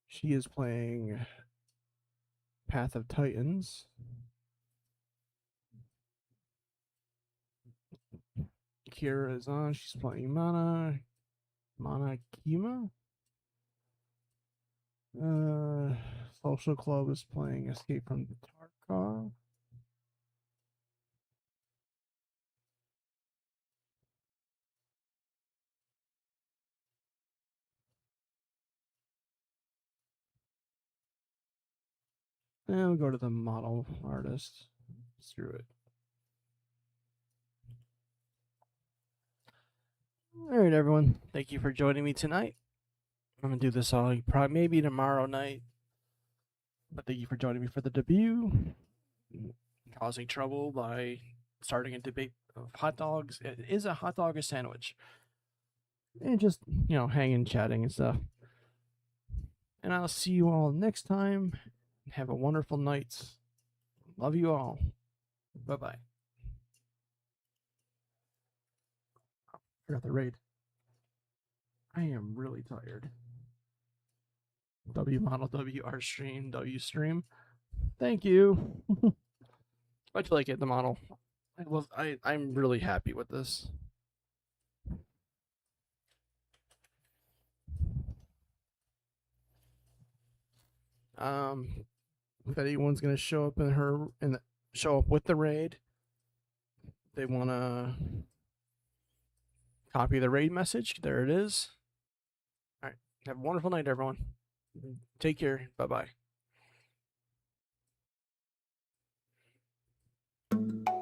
S1: She is playing Path of Titans. Kira is on. She's playing Mana Kima. Social Club is playing Escape from Tarkov. And we'll go to the model artist. Screw it. All right, everyone. Thank you for joining me tonight. I'm gonna do this all probably maybe tomorrow night. But thank you for joining me for the debut. Causing trouble by starting a debate of hot dogs. Is a hot dog a sandwich? And just, hanging, chatting and stuff. And I'll see you all next time. Have a wonderful night. Love you all. Bye bye. Forgot the raid. I am really tired. W model, WR stream, W stream. Thank you. How'd you like it, the model? I'm really happy with this. If anyone's gonna show up show up with the raid, they wanna copy the raid message. There it is. All right. Have a wonderful night, everyone. Take care. Bye bye.